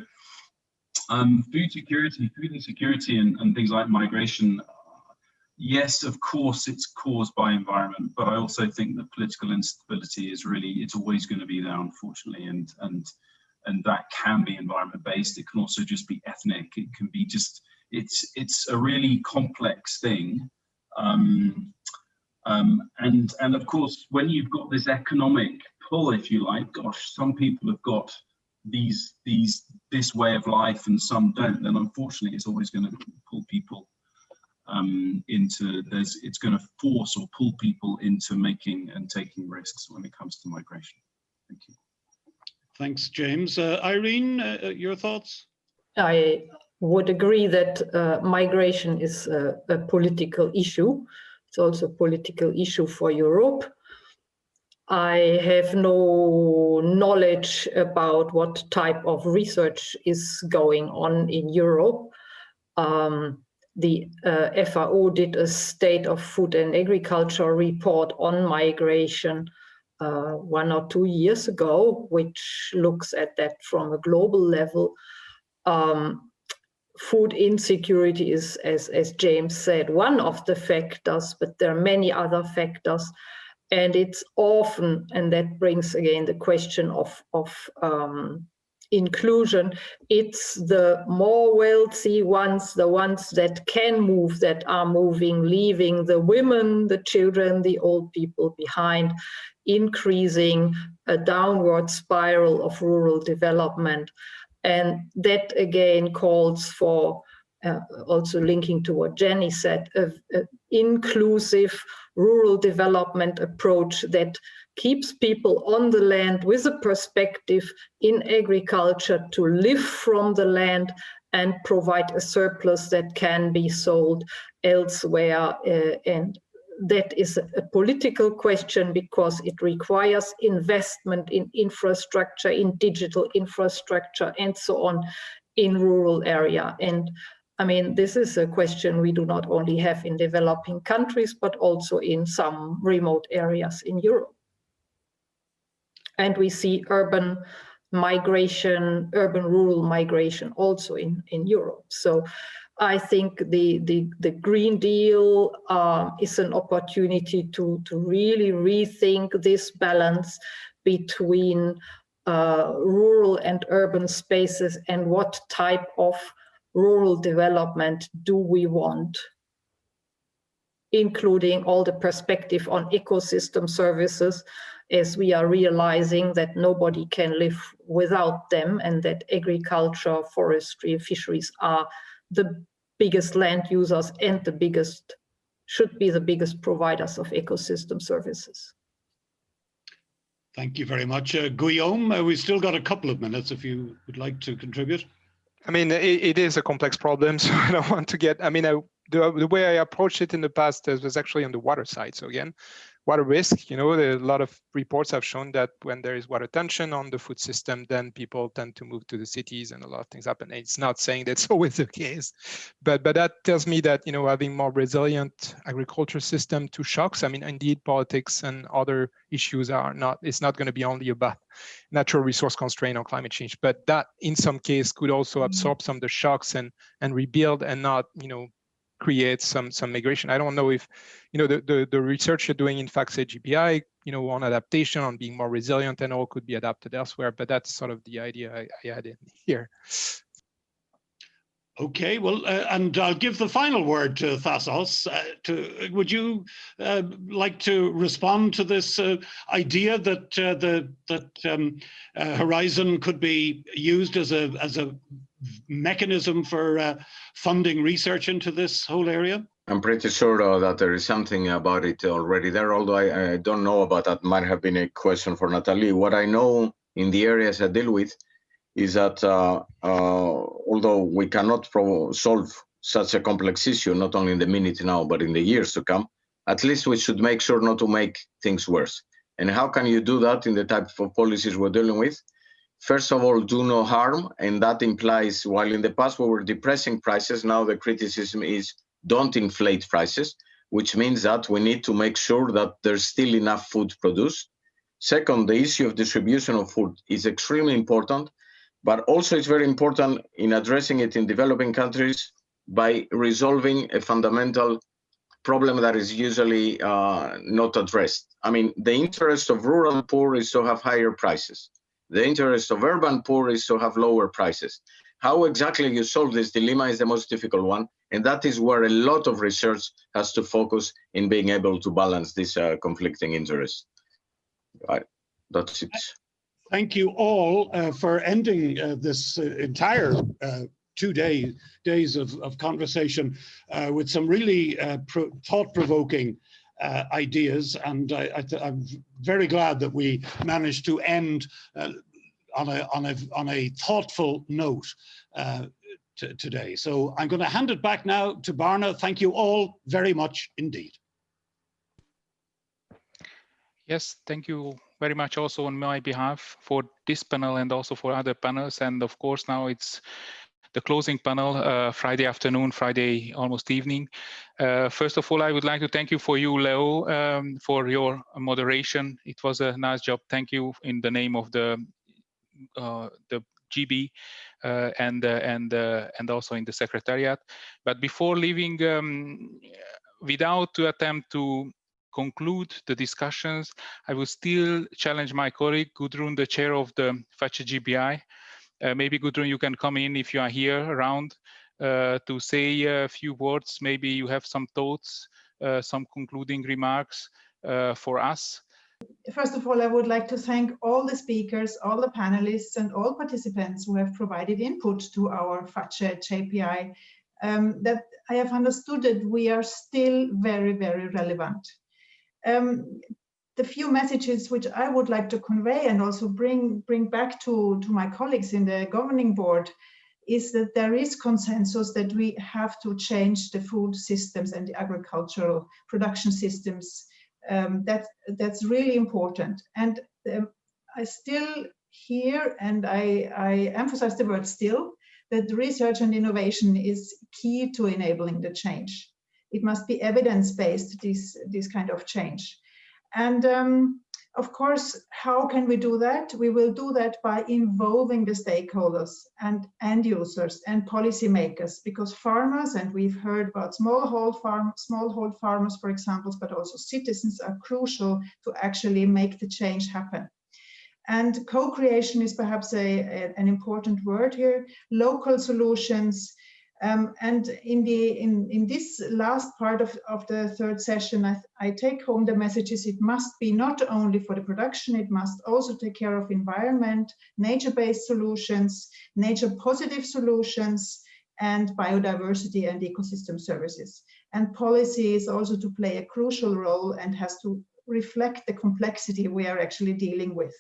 food insecurity and things like migration. Yes, of course, it's caused by environment, but I also think that political instability is it's always going to be there, unfortunately, and that can be environment based. It can also just be ethnic. It can be just it's a really complex thing, and of course, when you've got this economic pull, if you like, gosh, some people have got this way of life and some don't. Then unfortunately, it's always going to pull people it's going to force or pull people into making and taking risks when it comes to migration. Thank you. Thanks, James. Irene, your thoughts? I would agree that migration is a political issue. It's also a political issue for Europe. I have no knowledge about what type of research is going on in Europe. The FAO did a State of Food and Agriculture report on migration 1 or 2 years ago, which looks at that from a global level. Food insecurity is, as James said, one of the factors, but there are many other factors. And it's often, and that brings again the question of inclusion, it's the more wealthy ones, the ones that can move, that are moving, leaving the women, the children, the old people behind, increasing a downward spiral of rural development. And that again calls for, also linking to what Jenny said, an inclusive rural development approach that keeps people on the land with a perspective in agriculture to live from the land and provide a surplus that can be sold elsewhere. And that is a political question because it requires investment in infrastructure, in digital infrastructure, and so on in rural area. And I mean, this is a question we do not only have in developing countries, but also in some remote areas in Europe. And we see urban migration, urban-rural migration also in Europe. So I think the Green Deal is an opportunity to really rethink this balance between rural and urban spaces and what type of rural development do we want, including all the perspective on ecosystem services, as we are realizing that nobody can live without them, and that agriculture, forestry, fisheries are the biggest land users and should be the biggest providers of ecosystem services. Thank you very much. Guillaume, we've still got a couple of minutes if you would like to contribute. I mean, it is a complex problem, so I don't want to get, I mean, the way I approached it in the past was actually on the water side. So again, water risk. You know, a lot of reports have shown that when there is water tension on the food system, then people tend to move to the cities and a lot of things happen. It's not saying that's always the case, but that tells me that, you know, having more resilient agriculture system to shocks, I mean, indeed, politics and other issues are not, it's not going to be only about natural resource constraint or climate change, but that in some case could also absorb some of the shocks and rebuild and not, you know, create some migration. I don't know if, you know, the research you're doing in FACCE-JPI, you know, on adaptation, on being more resilient and all could be adapted elsewhere, but that's sort of the idea I had in here. Okay, well, and I'll give the final word to Thassos. Would you like to respond to this idea that Horizon could be used as a mechanism for funding research into this whole area? I'm pretty sure that there is something about it already there, although I don't know about that. Might have been a question for Natalie. What I know in the areas I deal with is that although we cannot solve such a complex issue, not only in the minute now, but in the years to come, at least we should make sure not to make things worse. And how can you do that in the type of policies we're dealing with? First of all, do no harm. And that implies, while in the past we were depressing prices, now the criticism is don't inflate prices, which means that we need to make sure that there's still enough food produced. Second, the issue of distribution of food is extremely important, but also it's very important in addressing it in developing countries by resolving a fundamental problem that is usually not addressed. I mean, the interest of rural poor is to have higher prices. The interest of urban poor is to have lower prices. How exactly you solve this dilemma is the most difficult one, and that is where a lot of research has to focus in being able to balance this conflicting interests. Right, that's it. Thank you all for ending this entire 2 days of conversation with some really thought-provoking ideas, and I'm very glad that we managed to end on a thoughtful note today. So I'm going to hand it back now to Barna. Thank you all very much indeed. Yes, thank you very much also on my behalf for this panel and also for other panels. And of course, now it's the closing panel, Friday afternoon, Friday almost evening. First of all, I would like to thank you, Leo, for your moderation. It was a nice job. Thank you in the name of the GB and also in the Secretariat. But before leaving, without to attempt to conclude the discussions, I will still challenge my colleague, Gudrun, the chair of the FACCE-JPI. Maybe Gudrun, you can come in if you are here around to say a few words. Maybe you have some thoughts, some concluding remarks for us. First of all, I would like to thank all the speakers, all the panelists, and all participants who have provided input to our FACCE-JPI. That I have understood that we are still very, very relevant. The few messages which I would like to convey and also bring back to my colleagues in the governing board is that there is consensus that we have to change the food systems and the agricultural production systems. That's really important. And I still hear, and I emphasize the word still, that research and innovation is key to enabling the change. It must be evidence-based, this kind of change. And of course, how can we do that? We will do that by involving the stakeholders and end users and policymakers, because farmers, and we've heard about smallhold farmers, for example, but also citizens are crucial to actually make the change happen. And co-creation is perhaps an important word here. Local solutions. And in this last part of the third session, I take home the messages. It must be not only for the production, it must also take care of environment, nature-based solutions, nature-positive solutions, and biodiversity and ecosystem services. And policy is also to play a crucial role and has to reflect the complexity we are actually dealing with.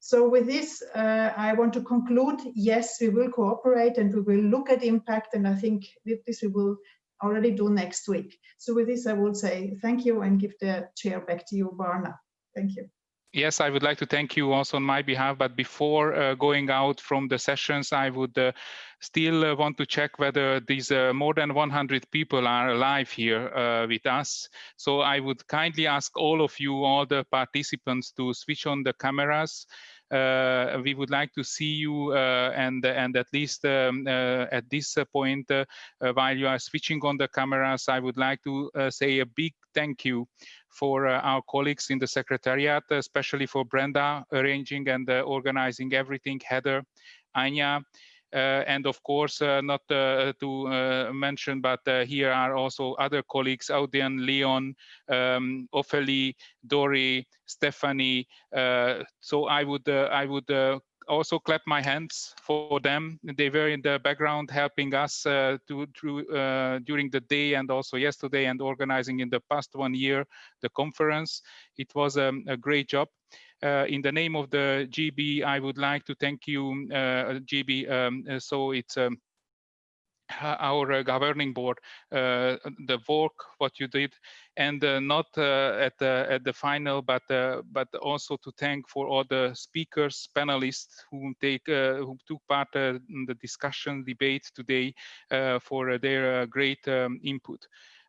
So with this, I want to conclude, yes, we will cooperate and we will look at impact, and I think this we will already do next week. So with this, I will say thank you and give the chair back to you, Barna. Thank you. Yes, I would like to thank you also on my behalf, but before going out from the sessions, I would still want to check whether these more than 100 people are alive here with us. So I would kindly ask all of you, all the participants, to switch on the cameras. We would like to see you and at least at this point, while you are switching on the cameras, I would like to say a big thank you for our colleagues in the Secretariat, especially for Brenda arranging and organizing everything, Heather, Anya, and of course, not to mention, but here are also other colleagues, Audien, Leon, Ophelie, Dori, Stephanie. So I would also clap my hands for them. They were in the background helping us during the day and also yesterday, and organizing in the past 1 year the conference. It was a great job. In the name of the GB, I would like to thank you, GB. So it's our governing board, the work what you did, and not at the final, but also to thank for all the speakers, panelists who took part in the discussion debate today for their great input.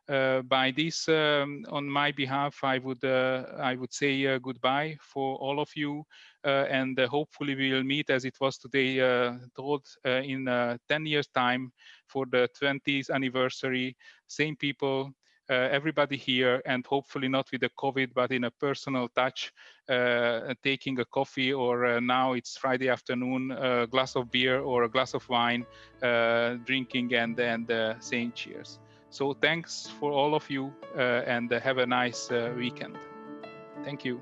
By this, on my behalf, I would say goodbye for all of you, and hopefully we will meet, as it was today told, in 10 years' time for the 20th anniversary. Same people, everybody here, and hopefully not with the COVID, but in a personal touch, taking a coffee, or now it's Friday afternoon, a glass of beer or a glass of wine, drinking and saying cheers. So thanks for all of you, and have a nice weekend. Thank you.